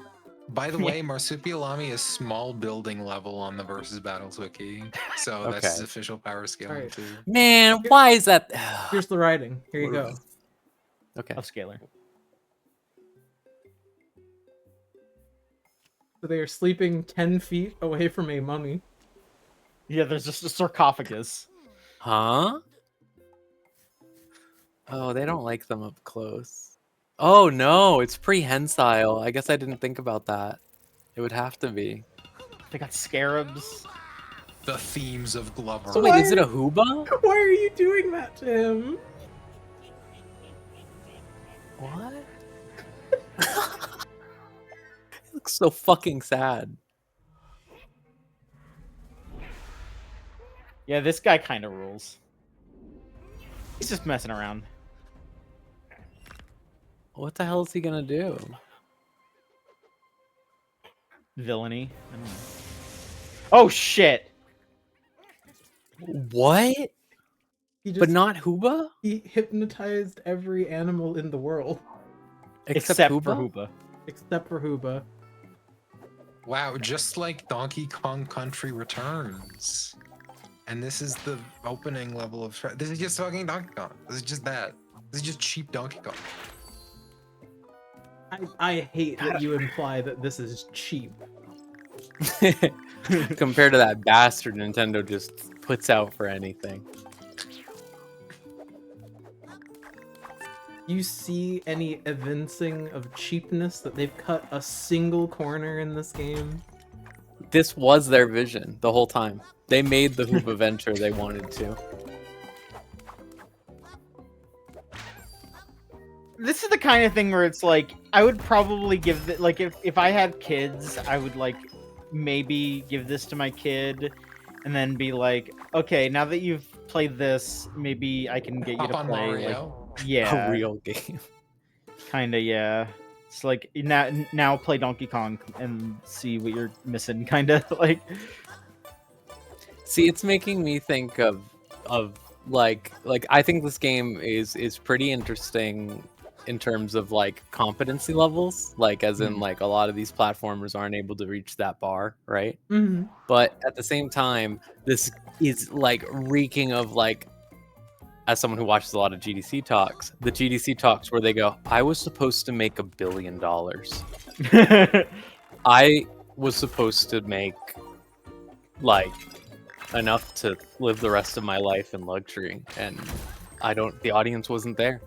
By the way, Marsupilami is small building level on the versus battles wiki, so that's his Okay. official power scaling Alright. too. Man, why is that? Here's the writing. Here you go. Okay. Of scalar. So they are sleeping 10 feet away from a mummy. Yeah, there's just a sarcophagus. Huh? Oh, they don't like them up close. Oh no, it's prehensile. I guess I didn't think about that. It would have to be. They got scarabs. The themes of Glover. So wait, is it a Hooba? Why are you doing that to him? What? It looks so fucking sad. Yeah, this guy kind of rules. He's just messing around. What the hell is he gonna do? Villainy. I don't know. Oh shit! What? He just, But not Hooba? he hypnotized every animal in the world Except for Hooba. except for Hooba. Wow, just like Donkey Kong Country Returns. And this is the opening level of... This is just fucking Donkey Kong. This is just that. This is just cheap Donkey Kong. I hate that you imply that this is cheap. Compared to that bastard Nintendo just puts out for anything. You see any evincing of cheapness that they've cut a single corner in this game? This was their vision the whole time. They made the Hoobaventure they wanted to. This is the kind of thing where it's like I would probably give it like if I had kids, I would like maybe give this to my kid and then be like, okay, now that you've played this, maybe I can get you Hop to on play Mario. like yeah, A real game. kind of yeah. It's like now play Donkey Kong and see what you're missing, kind of like. See, it's making me think of like I think this game is pretty interesting in terms of like competency levels, like as in like a lot of these platformers aren't able to reach that bar, right? Mm-hmm. But at the same time, this is like reeking of like, as someone who watches a lot of GDC talks, the GDC talks where they go, I was supposed to make $1 billion. I was supposed to make like enough to live the rest of my life in luxury, and the audience wasn't there.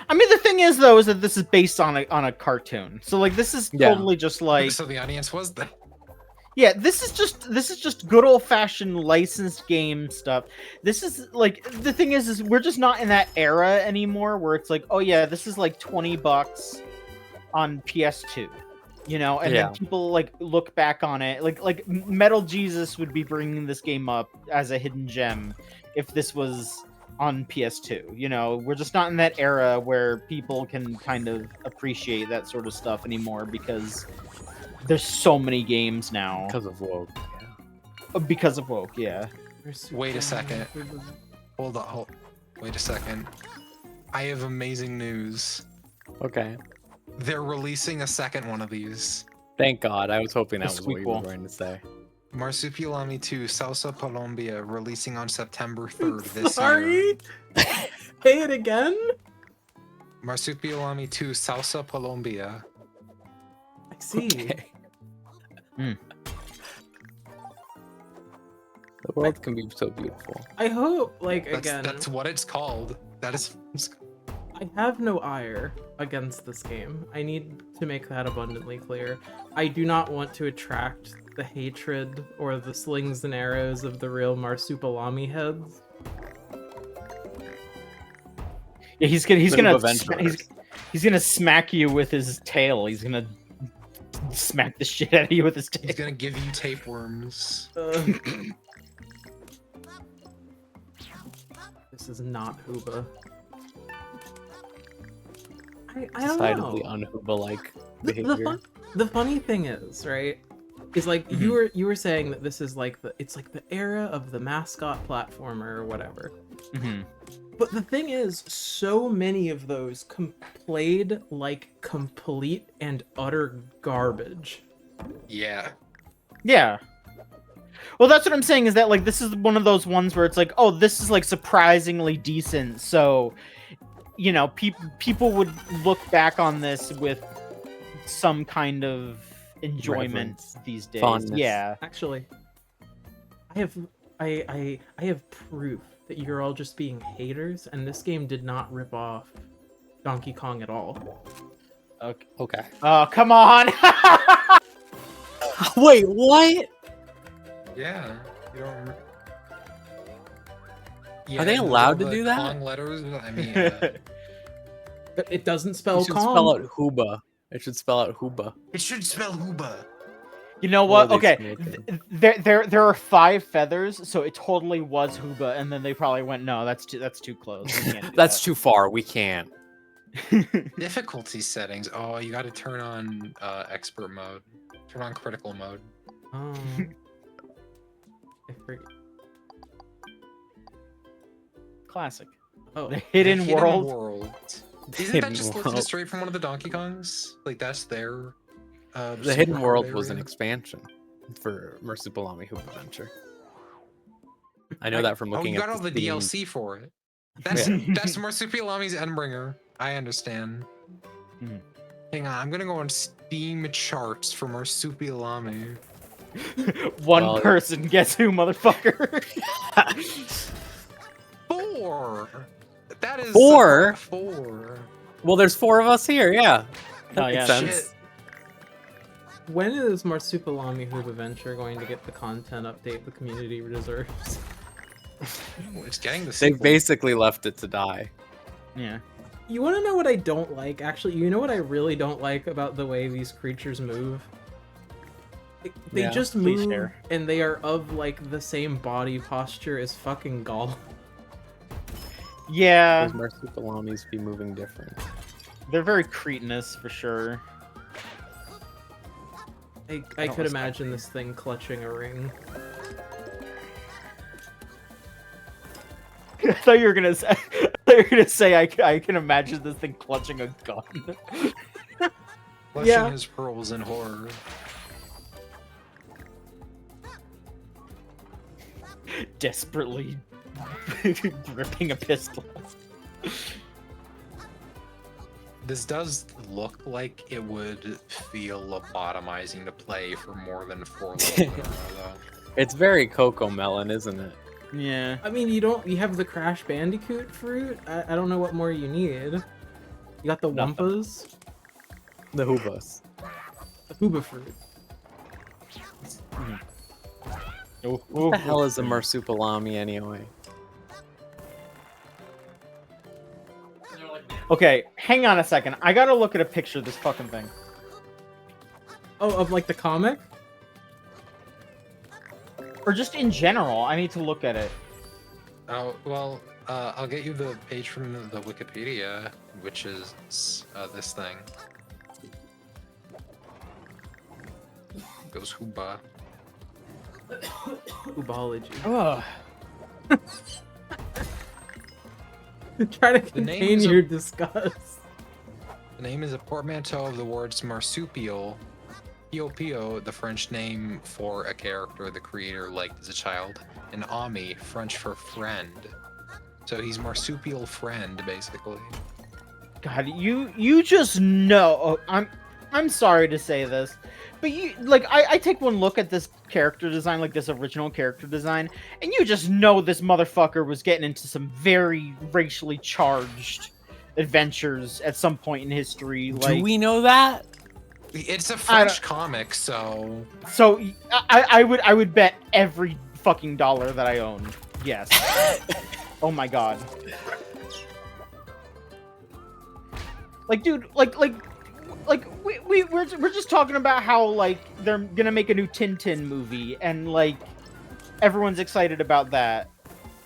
I mean, the thing is, though, is that this is based on a cartoon, so like this is Yeah. totally just like So the audience was there. yeah, this is just good old fashioned licensed game stuff. This is like the thing is we're just not in that era anymore where it's like, oh yeah, this is like $20 on PS2. You know, and Yeah. then people like look back on it like Metal Jesus would be bringing this game up as a hidden gem if this was on PS2. You know, we're just not in that era where people can kind of appreciate that sort of stuff anymore because there's so many games now Because of woke. because of woke. Yeah. Wait a second. Hold on. Wait a second. I have amazing news. Okay. They're releasing a second one of these. Thank God. I was hoping that The was what you were sequel. going to say. Marsupilami 2 Salsa Colombia releasing on September 3rd this year. Sorry. Say it again. Marsupilami 2 Salsa Colombia. I see. Okay. Mm. The world can be so beautiful. I hope, like, That's, again, that's what it's called. That is. I have no ire against this game. I need to make that abundantly clear. I do not want to attract the hatred or the slings and arrows of the real Marsupalami heads. Yeah, he's gonna Hoobaventurers. he's gonna smack you with his tail. He's gonna smack the shit out of you with his tail. He's gonna give you tapeworms. This is not Hooba. I don't Decidedly know. un-Hooba-like The, behavior. the funny thing is, right, is like you were saying that this is like it's like the era of the mascot platformer or whatever. Mm-hmm. But the thing is, so many of those played like complete and utter garbage. Yeah. Yeah. Well, that's what I'm saying is that like this is one of those ones where it's like, oh, this is like surprisingly decent. So, you know, people would look back on this with some kind of enjoyment Reverence. these days. Fondness. Yeah. Actually, I have proof that you're all just being haters, and this game did not rip off Donkey Kong at all. Okay. Okay. Oh, come on. Wait, what? Yeah. You don't. Are they and allowed all to the do that? Kong letters. I mean, But it doesn't It spell should Kong. spell out Hooba. It should spell out Hooba. it should spell Hooba. You know What what? are they Okay, smoking? there are 5 feathers, so it totally was Hooba, and then they probably went, no, that's too close. We can't do That's too far. We can't. that." Difficulty settings. Oh, you got to turn on expert mode. Turn on critical mode. Oh. I forget. Classic. Oh, The The Hidden World. Isn't Hidden that just lifted World. straight from one of the Donkey Kongs? Like that's their. The Hidden superpowered World was an area? expansion for Marsupalami Hoobaventure. I know that from Oh, looking you got at all the Steam. DLC for it. That's Yeah. that's Marsupilami's Endbringer. I understand. Mhm. Hang on, I'm gonna go on Steam charts for Marsupilami. One Well- person, guess who, motherfucker? 4. That is 4? 4. Well, there's 4 of us here. Yeah. That Oh, makes yeah, sense. shit. when is Marsupilami Hoobaventure going to get the content update the community deserves? It's getting the They've sequel. basically left it to die. Yeah. You want to know what I don't like? Actually, you know what I really don't like about the way these creatures move? They Yeah, just please move, share. and they are of like the same body posture as fucking Gaul. Yeah, Those Marsupalamis be moving different. they're very cretinous for sure. I don't could respect imagine this thing clutching a ring. I thought you were gonna say. I thought you were gonna say I can imagine this thing clutching a gun. Clutching Yeah. his pearls in horror. Desperately gripping a pistol. This does look like it would feel lobotomizing to play for more than 4 levels in a row, though. It's very Coco Melon, isn't it? Yeah. I mean, you have the Crash Bandicoot fruit. I don't know what more you need. You got the Nothing. Wumpas, The Hoobas. the Hooba fruit. What the hell is a Marsupalami anyway? Okay, hang on a second. I gotta look at a picture of this fucking thing. Oh, of like the comic? Or just in general, I need to look at it. Oh, well, I'll get you the page from the Wikipedia, which is this thing. Goes Hooba. Hoobology. Ugh. Try to The name contain is a- your disgust. The name is a portmanteau of the words marsupial, pio pio, the French name for a character the creator liked as a child, and ami, French for friend. So he's marsupial friend, basically. God, you just know. Oh, I'm sorry to say this, but you like I take one look at this character design, like this original character design, and you just know this motherfucker was getting into some very racially charged adventures at some point in history. Like, Do we know that? It's a French comic, so so I would bet every fucking dollar that I own. Yes. Oh my god. Like, dude, like we're just talking about how like they're gonna make a new Tintin movie, and like everyone's excited about that.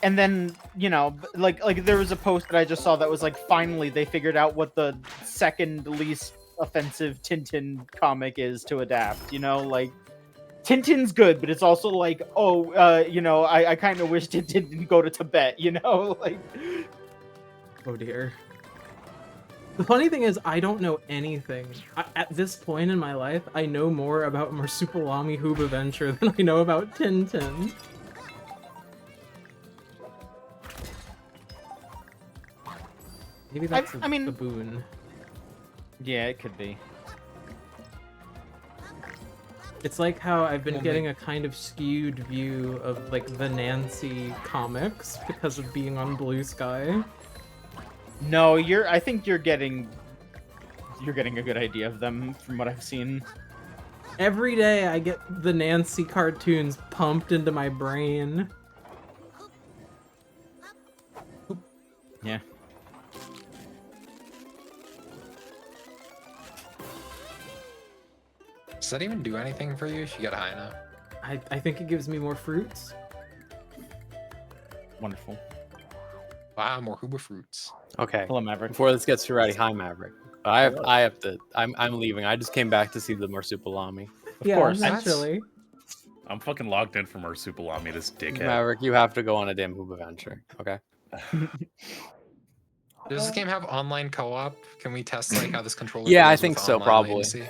And then, you know, like there was a post that I just saw that was like, finally they figured out what the second least offensive Tintin comic is to adapt. You know, like Tintin's good, but it's also like, oh, you know, I kind of wish Tintin didn't go to Tibet. You know, like. Oh dear. The funny thing is, I don't know anything. At this point in my life, I know more about Marsupalami Hoobaventure than I know about Tintin. Maybe that's I mean- the boon. Yeah, it could be. It's like how I've been Well, getting a kind of skewed view of like the Nancy comics because of being on Blue Sky. No, I think you're getting a good idea of them from what I've seen. Every day I get the Nancy cartoons pumped into my brain. Yeah. does that even do anything for you if you get high enough? I think it gives me more fruits. Wonderful. Wow, more Hooba fruits. Okay. Hello, Maverick. Before this gets too rowdy, hi Maverick. I have to. I'm leaving. I just came back to see the Marsupalami. Of Yeah, course. naturally. I'm fucking logged in for Marsupalami, this dickhead. Maverick, you have to go on a damn Hoobaventure. Okay. Does this game have online co-op? Can we test like how this controller? Yeah, I feels think with so, online probably. latency?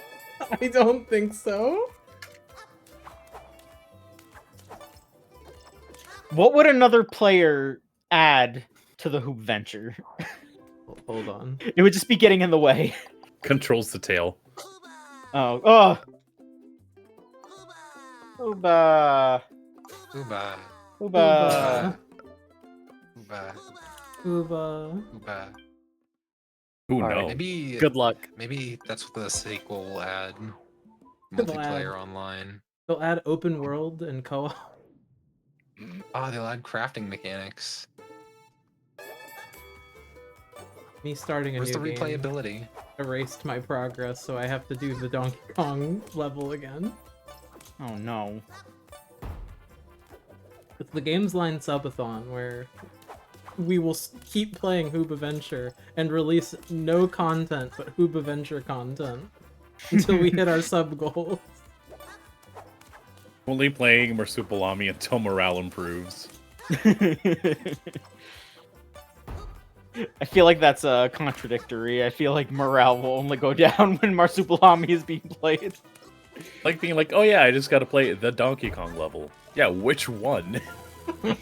I don't think so. What would another player add to the Hoobaventure? Hold on. It would just be getting in the way. Controls the tail. Oh, oh. Hooba. Hooba, Hooba. Hooba, Hooba. Hooba. Who All right, knows? Maybe Good luck. Maybe that's what the sequel will add. They'll Multiplayer online. They'll add open world and co-op. Oh, they'll add crafting mechanics. Me starting a Where's the new game replayability? erased my progress, so I have to do the Donkey Kong level again. Oh no. It's the Gamesline subathon where we will keep playing Hoobaventure and release no content but Hoobaventure content until we hit our sub goals. Only playing Marsupalami until morale improves. I feel like that's contradictory. I feel like morale will only go down when Marsupilami is being played. Like being like, oh yeah, I just gotta play the Donkey Kong level. Yeah, which one? I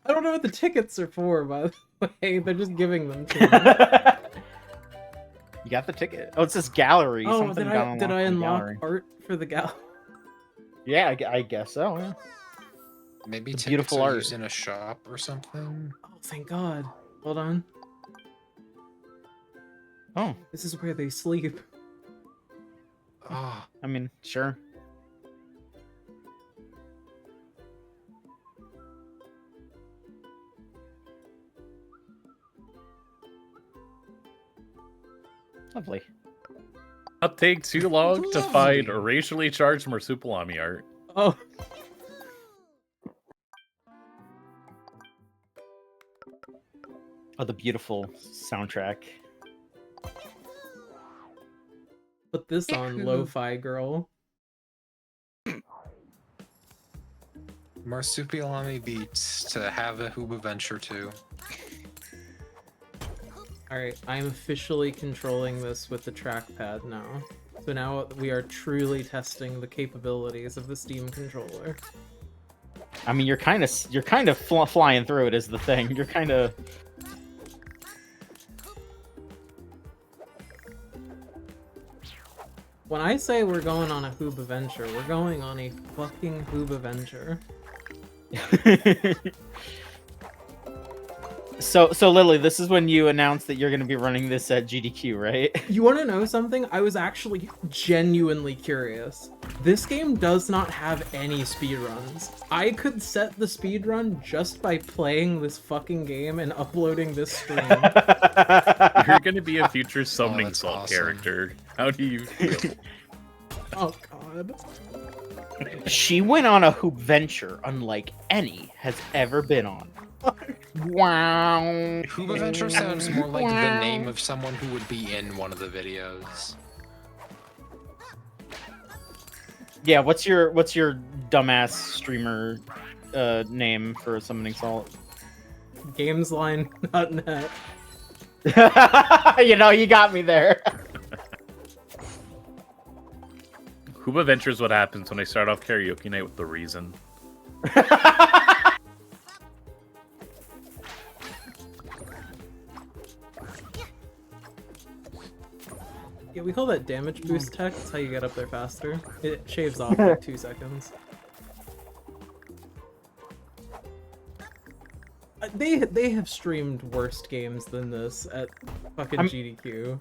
don't know what the tickets are for, by the way. They're just giving them to me. You got the ticket. Oh, it says gallery. Oh, Something did got I unlocked in unlock gallery. art for the gallery? Yeah, I guess so. Yeah. Maybe It's tickets beautiful are art. used in a shop or something. Oh, thank God. Hold on. Oh, This is where they sleep. Ah, I mean, sure. Lovely. Not take too long to Lovely. find racially charged Marsupilami art. Oh. Oh, the beautiful soundtrack. Put this on, Lo-Fi Girl. Marsupilami beats to have a Hoobaventure 2. Alright, I'm officially controlling this with the trackpad now. So now we are truly testing the capabilities of the Steam controller. I mean, you're kind of flying through it is the thing. You're kind of. When I say we're going on a Hoobaventure, we're going on a fucking Hoobaventure. So Lily, this is when you announced that you're going to be running this at GDQ, right? You want to know something? I was actually genuinely curious. This game does not have any speedruns. I could set the speedrun just by playing this fucking game and uploading this stream. You're gonna be a future summoning that's salt awesome. character. How do you feel? Oh god. She went on a hoop venture unlike any has ever been on. Wow. Hoobaventure sounds more like the name of someone who would be in one of the videos. Yeah, what's your dumbass streamer name for summoning salt? Gamesline.net. You know, you got me there. Hoobaventure is what happens when I start off karaoke night with The Reason. Yeah, we call that damage boost tech. That's how you get up there faster. It shaves off like 2 seconds. They have streamed worst games than this at fucking GDQ.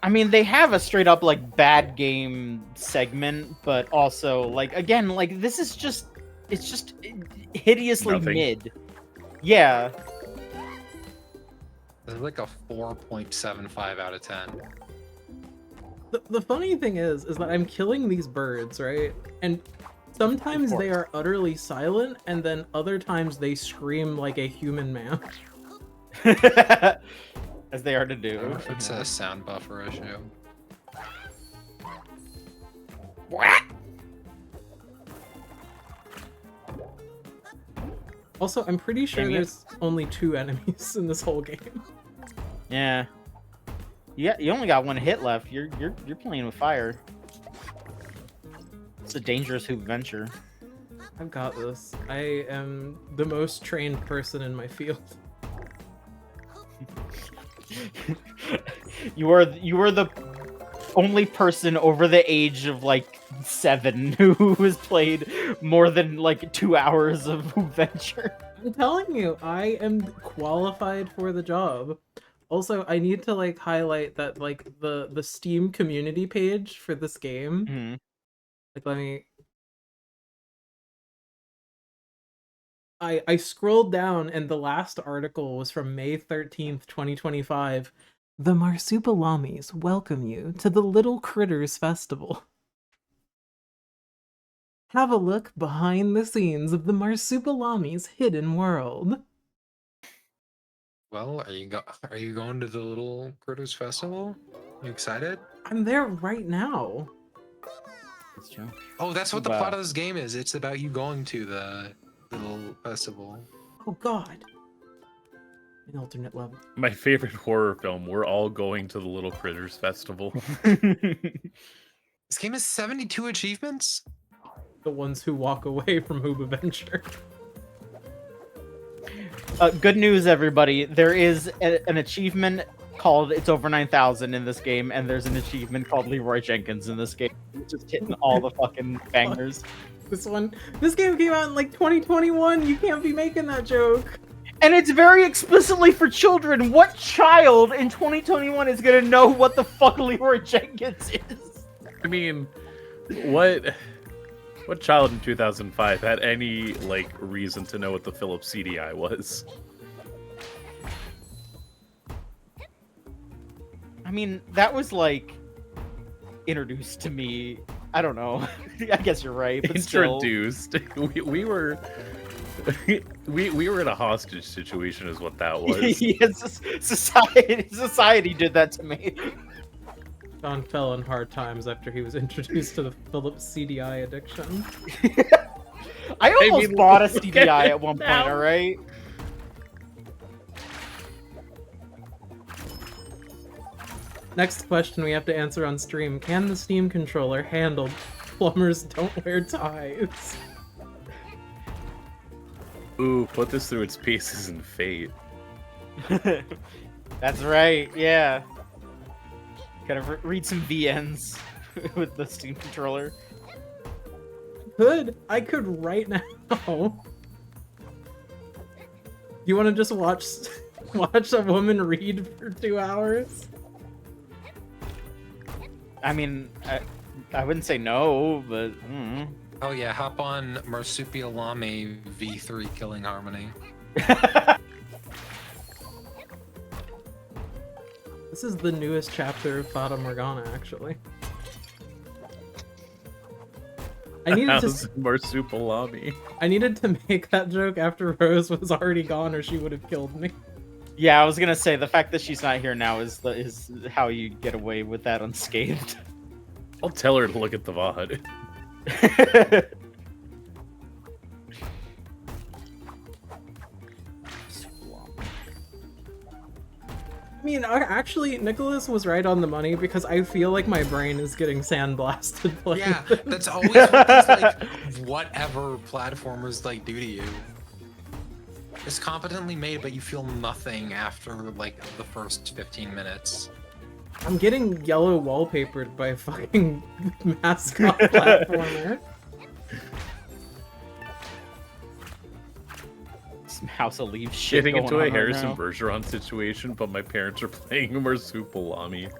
I mean, they have a straight up like bad game segment, but also like again, like this is just it's hideously Nothing. mid. Yeah. It's like a 4.75 out of 10. The funny thing is that I'm killing these birds, right? And sometimes they are utterly silent, and then other times they scream like a human man. As they are to I do. wonder if it's a sound buffer issue. What? Also, I'm pretty sure Dang it. there's only 2 enemies in this whole game. Yeah. You only got 1 hit left. You're playing with fire. It's a dangerous hoop venture. I've got this. I am the most trained person in my field. You are the only person over the age of like 7 who has played more than like 2 hours of hoop venture. I'm telling you, I am qualified for the job. Also, I need to like highlight that like the Steam community page for this game. Mhm. Like, let me. I scrolled down and the last article was from May 13th, 2025. The Marsupalamis welcome you to the Little Critters Festival. have a look behind the scenes of the Marsupalami's hidden world. Well, are you going to the Little Critters Festival? You excited? I'm there right now. That's true. Oh, that's what the plot of this game is. It's about you going to the little festival. Oh god. An alternate level. My favorite horror film. We're all going to the Little Critters Festival. This game has 72 achievements? The ones who walk away from Hoobaventure. Good news, everybody. There is an achievement called It's Over 9,000 in this game, and there's an achievement called Leroy Jenkins in this game. Just hitting all the fucking bangers. This game came out in like 2021. You can't be making that joke. And it's very explicitly for children. What child in 2021 is gonna know what the fuck Leroy Jenkins is? I mean, what child in 2005 had any like reason to know what the Philips CDI was? I mean, that was like introduced to me. I don't know. I guess you're right. But Introduced. We were we were in a hostage situation, is what that was. Yes, society did that to me. John fell in hard times after he was introduced to the Philips CDI addiction. I almost bought a CDI at at one point. All right. Next question we have to answer on stream. Can the Steam controller handle plumbers don't wear ties? Ooh, put this through its paces and fate. That's right. Yeah. Gotta read some VNs with the Steam controller. I could right now. You want to just watch a woman read for 2 hours? I mean, I wouldn't say no, but Oh yeah, hop on Marsupilami V3 Killing Harmony. This is the newest chapter of Fata Morgana, actually. I needed How's Marsupilami? I needed to make that joke after Rose was already gone, or she would have killed me. yeah, I was gonna say the fact that she's not here now is how you get away with that unscathed. I'll tell her to look at the VOD. I mean, actually, Nikolas was right on the money because I feel like my brain is getting sandblasted playing Yeah, this. that's always what these, like, whatever platformers, like, do to you. It's competently made, but you feel nothing after, like, the first 15 minutes. I'm getting yellow wallpapered by a fucking mascot platformer. Some House of Leaves shit Getting going into on a right Harrison now. Bergeron situation, but my parents are playing Marsupilami.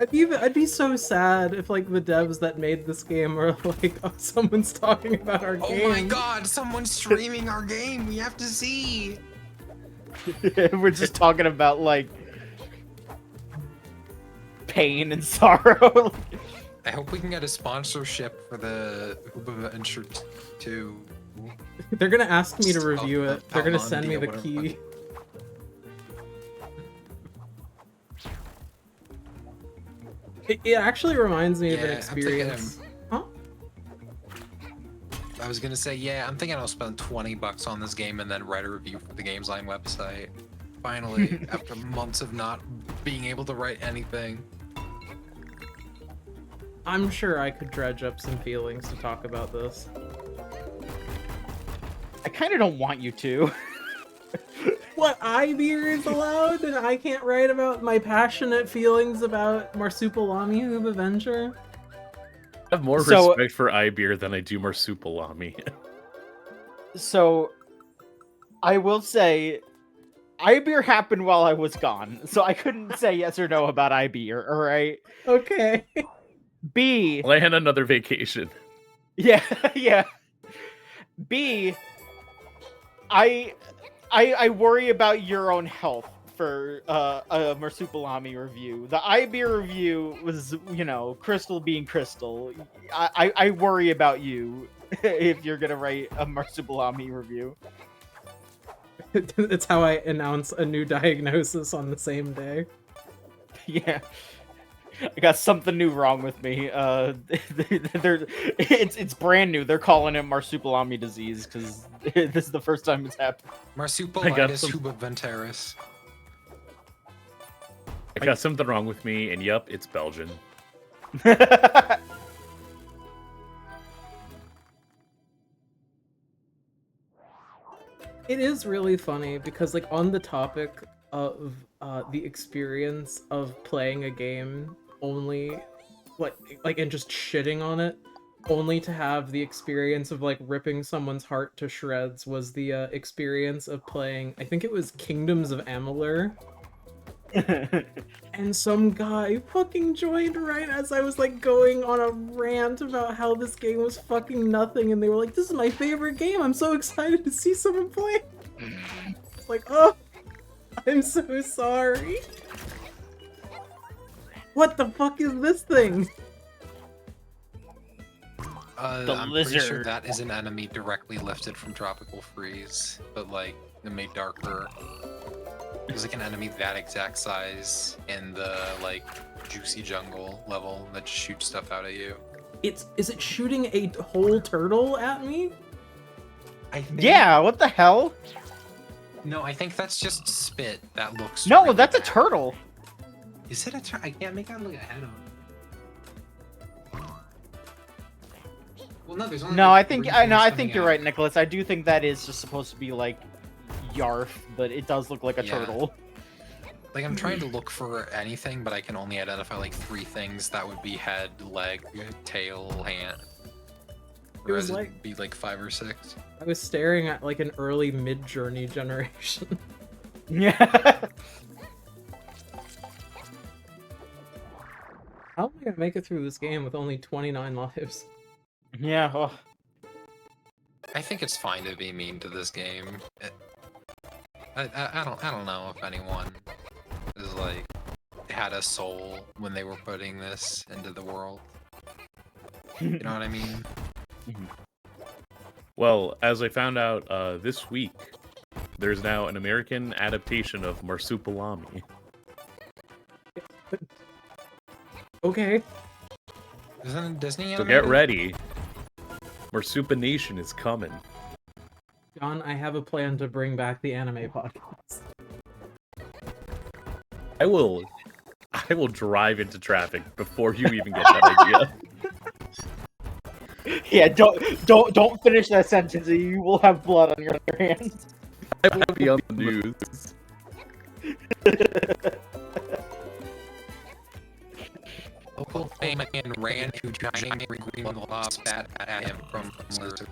I'd be so sad if like the devs that made this game are like, oh, someone's talking about our game. Oh my god, someone's streaming our game! We have to see! We're just talking about like pain and sorrow. I hope we can get a sponsorship for the Hoobaventure 2. They're gonna ask me to review Oh, it. They're gonna send me Palmondia, the whatever. key. It actually reminds me of an Yeah, I'm thinking experience. Huh? I was gonna say, yeah, I'm thinking I'll spend $20 on this game and then write a review for the Gamesline website. Finally, after months of not being able to write anything. I'm sure I could dredge up some feelings to talk about this. I kind of don't want you to. What, iBeer is allowed and I can't write about my passionate feelings about Marsupilami Hoobaventure? I have more So- respect for iBeer than I do Marsupilami. So, I will say, iBeer happened while I was gone, so I couldn't say yes or no about iBeer. All right. Okay. B. Plan another vacation. Yeah, yeah. B. I worry about your own health for a Marsupalami review. The iBeer review was, you know, Crystal being Crystal. I worry about you if you're gonna write a Marsupalami review. It's how I announce a new diagnosis on the same day. Yeah. I got something new wrong with me. It's brand new. They're calling it Marsupalami disease because this is the first time it's happened. Marsupalami Hoobaventure. I got something wrong with me, and yep, it's Belgian. It is really funny because, like, on the topic of the experience of playing a game only, like, and just shitting on it, only to have the experience of, like, ripping someone's heart to shreds was the experience of playing, I think it was Kingdoms of Amalur. And some guy fucking joined right as I was, like, going on a rant about how this game was fucking nothing, and they were like, this is my favorite game, I'm so excited to see someone play. It's like, oh, I'm so sorry. What the fuck is this thing? I'm pretty sure that is an enemy directly lifted from Tropical Freeze, but, like, it made darker. There's like an enemy that exact size in the like juicy jungle level that just shoots stuff out at you. Is it shooting a whole turtle at me? I think... Yeah, what the hell? No, I think that's just spit that looks. No, really that's bad. a turtle. Is it a turtle? I can't make out look ahead of. Well, no, there's only. No, like, I think three I things think coming you're out. right, Nicholas. I do think that is just supposed to be like Yarf, but it does look like a Yeah. turtle. Like, I'm trying to look for anything, but I can only identify like 3 things that would be head, leg, tail, hand. It was Whereas like- it'd be like 5 or 6. I was staring at like an early Mid-Journey generation. Yeah. How am I gonna make it through this game with only 29 lives? Yeah. Oh. I think it's fine to be mean to this game. I don't know if anyone is like had a soul when they were putting this into the world. You know what I mean? Well, as I found out this week, there's now an American adaptation of Marsupalami. Okay. Isn't it Disney? So get ready. Marsupanation is coming. John, I have a plan to bring back the anime podcast. I will drive into traffic before you even get that idea. Yeah, don't finish that sentence. You will have blood on your hands. I will be on the news. Local famous man ran to giant green blob spat at him from lizard.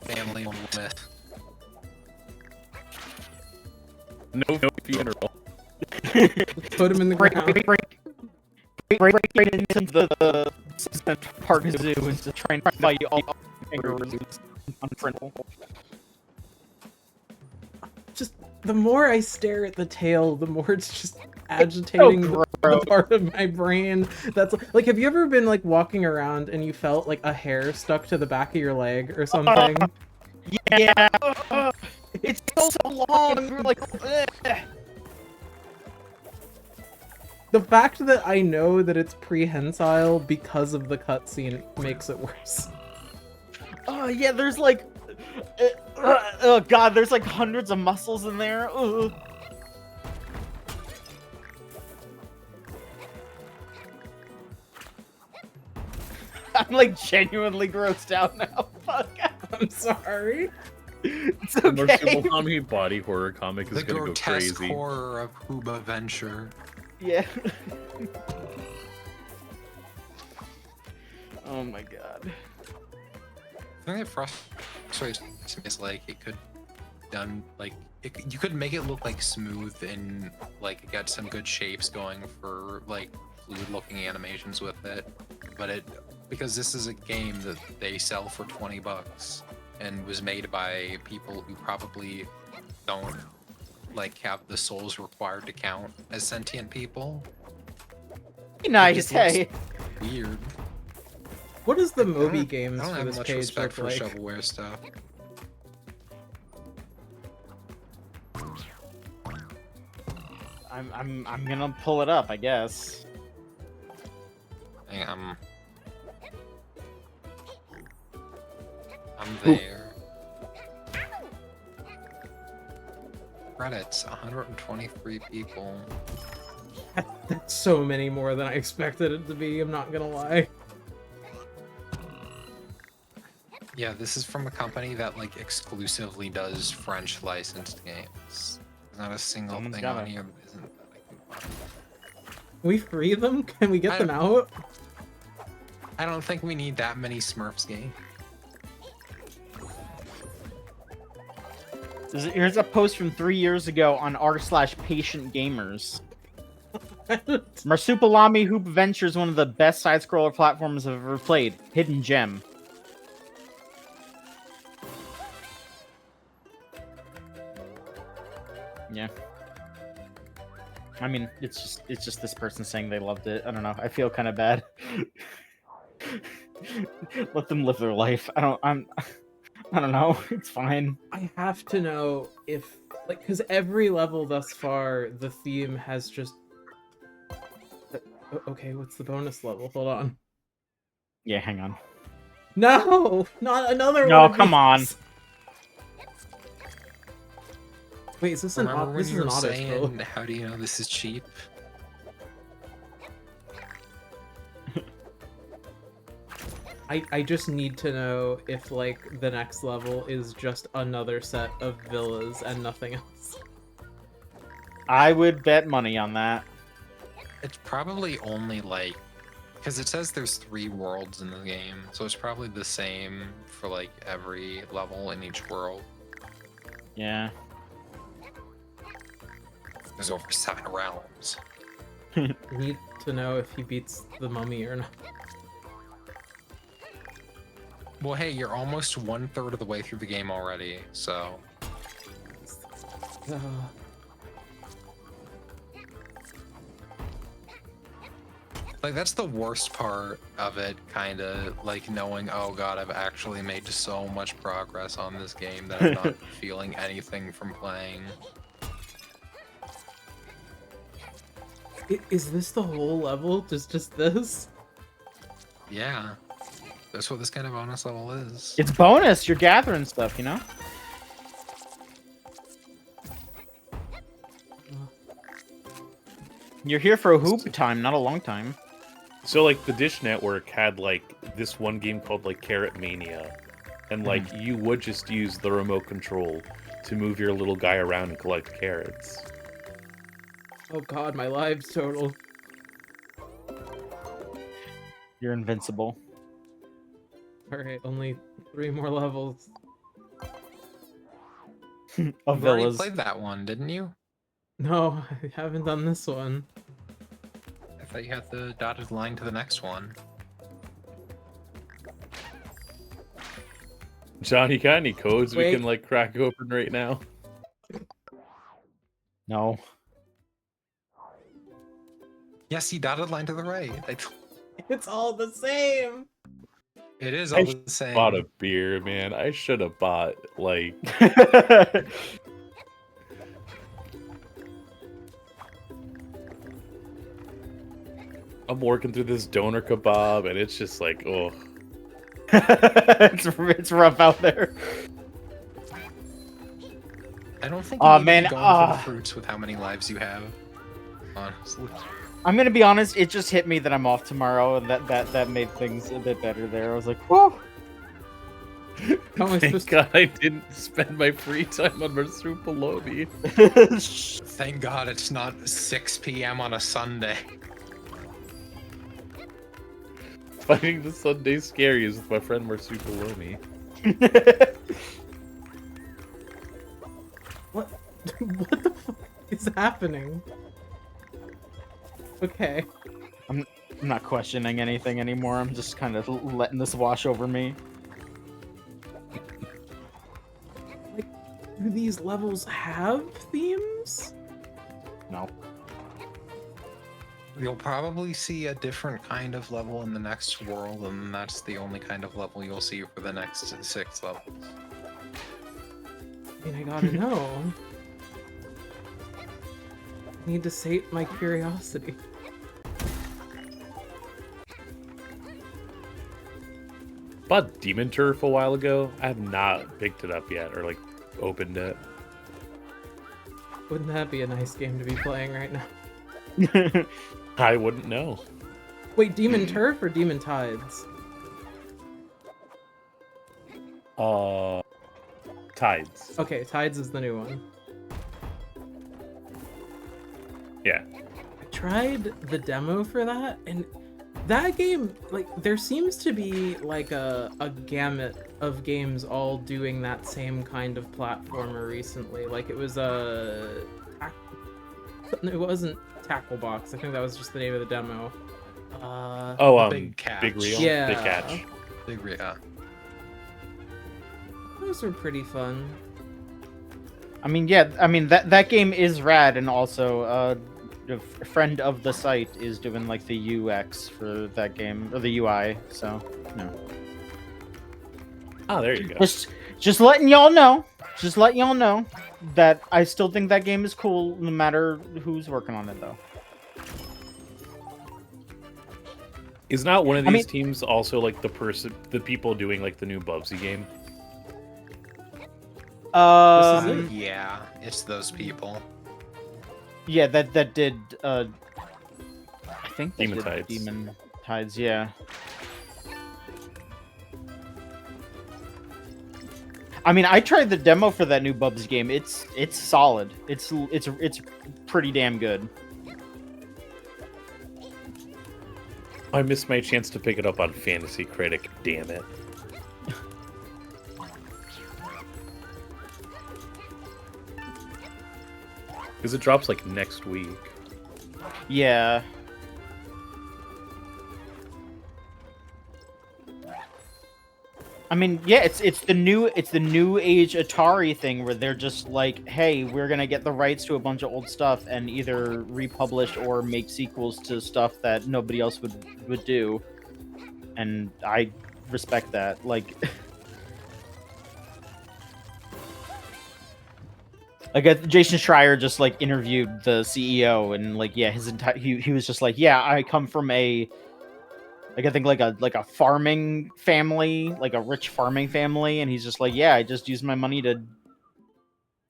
Family myth. No funeral. Put him in the ground. Break into the Central Park Zoo and just try and fight all kangaroos on frontal. Just the more I stare at the tail, the more it's just agitating the part of my brain. That's like, have you ever been like walking around and you felt like a hair stuck to the back of your leg or something? Yeah, it's so long. We're like, The fact that I know that it's prehensile because of the cutscene makes it worse. oh yeah, there's like, oh god, there's like hundreds of muscles in there. Ugh. I'm like genuinely grossed out now. Fuck. I'm sorry. It's The okay. Marsupalami body horror comic is The gonna go grotesque crazy. horror of Hoobaventure. Yeah. Oh my god. The thing that frustrates me is like it could done like you could make it look like smooth and like get some good shapes going for like fluid looking animations with it, but because this is a game that they sell for $20 and was made by people who probably don't like have the souls required to count as sentient people. Nice, just looks hey. Weird. What does the I don't Moby have- games I don't for have this much page respect look for like? shovelware stuff. I'm gonna pull it up, I guess. Hang on, I'm there. Credits, 123 people. That's so many more than I expected it to be, I'm not gonna lie. Yeah, this is from a company that like exclusively does French licensed games. There's not a single Someone's thing gotta- on here that isn't that I can find. Can we free them? Can we get I them out? I don't think we need that many Smurfs games. Here's a post from 3 years ago on r/patient gamers. Marsupalami Hoobaventure is one of the best side-scroller platforms I've ever played. Hidden gem. Yeah. I mean, it's just this person saying they loved it. I don't know. I feel kind of bad. Let them live their life. I don't know. It's fine. I have to know if, like, because every level thus far, the theme has just... Okay, what's the bonus level? Hold on. Yeah, hang on. No! Not another No, one of come on. these! Wait, is this an Remember when this is you an were auto saying, scroll? how do you know this is cheap? I just need to know if, like, the next level is just another set of villas and nothing else. I would bet money on that. It's probably only like, because it says there's 3 worlds in the game, so it's probably the same for like every level in each world. Yeah. There's over 7 realms. Need to know if he beats the mummy or not. Well, hey, you're almost 1/3 of the way through the game already, so Uh, like that's the worst part of it, kind of like knowing, oh god, I've actually made so much progress on this game that I'm not feeling anything from playing. is this the whole level? Just this? Yeah, that's what this kind of bonus level is. It's bonus. You're gathering stuff, you know? You're here for a hoop time, not a long time. So like the Dish Network had like this one game called like Carrot Mania, and like you would just use the remote control to move your little guy around and collect carrots. Oh god, my lives total. You're invincible. Alright, only 3 more levels. Of You already villas. played that one, didn't you? No, I haven't done this one. I thought you had the dotted line to the next one. John, you got any codes Wait. we can like crack open right now? No. Yes, he dotted line to the right. It's all the same! It is I all the same. Bought a beer, man. I should have bought like I'm working through this doner kebab and it's just like, oh. it's rough out there. I don't think Aw, you need man, to be going for the fruits with how many lives you have. Honestly. I'm gonna be honest, it just hit me that I'm off tomorrow, and that made things a bit better there. I was like, whoa! How am I Thank supposed to... God I didn't spend my free time on Marsupalami. Thank God it's not 6 p.m. on a Sunday. Finding the Sunday scaries with my friend Marsupalami. What? What the fuck is happening? Okay. I'm not questioning anything anymore. I'm just kind of letting this wash over me. do these levels have themes? No. You'll probably see a different kind of level in the next world, and that's the only kind of level you'll see for the next 6 levels. I mean, I gotta know. I need to sate my curiosity. Bought Demon Turf a while ago. I have not picked it up yet or like opened it. Wouldn't that be a nice game to be playing right now? I wouldn't know. Wait, Demon Turf or Demon Tides? Tides. Okay, Tides is the new one. Yeah. I tried the demo for that, and that game, like, there seems to be like a gamut of games all doing that same kind of platformer recently. Like, it was it wasn't Tackle Box. I think that was just the name of the demo. Big Catch. Big Reel. Yeah. Big Catch. Those were pretty fun. I mean, yeah, I mean that game is rad, and also a friend of the site is doing like the UX for that game, or the UI. So, no. Oh, there you go. Just letting y'all know. Just letting y'all know that I still think that game is cool, no matter who's working on it, though. Is not one of these teams also like the people doing like the new Bubsy game? Yeah, it's those people. Yeah, that did. I think that Demon did Tides. Demon Tides, yeah. I mean, I tried the demo for that new Bubsy game. It's solid. It's pretty damn good. I missed my chance to pick it up on Fantasy Critic. Damn it. Because it drops like next week. Yeah. I mean, yeah, it's the new age Atari thing where they're just like, hey, we're gonna get the rights to a bunch of old stuff and either republish or make sequels to stuff that nobody else would do, and I respect that. Like, Jason Schreier just like interviewed the CEO, and like, yeah, his entire he was just like, yeah, I come from a I think like a farming family, like a rich farming family, and he's just like, yeah, I just used my money to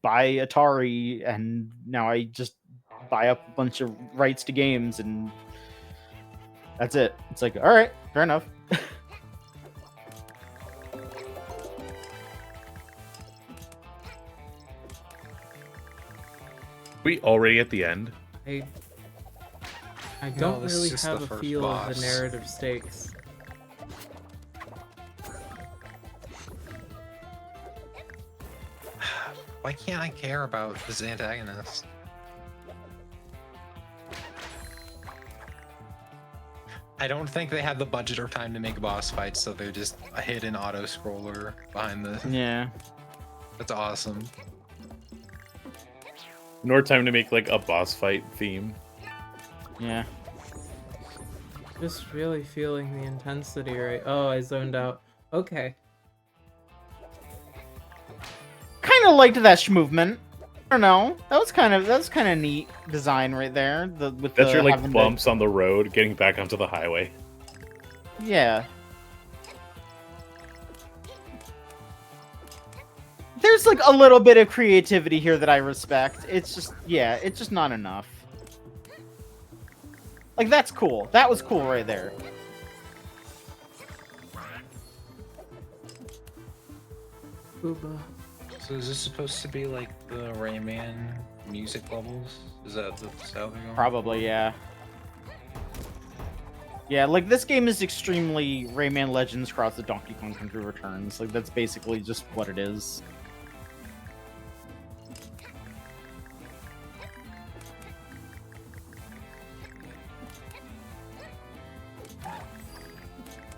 buy Atari, and now I just buy up a bunch of rights to games, and that's it. It's like, all right, fair enough. We already at the end? I don't this is really just have the a first feel of boss. the narrative stakes. Why can't I care about this antagonist? I don't think they had the budget or time to make boss fights, so they're just a hidden auto scroller behind the. Yeah. That's awesome. Nor time to make like a boss fight theme. Yeah. Just really feeling the intensity right. Oh, I zoned out. Okay. Kind of liked that movement. I don't know. That was kind of neat design right there. That's your like bumps on the road getting back onto the highway. Yeah. There's like a little bit of creativity here that I respect. It's just, yeah, it's just not enough. Like, that's cool. That was cool right there. Hooba. So is this supposed to be like the Rayman music levels? Is that the style they're going? Probably, yeah. Yeah, like, this game is extremely Rayman Legends cross the Donkey Kong Country Returns. Like, that's basically just what it is.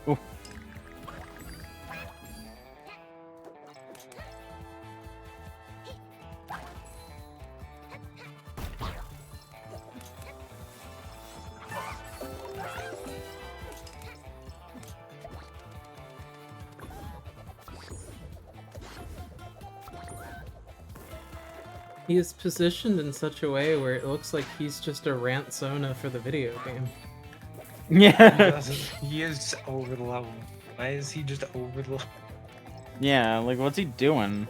Ooh. He is positioned in such a way where it looks like he's just a rantsona for the video game. He Yeah. doesn't. He is over the level. Why is he just over the level? Yeah, like what's he doing?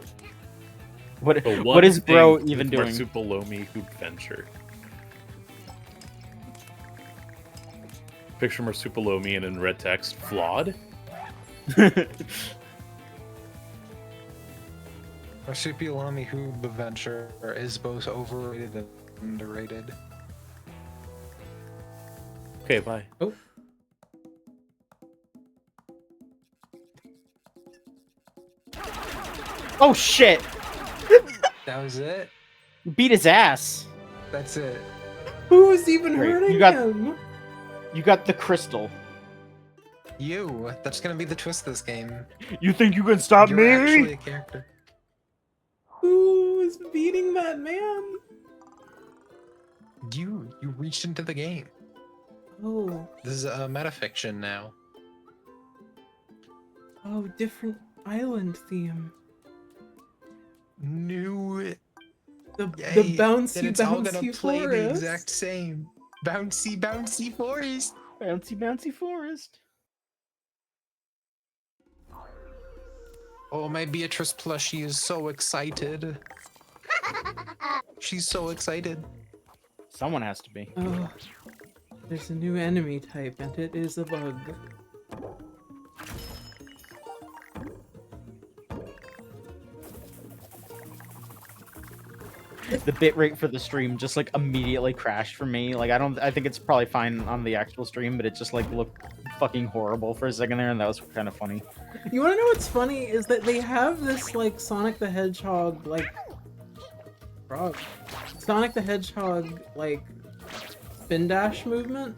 What The what is bro thing even with doing? Marsupalami Hoobaventure. Picture Marsupalami and in red text, flawed? Marsupilami Hoobaventure is both overrated and underrated. Okay, bye. Oh, Oh shit! That was it? Beat his ass. That's it. who is even Great, hurting you got- him? You got the crystal. You. That's gonna be the twist of this game. You think you can stop You're actually a character. Who is beating that man? You reached into the game. Oh, This is a metafiction now. oh, different island theme. New. The Yay, bouncy, then it's all gonna bouncy play forest. the exact same. Bouncy, bouncy forest. Bouncy bouncy forest. Oh, my Beatrice plushie is so excited. She's so excited. Someone has to be. Oh, there's a new enemy type, and it is a bug. The bitrate for the stream just like immediately crashed for me. Like I think it's probably fine on the actual stream, but it just like looked fucking horrible for a second there, and that was kind of funny. You wanna know what's funny is that they have this like Sonic the Hedgehog like frog. Sonic the Hedgehog like spin dash movement.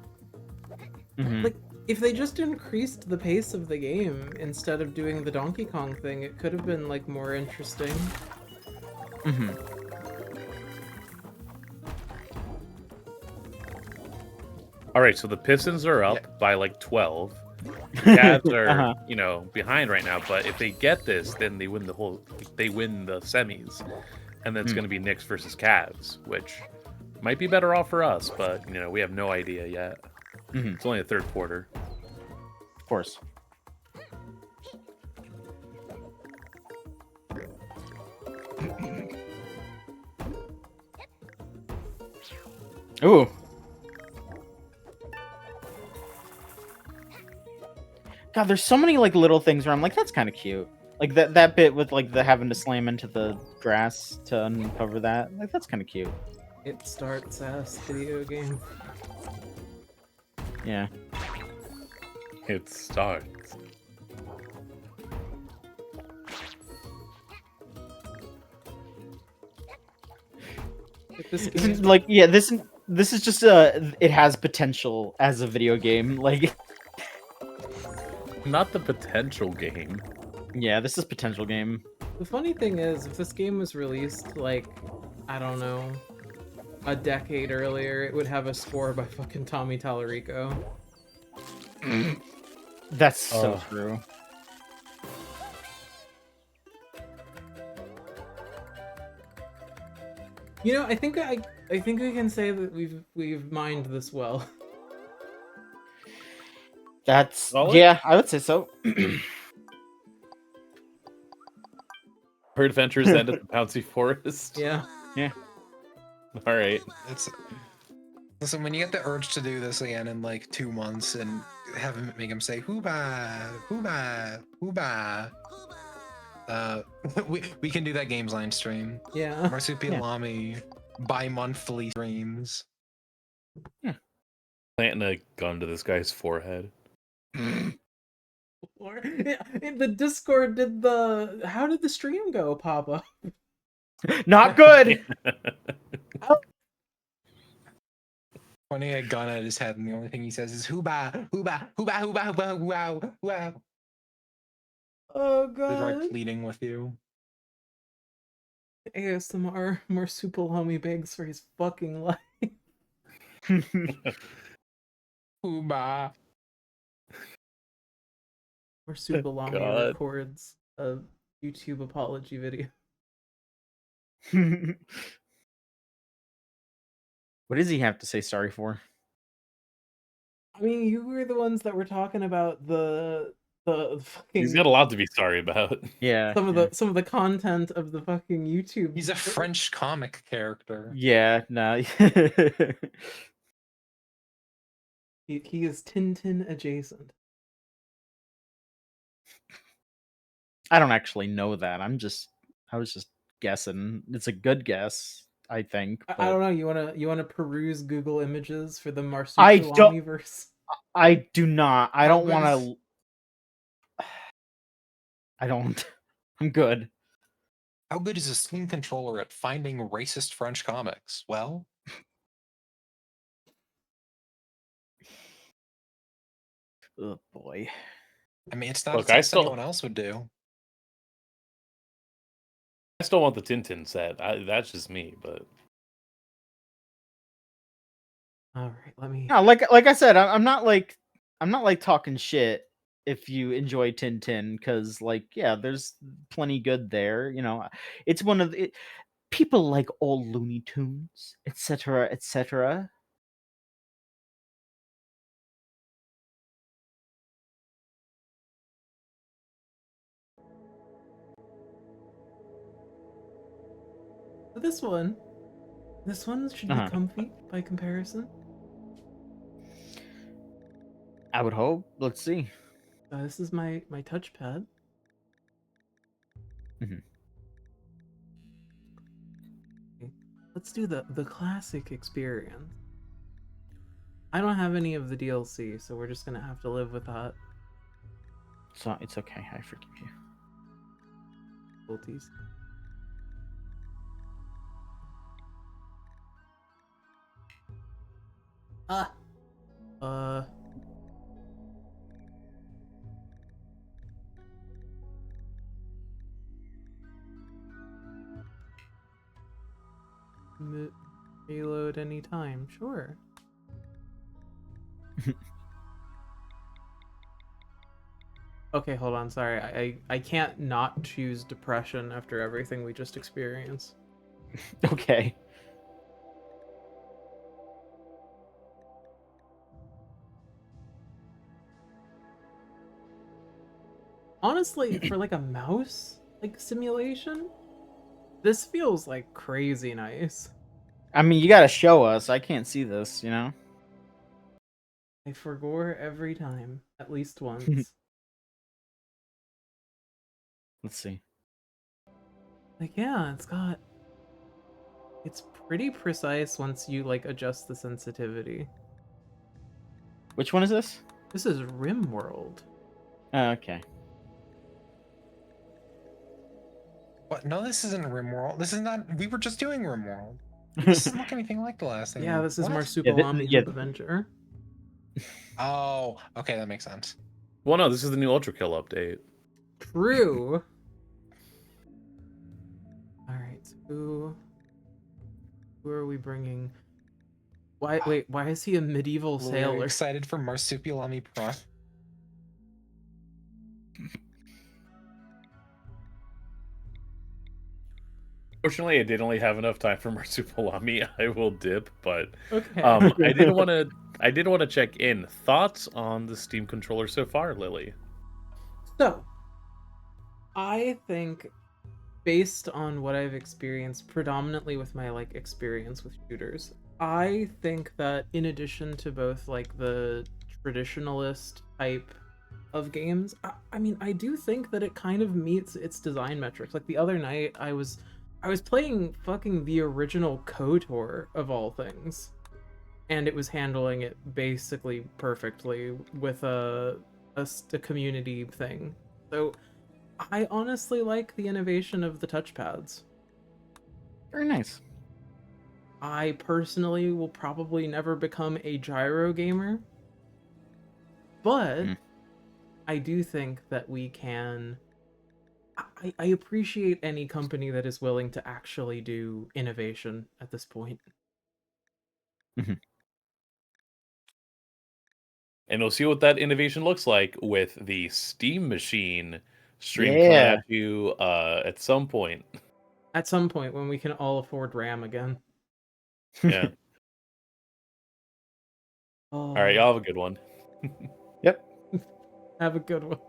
Mhm. Like if they just increased the pace of the game instead of doing the Donkey Kong thing, it could have been like more interesting. Mhm. All right, so the Pistons are up Yeah. by like 12. Cavs are, Uh-huh. behind right now. But if they get this, then they win the semis, and then it's going to be Knicks versus Cavs, which might be better off for us. But we have no idea yet. Mhm. It's only the third quarter. Of course. Ooh. God, there's so many like little things where I'm like, that's kind of cute. Like that bit with like the having to slam into the grass to uncover that. Like that's kind of cute. It starts as video game. Yeah. It starts. Like, this This is, game, like yeah, this is just it has potential as a video game. Like Not the potential game. yeah, this is potential game. the funny thing is, if this game was released like, I don't know, a decade earlier, it would have a score by fucking Tommy Tallarico. That's so Oh. true. You know, I think I think we can say that we've mined this well. That's Solid? yeah, I would say so. Her adventures end at the bouncy forest. Yeah. All right. It's listen, when you get the urge to do this again in like 2 months and have him make him say hooba, hooba, hooba. We can do that Gamesline stream. Yeah. Marsupilami bi-monthly streams. Planting a gun to this guy's forehead. Or the Discord did the how did the stream go, Papa? Not good. Pointing a gun at his head, and the only thing he says is hooba, hooba, hooba, hooba, hooba, wow, wow. Oh They're god. like pleading with you. ASMR Marsupilami begs for his fucking life. Hooba. Marsupilami God. records a YouTube apology video. What does he have to say sorry for? I mean, you were the ones that were talking about the fucking He's got a lot to be sorry about. Yeah. some of the content of the fucking YouTube. He's a French comic character. Yeah, no. He is Tintin adjacent. I don't actually know that. I was just guessing. It's a good guess, I think. I But don't know. You wanna peruse Google Images for the I don't- Marsupilami verse? I do not. I How don't good want is- to. I don't. I'm good. How good is a Steam controller at finding racist French comics? Well, Oh boy. I mean, it's not Look, a I test still- anyone else would do. I still want the Tintin set. That's just me, but All right, let me. No, like I said, I'm not like talking shit if you enjoy Tintin, because yeah, there's plenty good there. It's one of the people like all Looney Tunes, etc., etc. This one should Uh-huh. be comfy by comparison. I would hope. Let's see. This is my touchpad. Mhm. Okay, let's do the classic experience. I don't have any of the DLC, so we're just gonna have to live with that. So it's okay. I forgive you. Difficulties. Ah. Reload anytime, sure. Okay, hold on. Sorry, I can't not choose depression after everything we just experienced. Okay. Honestly, for like a mouse simulation, this feels like crazy nice. I mean, you gotta show us. I can't see this. I forgore every time, at least once. Let's see. Yeah, it's pretty precise once you adjust the sensitivity. Which one is this? This is RimWorld. Okay. What? No, this isn't RimWorld. This is not. We were just doing RimWorld. This doesn't look anything like the last thing. Yeah, this is What? Marsupalami yeah. Hoobaventure. Oh, okay, that makes sense. well, no, this is the new Ultrakill update. True. All right, so who are we bringing? Wait, why is he a medieval We're sailor? excited for Marsupilami Prime. Fortunately, I did only have enough time for Marsupilami. I will dip, but Okay. I did want to check in. Thoughts on the Steam controller so far, Lily? So, I think, based on what I've experienced, predominantly with my experience with shooters, I think that in addition to both the traditionalist type of games, I mean, I do think that it kind of meets its design metrics. Like the other night, I was playing fucking the original KOTOR of all things, and it was handling it basically perfectly with a community thing. So I honestly like the innovation of the touchpads. Very nice. I personally will probably never become a gyro gamer, but I do think that we can. I appreciate any company that is willing to actually do innovation at this point. And we'll see what that innovation looks like with the Steam Machine stream coming Yeah. at you at some point. At some point when we can all afford RAM again. Yeah. Oh, All right, y'all have a good one. Yep. have a good one.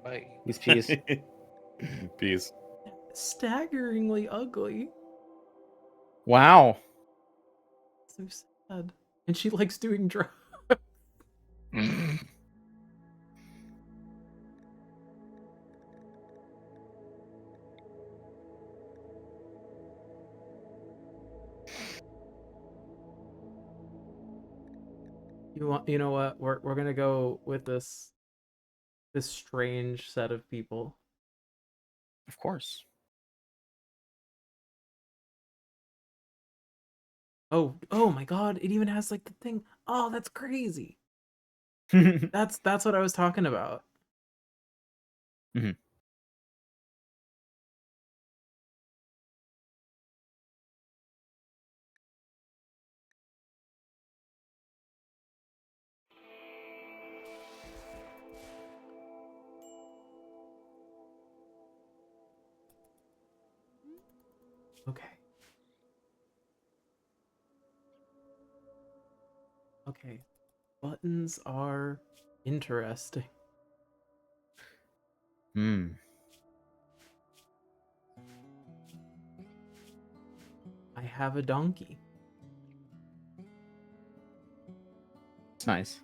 Bye. Peace. Peace. Staggeringly ugly. Wow. So sad. And she likes doing drugs. You know what? We're gonna go with this strange set of people. Of course. Oh my god, it even has like the thing. Oh, that's crazy. That's what I was talking about. Mhm. Okay. Okay. Buttons are interesting. Hmm. I have a donkey. It's nice.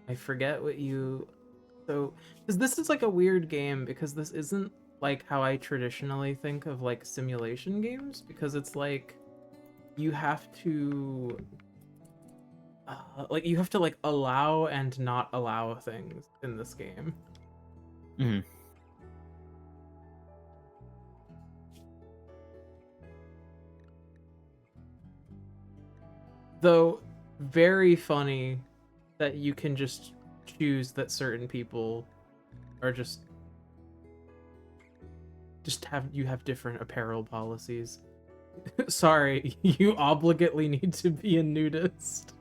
I forget what you because this is like a weird game because this isn't like how I traditionally think of like simulation games because it's like you have to like you have to like allow and not allow things in this game. Hmm. Though very funny that you can just choose that certain people are just have different apparel policies. Sorry, you obligately need to be a nudist.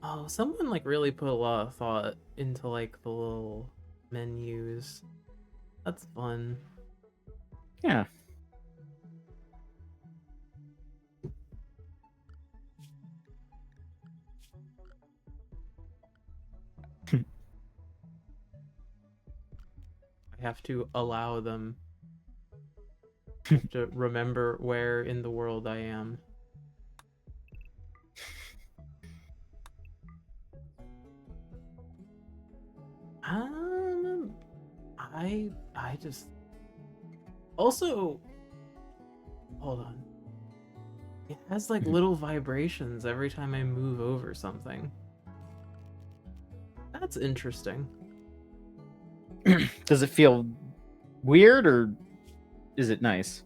Oh, someone like really put a lot of thought into like the little menus. That's fun. Yeah. I have to allow them. I have to remember where in the world I am. Um, I just also hold on. It has like little vibrations every time I move over something. That's interesting. Does it feel weird or is it nice?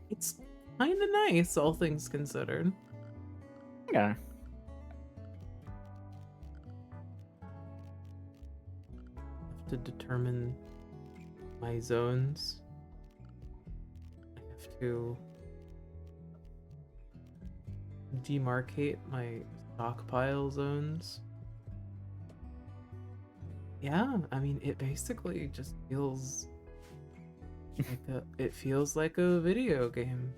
It's kind of nice, all things considered. Yeah. Have to determine my zones. I have to demarcate my stockpile zones. Yeah, I mean, it basically just feels like a video game.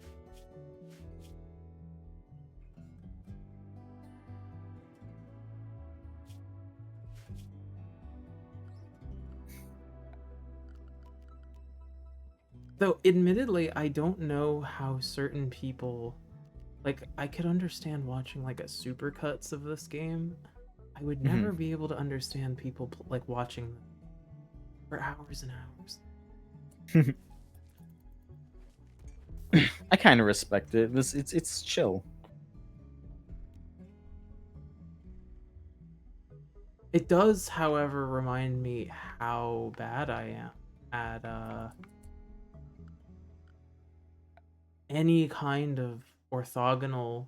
Though admittedly, I don't know how certain people like I could understand watching like a supercuts of this game. I would never be able to understand people like watching them for hours and hours. I kind of respect it. It's chill. It does, however, remind me how bad I am at any kind of orthogonal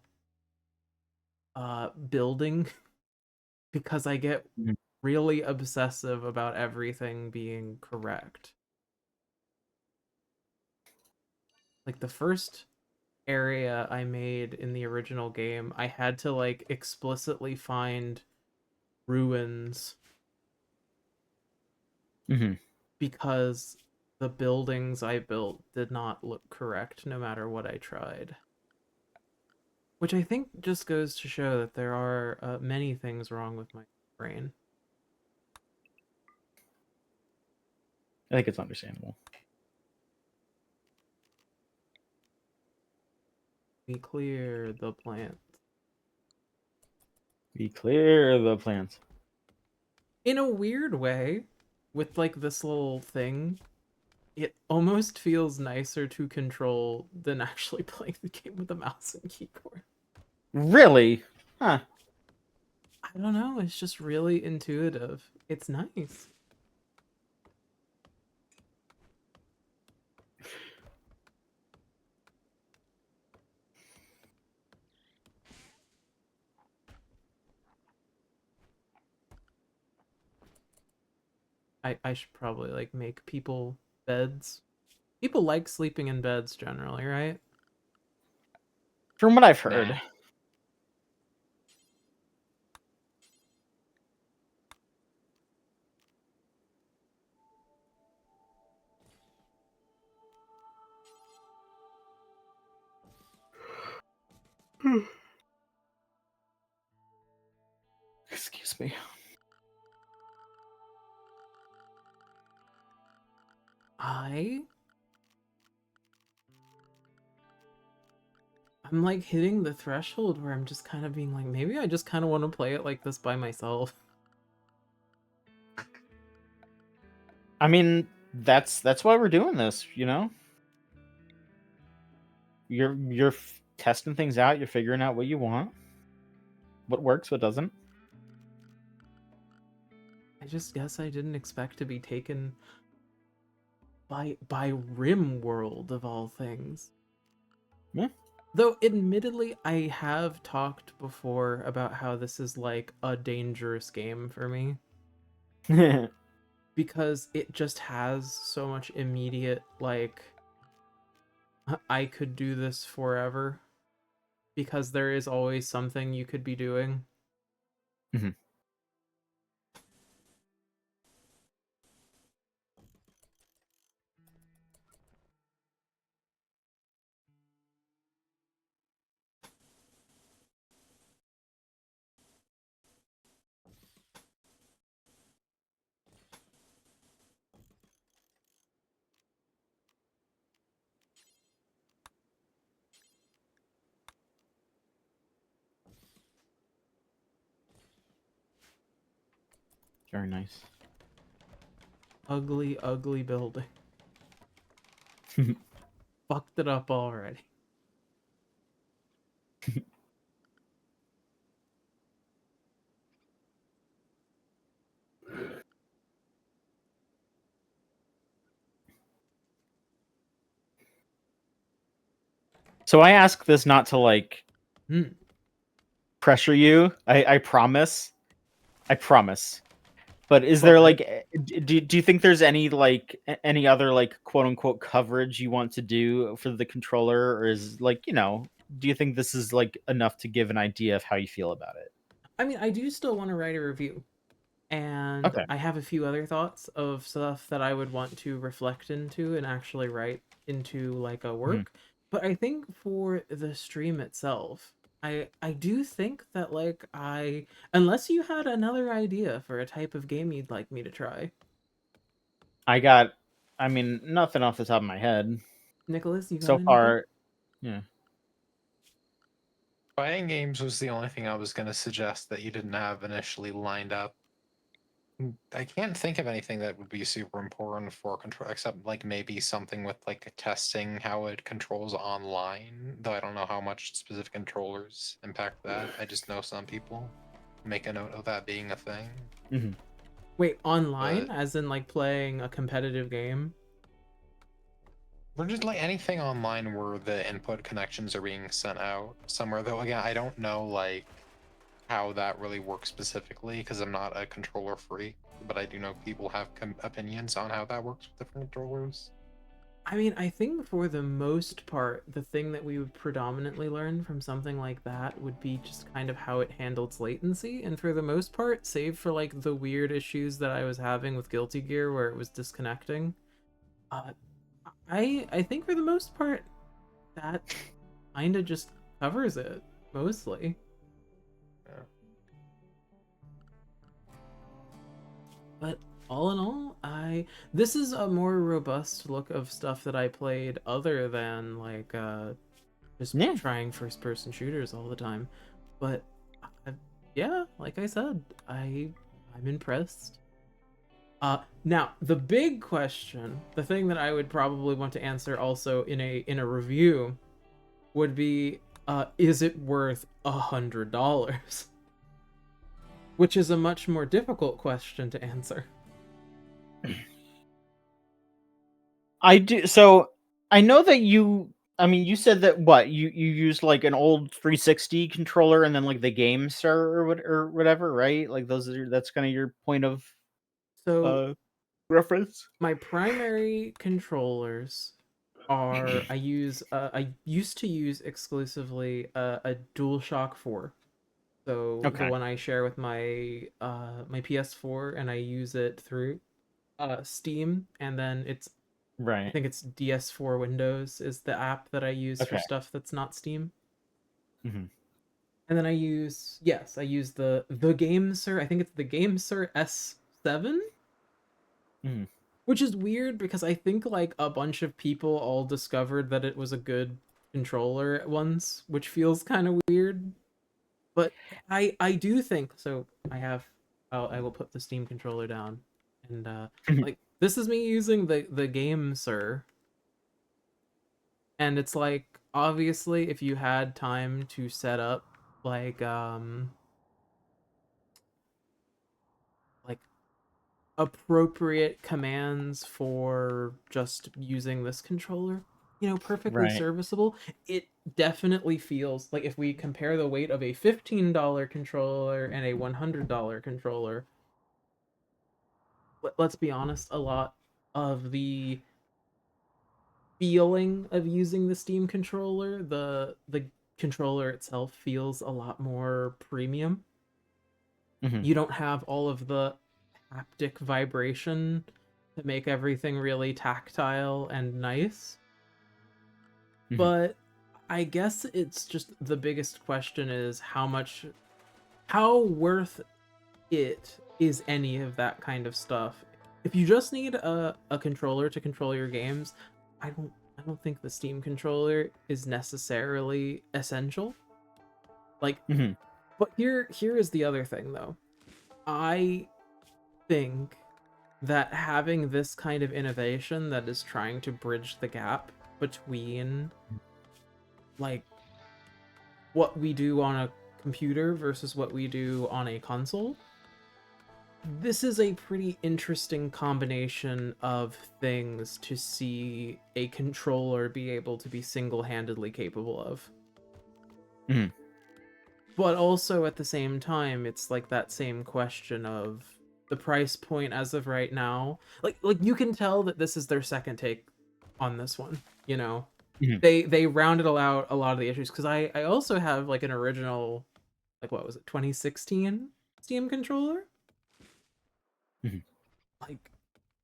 building because I get Mhm. really obsessive about everything being correct. Like the first area I made in the original game, I had to like explicitly find ruins Mm-hmm. because the buildings I built did not look correct no matter what I tried. Which I think just goes to show that there are many things wrong with my brain. I think it's understandable. We clear the plant. We clear the plants. In a weird way, with like this little thing, it almost feels nicer to control than actually playing the game with a mouse and keyboard. Really? Huh. I don't know, it's just really intuitive. It's nice. I should probably like make people beds. People like sleeping in beds generally, right? From what I've heard. Excuse me. I'm like hitting the threshold where I'm just kind of being like, maybe I just kind of want to play it like this by myself. I mean, that's why we're doing this, you know? You're testing things out, you're figuring out what you want. What works, what doesn't. I just guess I didn't expect to be taken by RimWorld of all things. Yeah. Though admittedly I have talked before about how this is like a dangerous game for me because it just has so much immediate like I could do this forever because there is always something you could be doing. Mhm. Very nice. Ugly, ugly building. Fucked it up already. So I ask this not to like Hmm. pressure you. I promise. I promise. But is But there like do you think there's any like any other like quote unquote coverage you want to do for the controller, or is like, you know, do you think this is like enough to give an idea of how you feel about it? I mean, I do still want to write a review. And Okay. I have a few other thoughts of stuff that I would want to reflect into and actually write into like a work. But I think for the stream itself, I do think that like unless you had another idea for a type of game you'd like me to try. I mean, nothing off the top of my head. Nicholas, you got So anything? far, yeah. Fighting games was the only thing I was going to suggest that you didn't have initially lined up. I can't think of anything that would be super important for control, except like maybe something with like testing how it controls online. Though I don't know how much specific controllers impact that. I just know some people make a note of that being a thing. Mm-hmm. Wait, online? As in like playing a competitive game? Or just like anything online where the input connections are being sent out somewhere. Though again, I don't know like how that really works specifically because I'm not a controller freak, but I do know people have opinions on how that works with different controllers. I mean, I think for the most part, the thing that we would predominantly learn from something like that would be just kind of how it handles latency. And for the most part, save for like the weird issues that I was having with Guilty Gear where it was disconnecting, uh, I think for the most part, that kind of just covers it mostly. Yeah. But all in all, this is a more robust look of stuff that I played other than like just Yeah. trying first person shooters all the time. But yeah, like I said, I'm impressed. Now the big question, the thing that I would probably want to answer also in a review would be is it worth $100? Which is a much more difficult question to answer. I do. So I know that you. I mean, you said that what you used like an old 360 controller and then like the game sir or whatever, right? Like that's kind of your point of So reference. my primary controllers are I used to use exclusively a DualShock 4. So the Okay. one I share with my my PS4, and I use it through Steam, and then I Right. think it's DS4 Windows is the app that I use for Okay. stuff that's not Steam. Mm-hmm. And then I use the GameSir. I think it's the GameSir S7, Mm-hmm. which is weird because I think like a bunch of people all discovered that it was a good controller at once, which feels kind of weird. But I do think so. I will put the Steam controller down, and like this is me using the GameSir, and it's like obviously if you had time to set up like like appropriate commands for just using this controller, perfectly Right. serviceable. It definitely feels like if we compare the weight of a $15 controller and a $100 controller, let's be honest, a lot of the feeling of using the Steam controller, the controller itself feels a lot more premium. Mm-hmm. You don't have all of the haptic vibration to make everything really tactile and nice. Mhm. But I guess it's just the biggest question is how worth it is any of that kind of stuff. If you just need a controller to control your games, I don't think the Steam controller is necessarily essential. Like, Mm-hmm. but here is the other thing though. I think that having this kind of innovation that is trying to bridge the gap between like what we do on a computer versus what we do on a console, this is a pretty interesting combination of things to see a controller be able to be single-handedly capable of. Mhm. But also at the same time, it's like that same question of the price point as of right now. Like you can tell that this is their second take on this one, Mhm. They rounded out a lot of the issues because I also have like an original, like what was it, 2016 Steam controller? Mhm. Like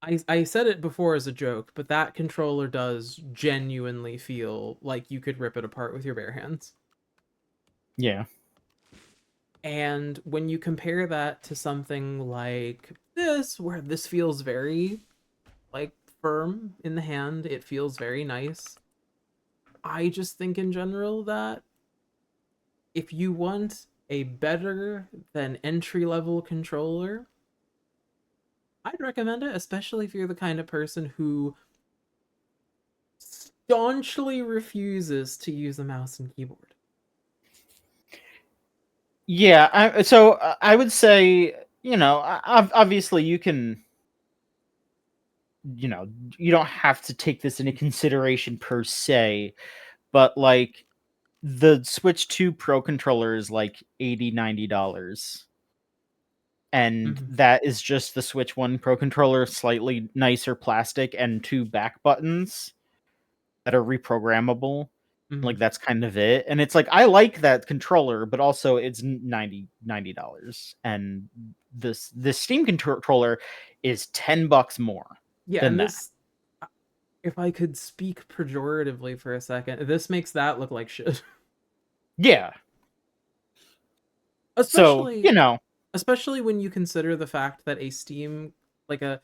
I said it before as a joke, but that controller does genuinely feel like you could rip it apart with your bare hands. Yeah. And when you compare that to something like this, where this feels very like firm in the hand, it feels very nice. I just think in general that if you want a better than entry level controller, I'd recommend it, especially if you're the kind of person who staunchly refuses to use a mouse and keyboard. Yeah. I would say, obviously you can, you don't have to take this into consideration per se, but like the Switch 2 Pro controller is like $80-$90. And Mhm. that is just the Switch 1 Pro controller, slightly nicer plastic and 2 back buttons. that are reprogrammable. Mhm. Like that's kind of it. And it's like I like that controller, but also it's $90, and this Steam controller is $10 more Yeah, than and that. this, if I could speak pejoratively for a second, this makes that look like shit. Yeah. So, Especially, you know, especially when you consider the fact that a Steam, like a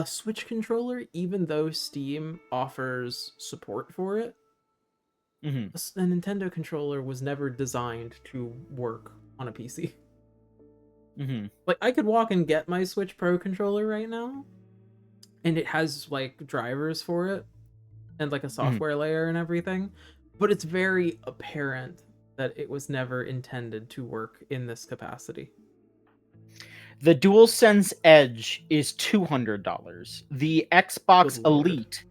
Switch controller, even though Steam offers support for it, mhm, a Nintendo controller was never designed to work on a PC. mhm, Like, I could walk and get my Switch Pro controller right now, and it has like drivers for it and like a mhm. software layer and everything, but it's very apparent that it was never intended to work in this capacity. The DualSense Edge is $200. The Xbox Good lord. Elite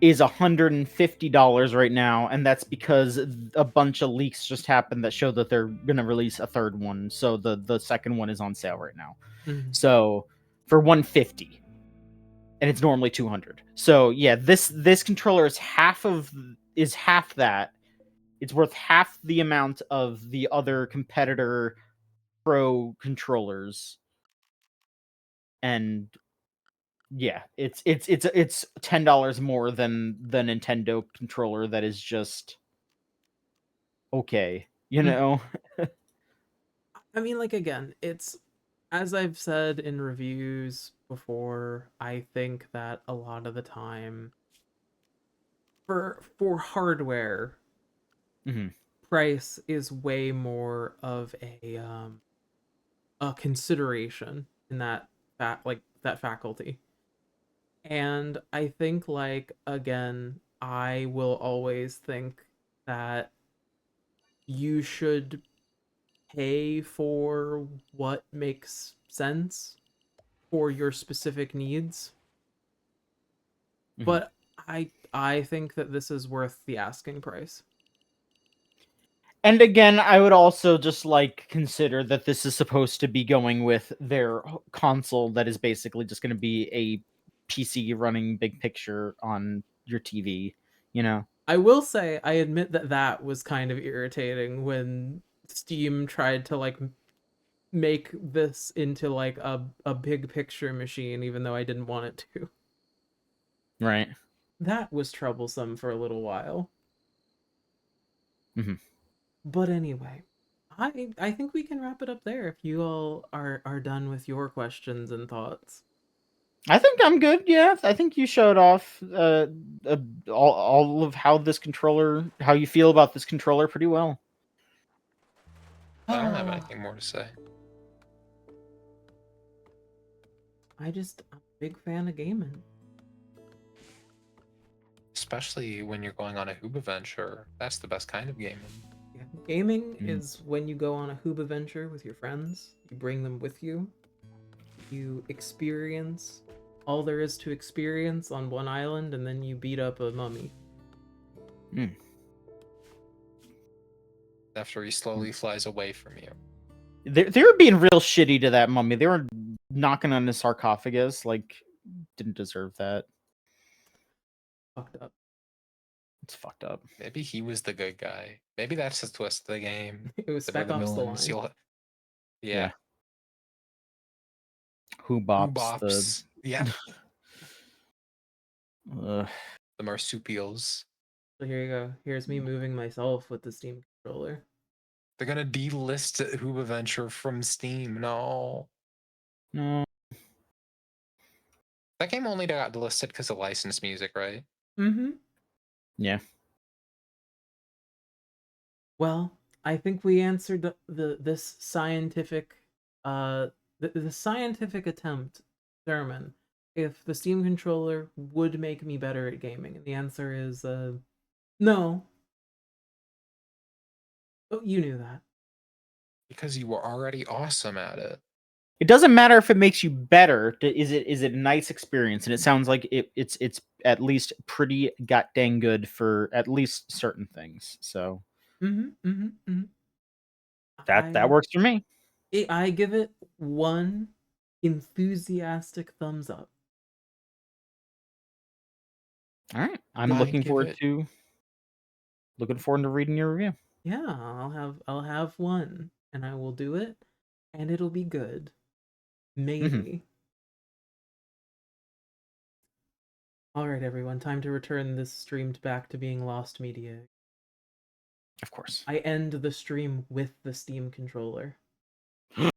is $150 right now, and that's because a bunch of leaks just happened that show that they're gonna release a third one. So the second one is on sale right now. Mhm. So for $150, and it's normally $200. So yeah, this controller is half that. It's worth half the amount of the other competitor Pro controllers, and yeah, it's $10 more than the Nintendo controller that is just okay, you Mm. know. I mean, like, again, it's, as I've said in reviews before, I think that a lot of the time for hardware, Mhm, price is way more of a consideration in that that faculty. And I think, like, again, I will always think that you should pay for what makes sense for your specific needs. mhm. But I think that this is worth the asking price. And again, I would also just like consider that this is supposed to be going with their console that is basically just going to be a PC running big picture on your TV, you know. I will say, I admit that that was kind of irritating when Steam tried to like make this into like a big picture machine, even though I didn't want it to. Right. That was troublesome for a little while. Mhm. But anyway, I think we can wrap it up there if you all are done with your questions and thoughts. I think I'm good. Yeah, I think you showed off all of how how you feel about this controller pretty well. I don't have anything more to say. I'm a big fan of gaming. Especially when you're going on a Hoobaventure. That's the best kind of gaming. Yeah, gaming Mm. is when you go on a Hoobaventure with your friends, you bring them with you, you experience all there is to experience on one island, and then you beat up a mummy. Mm. After he slowly flies away from you. They were being real shitty to that mummy. They were knocking on his sarcophagus, like didn't deserve that. Fucked up. It's fucked up. Maybe he was the good guy. Maybe that's the twist of the game. It was That we're the Spec Ops: The villains. Line. Yeah. Who bops the Bops. Yeah. Ugh. The marsupials. So here you go. Here's me moving myself with the Steam controller. They're gonna delist Hoobaventure from Steam. No. No. That game only got delisted because of licensed music, right? Mm-hmm. Yeah. Well, I think we answered this scientific the scientific attempt sermon if the Steam controller would make me better at gaming, and the answer is no. Oh, you knew that. Because you were already awesome at it. It doesn't matter if it makes you better. Is it a nice experience? And it sounds like it's at least pretty god dang good for at least certain things. So that works for me. I give it one enthusiastic thumbs up. All right, I'm I'd looking give forward it- to reading your review. Yeah, I'll have one, and I will do it, and it'll be good. Maybe. All right, everyone, time to return this stream back to being lost media. Of course. I end the stream with the Steam controller.